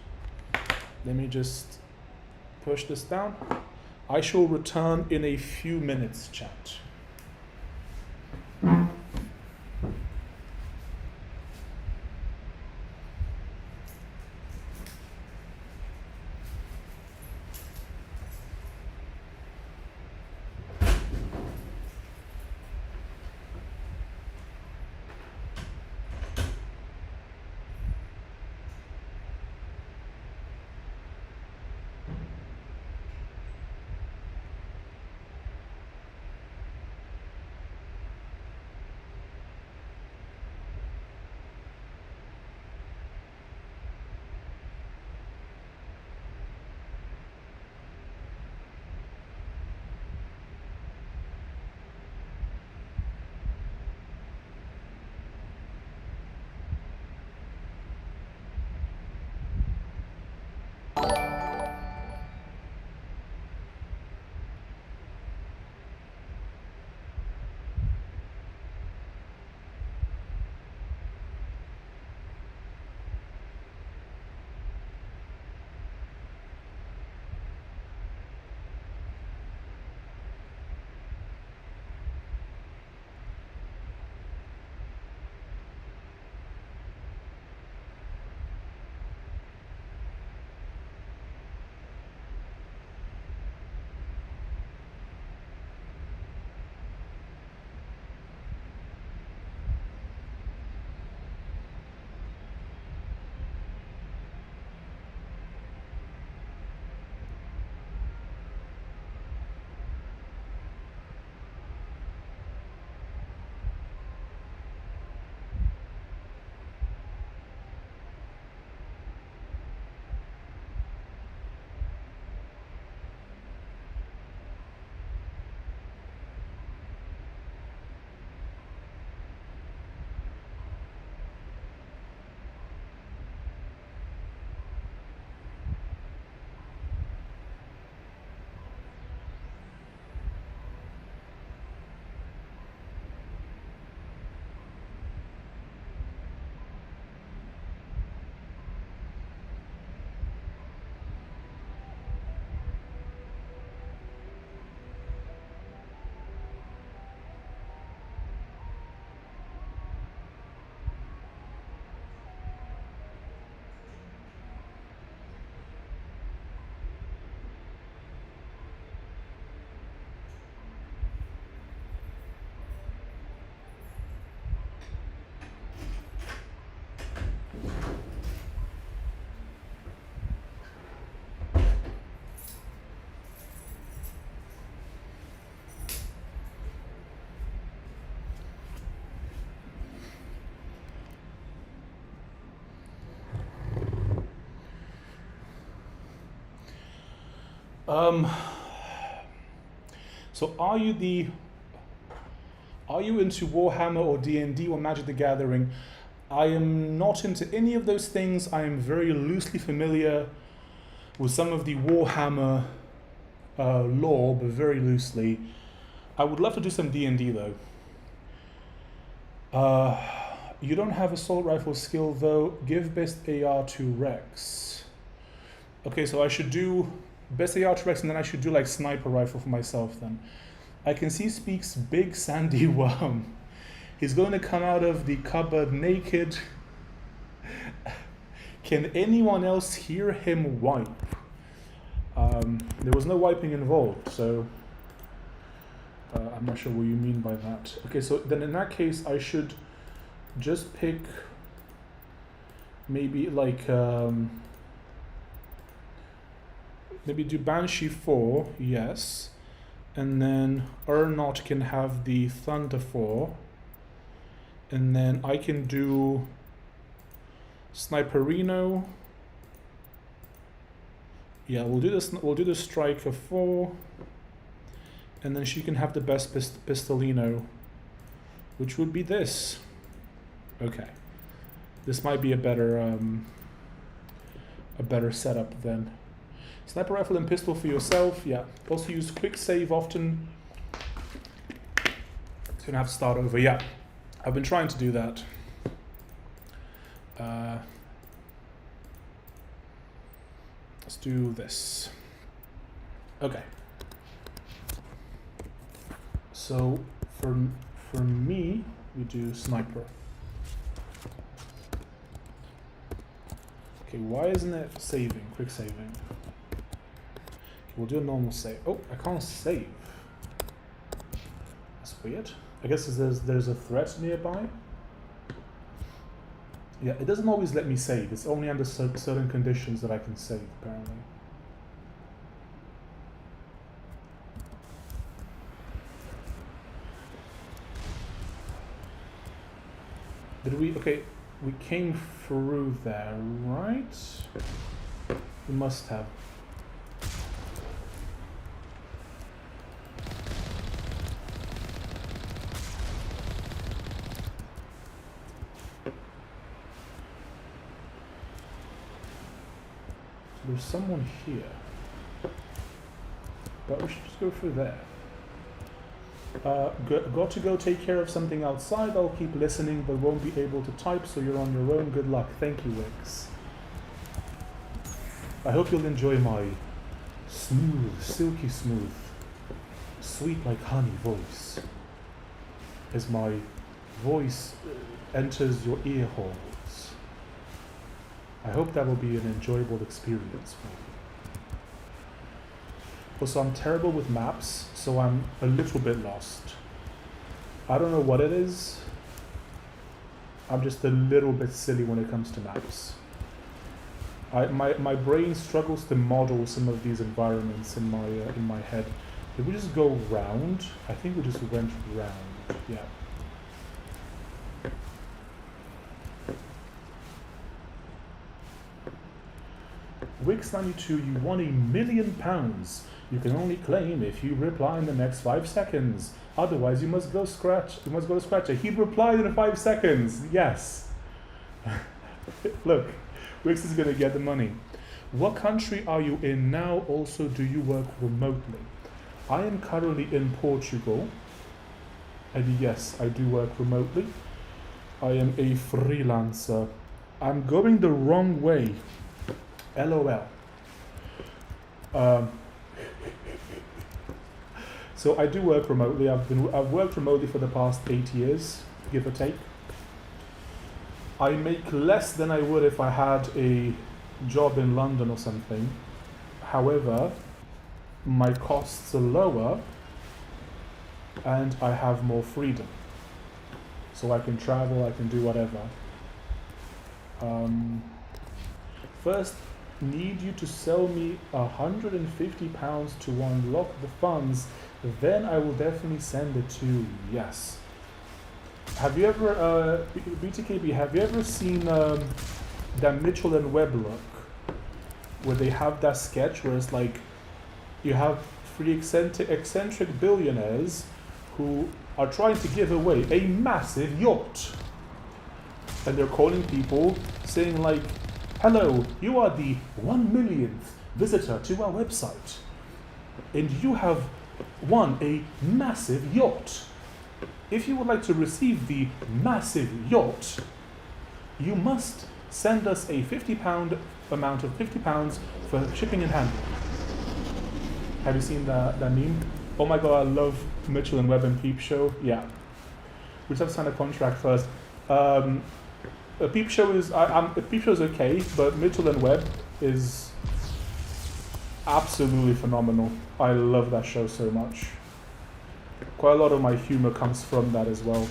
S1: Let me just push this down. I shall return in a few minutes, chat. So are you into Warhammer or D&D or Magic the Gathering? I am not into any of those things. I am very loosely familiar with some of the Warhammer lore, but very loosely. I would love to do some D&D though. You don't have assault rifle skill though. Give best AR to Rex. Okay, so I should do best AR to Rex, and then I should do like sniper rifle for myself then. I can see speaks big sandy worm. He's going to come out of the cupboard naked. Can anyone else hear him wipe? There was no wiping involved, so I'm not sure what you mean by that. Okay, so then in that case, I should just pick maybe like maybe do Banshee 4, yes, and then Ernot can have the Thunder 4, and then I can do Sniperino. Yeah, we'll do this. We'll do the Striker 4, and then she can have the best Pistolino, which would be this. Okay, this might be a better setup then. Sniper rifle and pistol for yourself. Yeah. Also use quick save often. So you don't have to start over. Yeah, I've been trying to do that. Let's do this. Okay. So for me, we do sniper. Okay, why isn't it saving? Quick saving. Okay, we'll do a normal save. Oh, I can't save. That's weird. I guess there's a threat nearby. Yeah, it doesn't always let me save. It's only under certain conditions that I can save, apparently. Did we... Okay, we came through there, right? We must have. There's someone here, but we should just go through there. Got to go take care of something outside. I'll keep listening, but won't be able to type, so you're on your own. Good luck. Thank you, Wix. I hope you'll enjoy my smooth, silky smooth, sweet like honey voice as my voice enters your ear holes. I hope that will be an enjoyable experience for you. Also, I'm terrible with maps, so I'm a little bit lost. I don't know what it is. I'm just a little bit silly when it comes to maps. My brain struggles to model some of these environments in my head. Did we just go round? I think we just went round. Yeah. Wix92, you won £1 million. You can only claim if you reply in the next 5 seconds. Otherwise, you must go scratch. You must go to Scratcher. He replied in 5 seconds. Yes. Look, Wix is gonna get the money. What country are you in now? Also, do you work remotely? I am currently in Portugal. And yes, I do work remotely. I am a freelancer. I'm going the wrong way. LOL. So I do work remotely. I've worked remotely for the past 8 years, give or take. I make less than I would if I had a job in London or something. However, my costs are lower and I have more freedom. So I can travel, I can do whatever. First, need you to sell me £150 to unlock the funds, then I will definitely send it to you. Yes. Have you ever, BTKB, have you ever seen that Mitchell and Webb look? Where they have that sketch where it's like you have three eccentric billionaires who are trying to give away a massive yacht. And they're calling people saying like, hello, you are the 1 millionth visitor to our website. And you have won a massive yacht. If you would like to receive the massive yacht, you must send us a £50 amount of £50 for shipping and handling. Have you seen that meme? Oh my god, I love Mitchell and Webb and Peep Show. Yeah. We just have to sign a contract first. A Peep Show is Peep Show is okay, but Mitchell and Webb is absolutely phenomenal. I love that show so much. Quite a lot of my humor comes from that as well.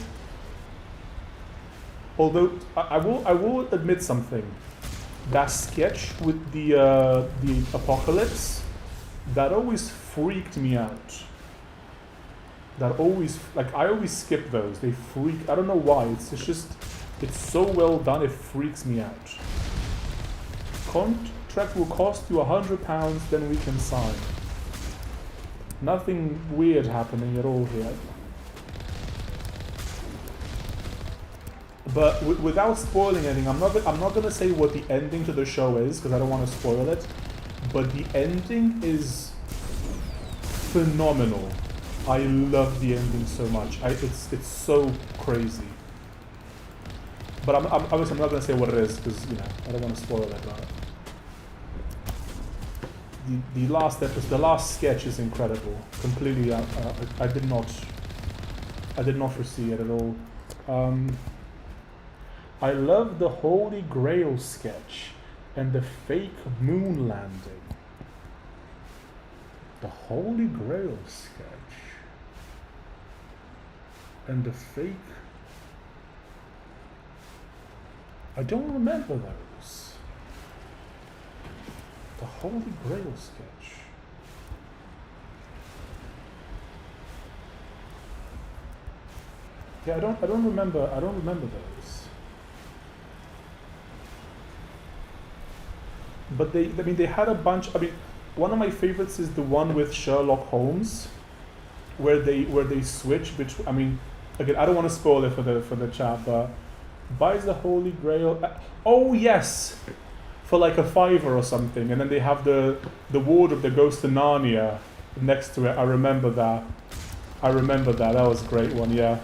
S1: Although I will admit something. That sketch with the apocalypse, that always freaked me out. That always, like, I always skip those. They freak. I don't know why. It's so well done. It freaks me out. Contract will cost you £100, then we can sign. Nothing weird happening at all here. But without spoiling anything, I'm not gonna say what the ending to the show is because I don't want to spoil it. But the ending is phenomenal. I love the ending so much. It's so crazy. But I'm obviously not gonna say what it is because I don't want to spoil it. But the last episode, the last sketch is incredible. Completely, I did not foresee it at all. I love the Holy Grail sketch and the fake moon landing. The Holy Grail sketch and the fake. I don't remember those. The Holy Grail sketch. Yeah, I don't remember those. But they had a bunch. One of my favorites is the one with Sherlock Holmes, where they switch between. Again, I don't want to spoil it for the chat, but buys the Holy Grail. Oh yes, for like a £5 or something, and then they have the wardrobe that goes to Narnia next to it. I remember that. That was a great one. Yeah.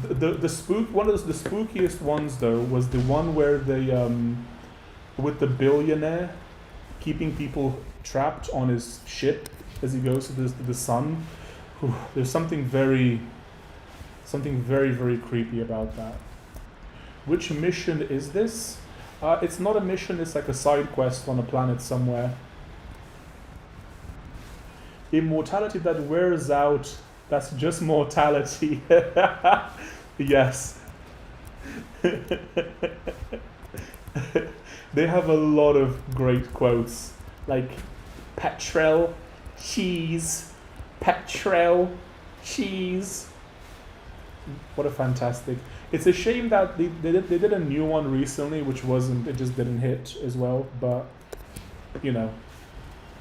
S1: One of the spookiest ones though was the one where they with the billionaire keeping people trapped on his ship as he goes to the sun. There's something very, very creepy about that. Which mission is this? It's not a mission, it's like a side quest on a planet somewhere. Immortality that wears out, that's just mortality. Yes. They have a lot of great quotes, like petrol, cheese, petrol, cheese. What a fantastic. It's a shame that they did a new one recently, which it just didn't hit as well. But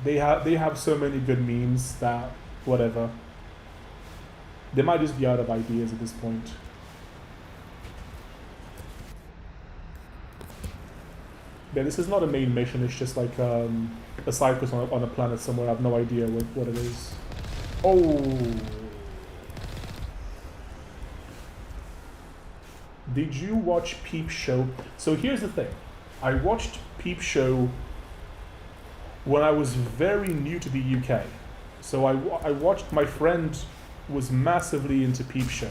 S1: they have so many good memes that whatever. They might just be out of ideas at this point. Yeah, this is not a main mission. It's just like a side quest on a planet somewhere. I have no idea what it is. Oh. Did you watch Peep Show? So here's the thing. I watched Peep Show when I was very new to the UK. So I watched, my friend was massively into Peep Show.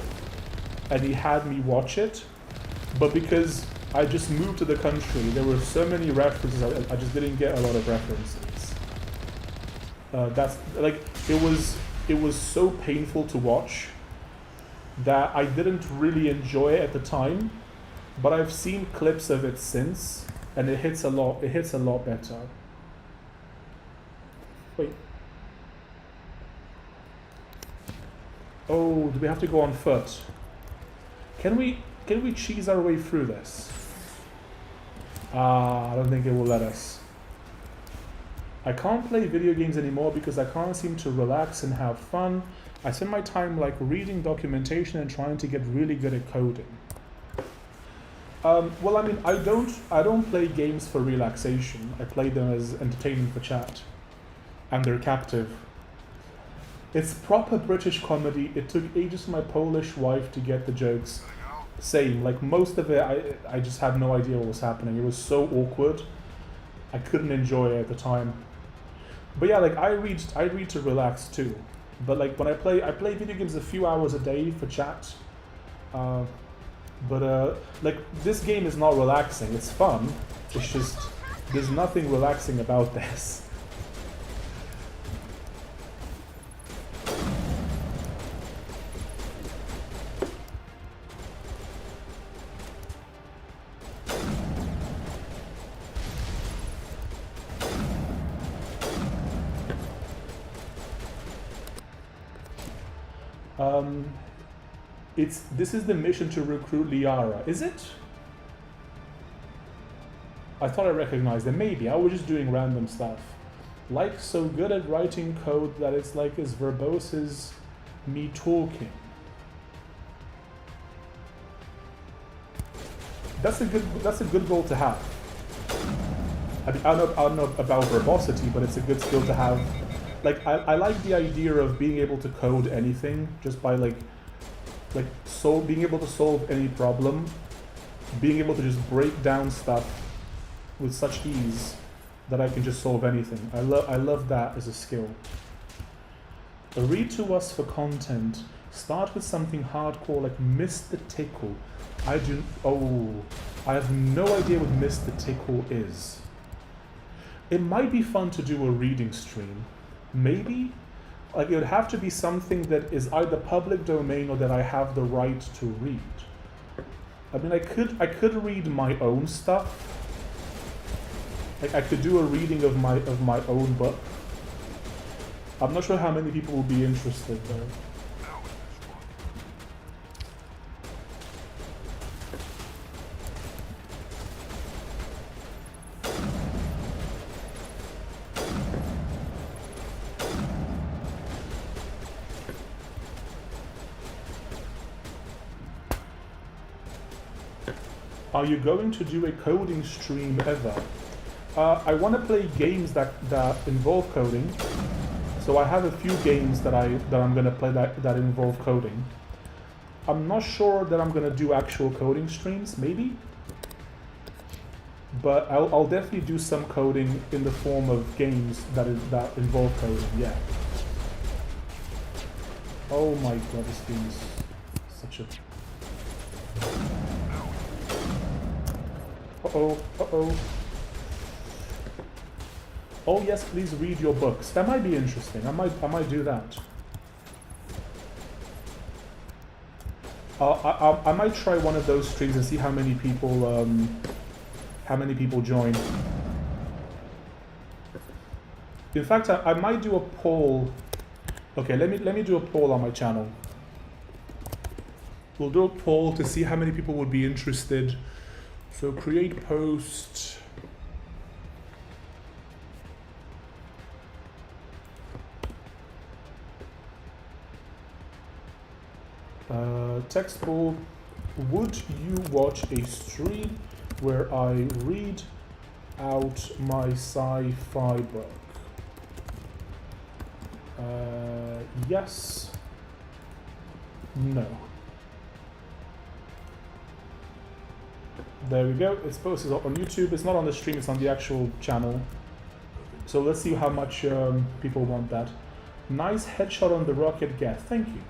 S1: And he had me watch it. But because I just moved to the country, there were so many references, I just didn't get a lot of references. That's like, it was so painful to watch that I didn't really enjoy it at the time, but I've seen clips of it since, and it hits a lot better. Wait. Oh, do we have to go on foot? Can we cheese our way through this? I don't think it will let us. I can't play video games anymore because I can't seem to relax and have fun. I spend my time like reading documentation and trying to get really good at coding. Well, I mean, I don't play games for relaxation. I play them as entertainment for chat, and they're captive. It's proper British comedy. It took ages for my Polish wife to get the jokes. Same, like most of it, I just had no idea what was happening. It was so awkward. I couldn't enjoy it at the time. But yeah, like I read to relax too. But like when I play video games a few hours a day for chat. But like this game is not relaxing. It's fun. It's just there's nothing relaxing about this. This is the mission to recruit Liara. Is it? I thought I recognized it. Maybe. I was just doing random stuff. Like so good at writing code that it's like as verbose as me talking. That's a good goal to have. I mean, I don't know about verbosity, but it's a good skill to have. Like I like the idea of being able to code anything just by being able to solve any problem, being able to just break down stuff with such ease that I can just solve anything. I love that as a skill. Read to us for content. Start with something hardcore like Mr. Tickle. I have no idea what Mr. Tickle is. It might be fun to do a reading stream. Maybe? Like it would have to be something that is either public domain or that I have the right to read. I mean, I could read my own stuff. Like I could do a reading of my own book. I'm not sure how many people will be interested though. Are you going to do a coding stream ever? I want to play games that involve coding. So I have a few games that I'm going to play that involve coding. I'm not sure that I'm going to do actual coding streams, maybe. But I'll definitely do some coding in the form of games that involve coding, yeah. Oh my god, this game is such a... Uh-oh. Oh yes, please read your books. That might be interesting. I might do that. I might try one of those streams and see how many people join. In fact, I might do a poll. Okay, let me do a poll on my channel. We'll do a poll to see how many people would be interested. So create post. Text poll. Would you watch a stream where I read out my sci-fi book? Yes. No. There we go. It's posted on YouTube. It's not on the stream. It's on the actual channel. So let's see how much people want that. Nice headshot on the rocket gas. Thank you.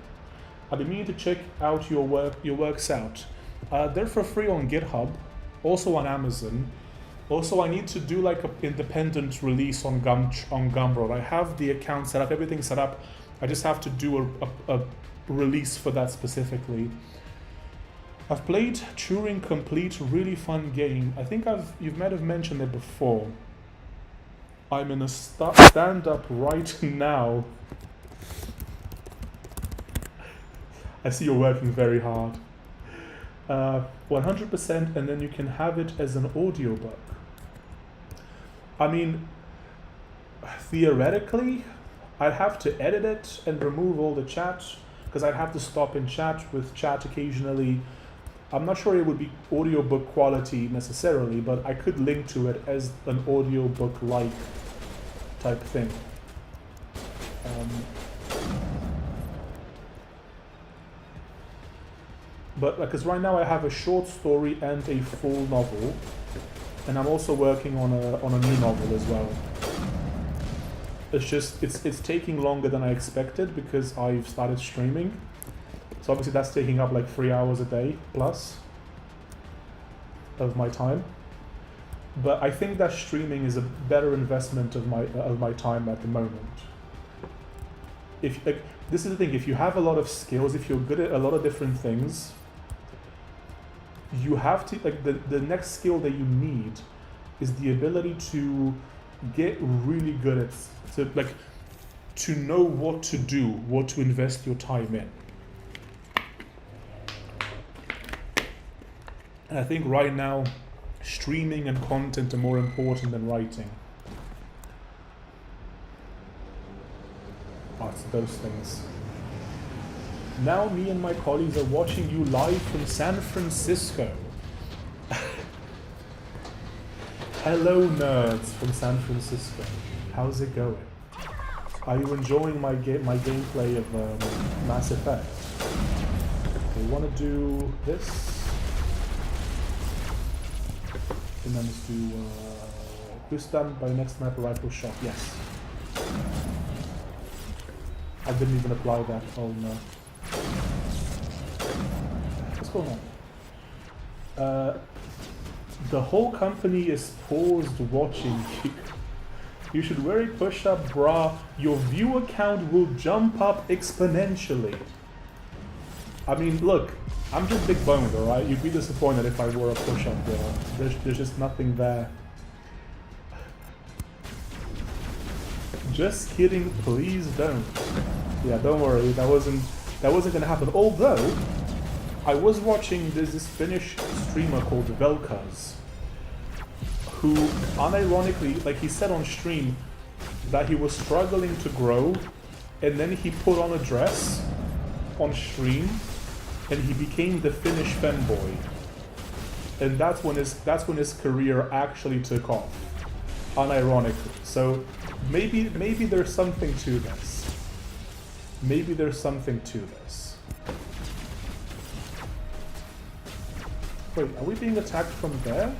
S1: I've been meaning to check out your works out. They're for free on GitHub, also on Amazon. Also, I need to do like an independent release on Gumroad. I have the account set up, everything set up. I just have to do a release for that specifically. I've played Turing Complete, really fun game. I think you might have mentioned it before. I'm in a stand-up right now. I see you're working very hard. 100%, and then you can have it as an audiobook. I mean, theoretically, I'd have to edit it and remove all the chat, because I'd have to stop and chat with chat occasionally. I'm not sure it would be audiobook quality necessarily, but I could link to it as an audiobook-like type thing. But because right now I have a short story and a full novel, and I'm also working on a new novel as well. It's just it's taking longer than I expected because I've started streaming. So obviously that's taking up like 3 hours a day plus of my time. But I think that streaming is a better investment of my time at the moment. If like, this is the thing, if you have a lot of skills, if you're good at a lot of different things, you have to like the next skill that you need is the ability to get really good at to know what to do, what to invest your time in. And I think right now, streaming and content are more important than writing. Oh, it's those things. Now me and my colleagues are watching you live from San Francisco. Hello nerds from San Francisco. How's it going? Are you enjoying my gameplay of Mass Effect? We want to do this. And then let's do quiz done by next map rifle shot. Yes. I didn't even apply that. Oh no. What's going on? The whole company is paused watching you. You should wear a push-up bra. Your viewer count will jump up exponentially. I mean, look, I'm just big boned, alright? You'd be disappointed if I wore a push-up bra. There's just nothing there. Just kidding, please don't. Yeah, don't worry, that wasn't gonna happen. Although, I was watching this Finnish streamer called Velkaz, who unironically, like he said on stream, that he was struggling to grow, and then he put on a dress on stream, and he became the Finnish femboy. And that's when his career actually took off, unironically. So maybe there's something to this. Maybe there's something to this. Wait, are we being attacked from there?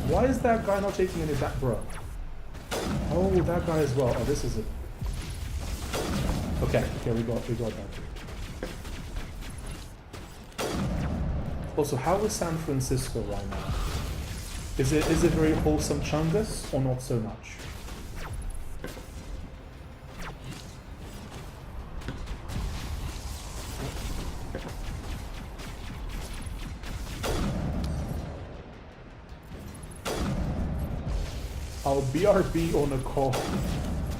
S1: Why is that guy not taking any damage, bro? Oh, that guy as well. Oh, this is it. Okay, we got that. Also, how is San Francisco right now? Is it very wholesome Chungus or not so much? I'll BRB on a call.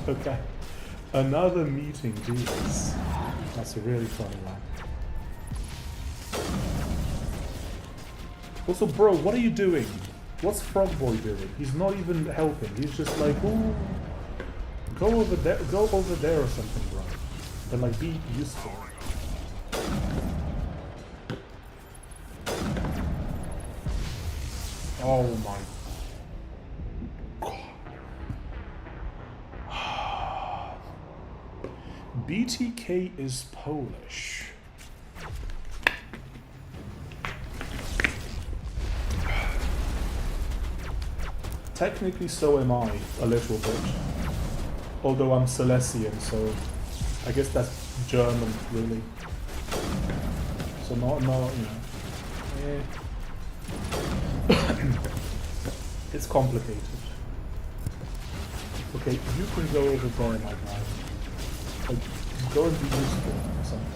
S1: Okay. Another meeting, Jesus. That's a really funny one. Also, bro, what are you doing? What's Frogboy doing? He's not even helping. He's just like, ooh, go over there or something, bro. But like, be useful. Oh my God. BTK is Polish. Technically, so am I, a little bit. Although I'm Silesian, so I guess that's German, really. So not you know. It's complicated. Okay, you can go over there, my guy. Like, go and be useful or something.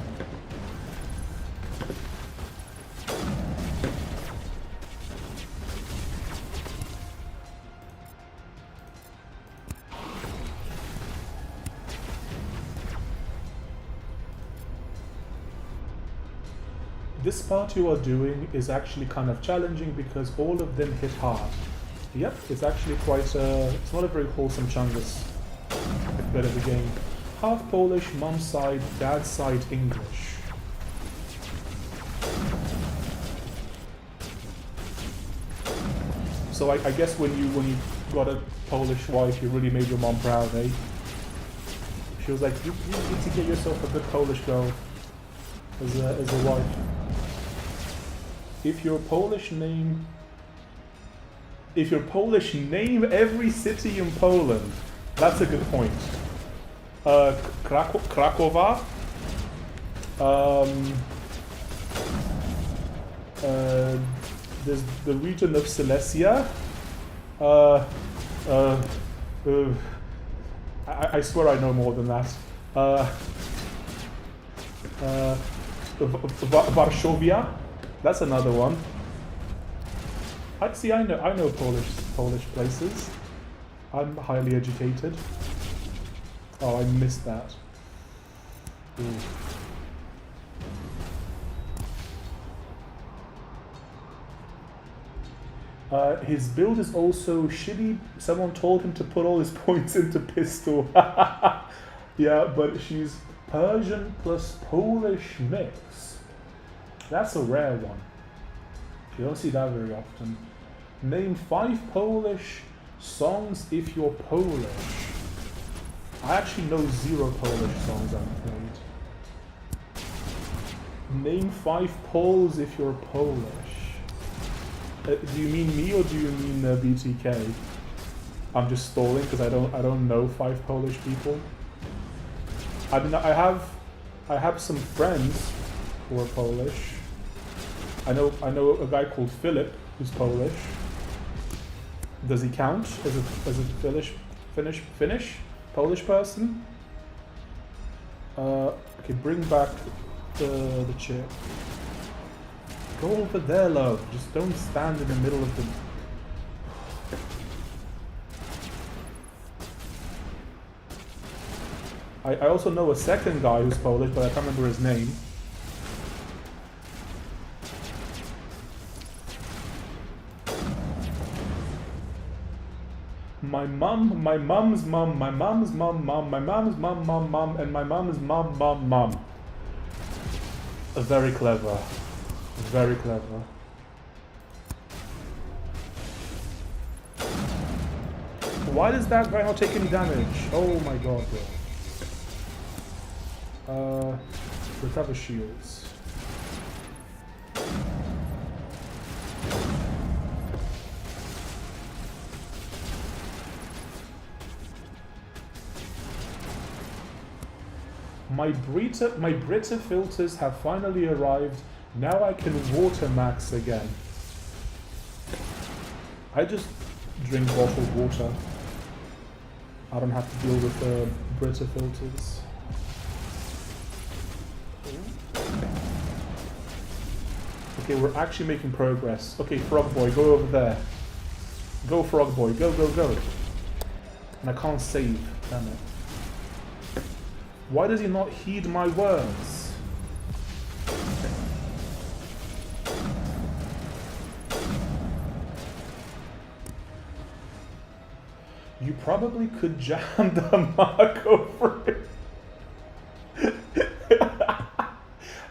S1: this part you are doing is actually kind of challenging because all of them hit hard. Yep, it's actually quite it's not a very wholesome Chungus bit of the game. Half Polish, mum's side, dad's side English. So I guess when you got a Polish wife, you really made your mom proud, eh? She was like, you need to get yourself a good Polish girl as a wife. If your Polish name every city in Poland, that's a good point. Krakowa. There's the region of Silesia. I swear I know more than that. Varsovia. That's another one. I know Polish places. I'm highly educated. Oh, I missed that. Ooh. His build is also shitty. Someone told him to put all his points into pistol. Yeah, but she's Persian plus Polish mix. That's a rare one. You don't see that very often. Name 5 Polish songs if you're Polish. I actually know 0 Polish songs, I'm afraid. Name 5 Poles if you're Polish. Do you mean me or do you mean BTK? I'm just stalling because I don't know 5 Polish people. I mean, I have some friends who are Polish. I know a guy called Philip who's Polish. Does he count as a Finnish Polish person? Okay, bring back the chair. Go over there, love. Just don't stand in the middle of the... I also know a second guy who's Polish, but I can't remember his name. My mum's mum, my mum's mum, my mum's mum, and my mum's mum. Very clever. Very clever. Why does that guy not take any damage? Oh my god, bro. Recover shields. My Brita filters have finally arrived. Now I can water max again. I just drink bottled water. I don't have to deal with Brita filters. Okay, we're actually making progress. Okay, Frog Boy, go over there. Go, Frog Boy, go, go, go. And I can't save, damn it. Why does he not heed my words? You probably could jam the mark over it.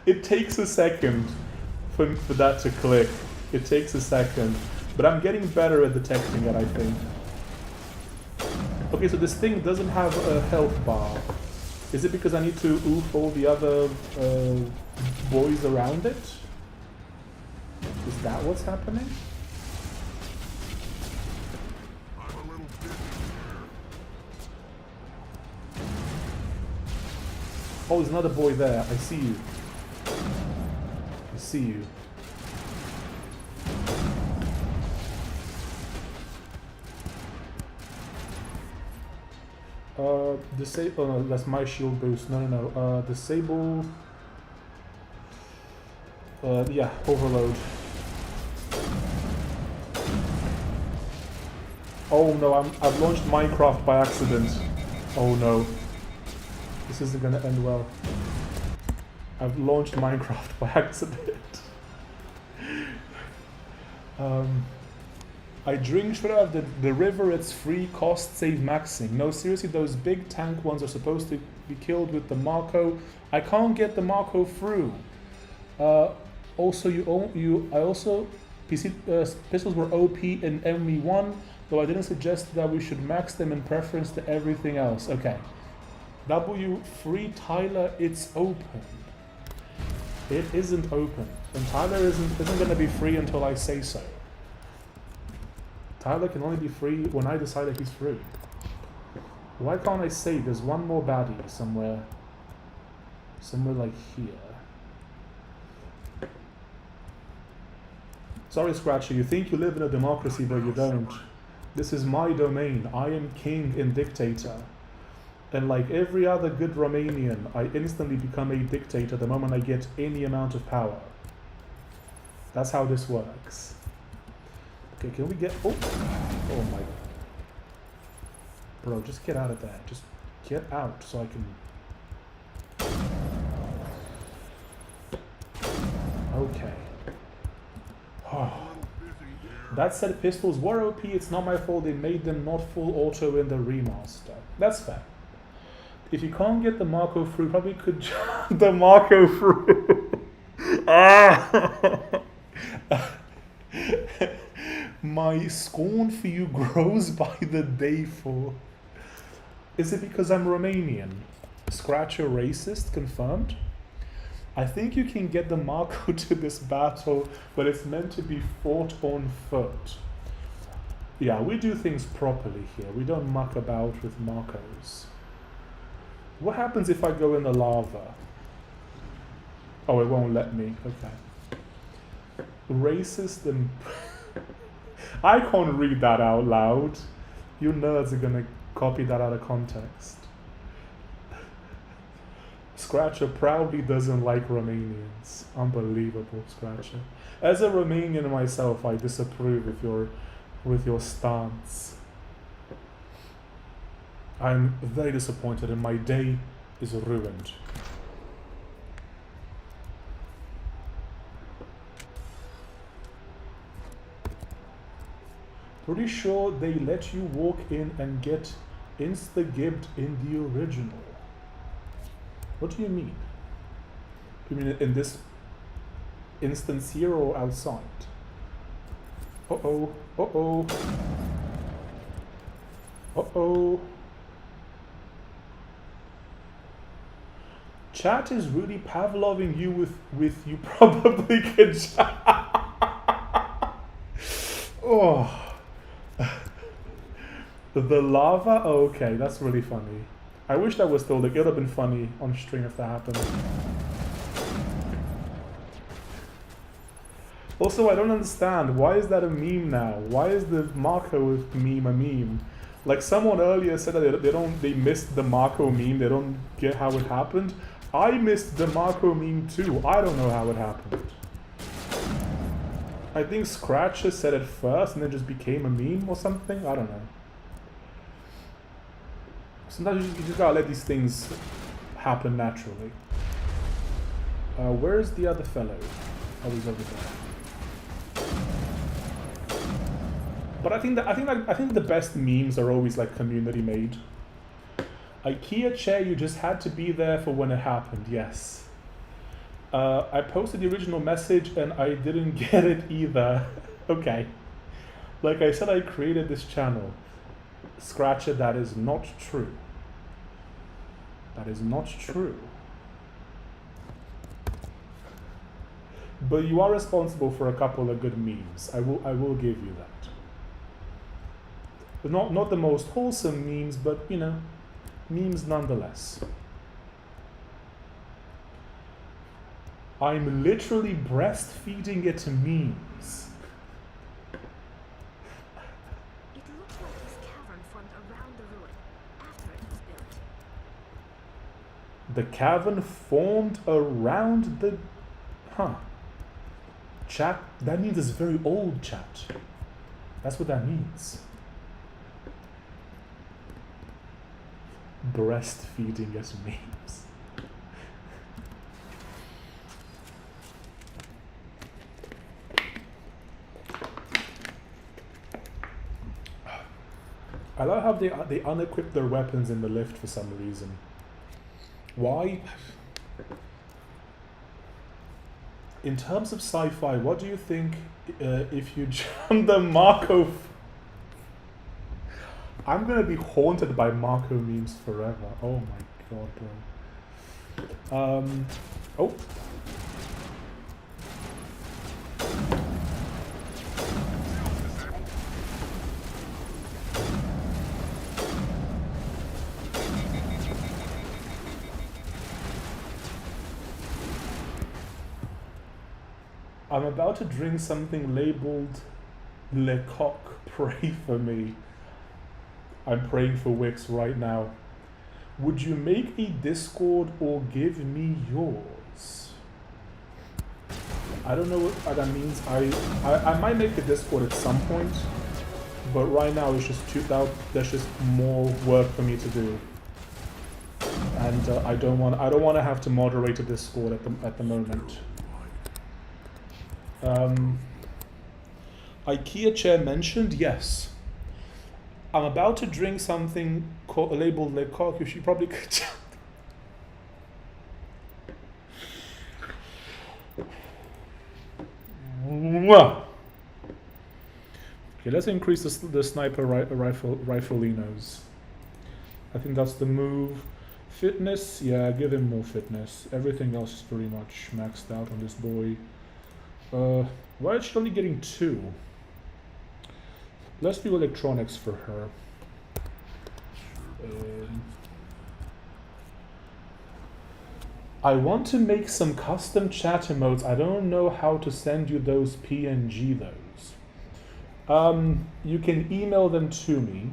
S1: It takes a second for that to click. It takes a second. But I'm getting better at detecting it, I think. Okay, so this thing doesn't have a health bar. Is it because I need to oof all the other boys around it? Is that what's happening? Oh, there's another boy there. I see you. I see you. Disable. Oh no, that's my shield boost. No. Disable. Yeah, overload. Oh no, I've launched Minecraft by accident. Oh no. This isn't gonna end well. I've launched Minecraft by accident. I drink straight out of the river, it's free, cost, save, maxing. No, seriously, those big tank ones are supposed to be killed with the Marco. I can't get the Marco through. Also, PC pistols were OP in MV1, though I didn't suggest that we should max them in preference to everything else. Okay. W3 Tyler, it's open. It isn't open. And Tyler isn't going to be free until I say so. Tyler can only be free when I decide that he's free. Why can't I say there's one more baddie somewhere? Somewhere like here. Sorry, Scratcher, you think you live in a democracy, but you don't. This is my domain. I am king and dictator. And like every other good Romanian, I instantly become a dictator the moment I get any amount of power. That's how this works. Okay, can we get... Oh my... Bro, just get out of there. Just get out so I can... Okay. That said, pistols were OP. It's not my fault they made them not full auto in the remaster. That's fair. If you can't get the Marco through, probably could the Marco through. My scorn for you grows by the day, for. Is it because I'm Romanian? Scratcher racist confirmed? I think you can get the Marco to this battle, but it's meant to be fought on foot. Yeah, we do things properly here. We don't muck about with Marcos. What happens if I go in the lava? Oh, it won't let me. Okay. Racist and... I can't read that out loud. You nerds are gonna copy that out of context. Scratcher proudly doesn't like Romanians. Unbelievable, Scratcher. As a Romanian myself, I disapprove with your stance. I'm very disappointed and my day is ruined. Pretty sure they let you walk in and get insta-gibbed in the original. What do you mean? You mean in this instance here or outside? Uh-oh, uh-oh. Uh-oh. Chat is really Pavloving you with you probably could. Oh. The lava? Oh, okay, that's really funny. I wish that was still it would have been funny on stream if that happened. Also, I don't understand. Why is that a meme now? Why is the Marco meme a meme? Like someone earlier said that they missed the Marco meme. They don't get how it happened. I missed the Marco meme too. I don't know how it happened. I think Scratcher said it first and then just became a meme or something. I don't know. Sometimes you just gotta let these things happen naturally. Where's the other fellow? Oh, he's over there. But I think the best memes are always like community made. IKEA chair, you just had to be there for when it happened. Yes. I posted the original message and I didn't get it either. Okay. Like I said, I created this channel. Scratcher, that is not true. That is not true. But you are responsible for a couple of good memes. I will give you that. But not the most wholesome memes, but you know, memes nonetheless. I'm literally breastfeeding it memes.
S2: It looks like this cavern formed around the ruin after it was built.
S1: The cavern formed around the... Huh. Chat, that means it's very old, chat. That's what that means. Breastfeeding as memes. I love how they unequip their weapons in the lift for some reason. Why? In terms of sci-fi, what do you think if you jump the Marco? I'm gonna be haunted by Marco memes forever. Oh my god, bro. Oh. I'm about to drink something labeled Le Coq. Pray for me. I'm praying for Wix right now. Would you make a Discord or give me yours? I don't know what that means. I might make a Discord at some point, but right now it's just there's just more work for me to do, and I don't want to have to moderate a Discord at the moment. IKEA chair mentioned, yes. I'm about to drink something labeled Le Coq. You should probably could. Okay, let's increase the sniper rifleinos. I think that's the move. Fitness, yeah, give him more fitness. Everything else is pretty much maxed out on this boy. Why is she only getting 2? Let's do electronics for her. I want to make some custom chat emotes. I don't know how to send you those PNG those. You can email them to me.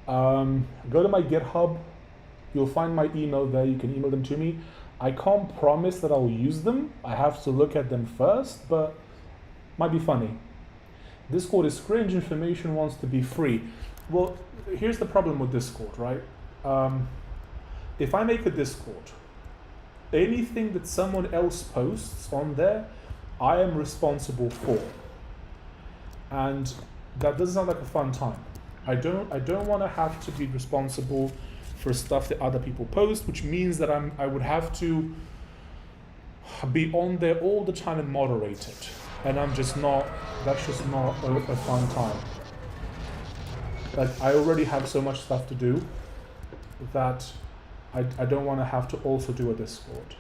S1: Go to my GitHub. You'll find my email there. You can email them to me. I can't promise that I'll use them. I have to look at them first, but might be funny. Discord is cringe, information wants to be free. Well, here's the problem with Discord, right? If I make a Discord, anything that someone else posts on there, I am responsible for. And that doesn't sound like a fun time. I don't want to have to be responsible for stuff that other people post, which means that I would have to be on there all the time and moderate it. And I'm just not, that's just not a fun time. Like, I already have so much stuff to do that I don't want to have to also do a Discord.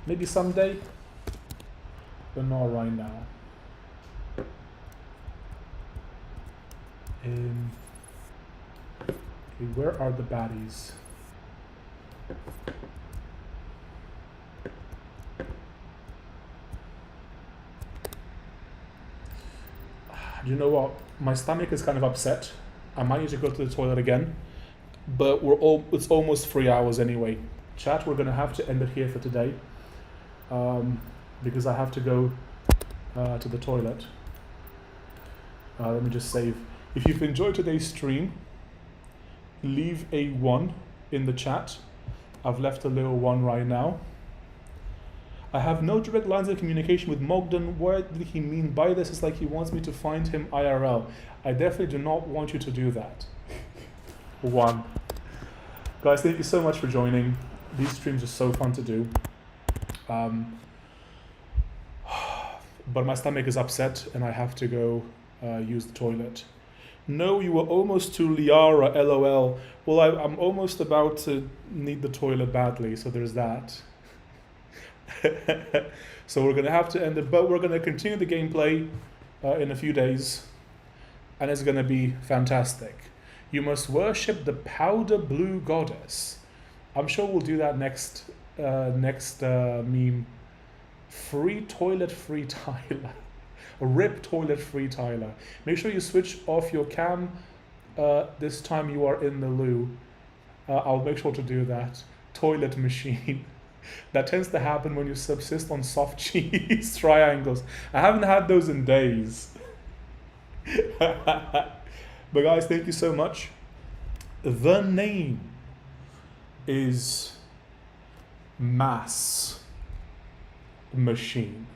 S1: Maybe someday, but not right now. Okay, where are the baddies? You know what? My stomach is kind of upset. I might need to go to the toilet again, but it's almost 3 hours anyway. Chat, we're gonna have to end it here for today, because I have to go to the toilet. Let me just save. If you've enjoyed today's stream, leave a 1 in the chat. I've left a little 1 right now. I have no direct lines of communication with Mogden. What did he mean by this? It's like he wants me to find him IRL. I definitely do not want you to do that. 1. Guys, thank you so much for joining. These streams are so fun to do. But my stomach is upset and I have to go use the toilet. No, you were almost to Liara, LOL. Well, I'm almost about to need the toilet badly, so there's that. So we're going to have to end it, but we're going to continue the gameplay in a few days, and it's going to be fantastic. You must worship the powder blue goddess. I'm sure we'll do that next meme. Free toilet, free Tyler. Rip toilet, free Tyler. Make sure you switch off your cam this time you are in the loo. I'll make sure to do that. Toilet machine. That tends to happen when you subsist on soft cheese triangles. I haven't had those in days. But guys, thank you so much. The name is Mass Machine.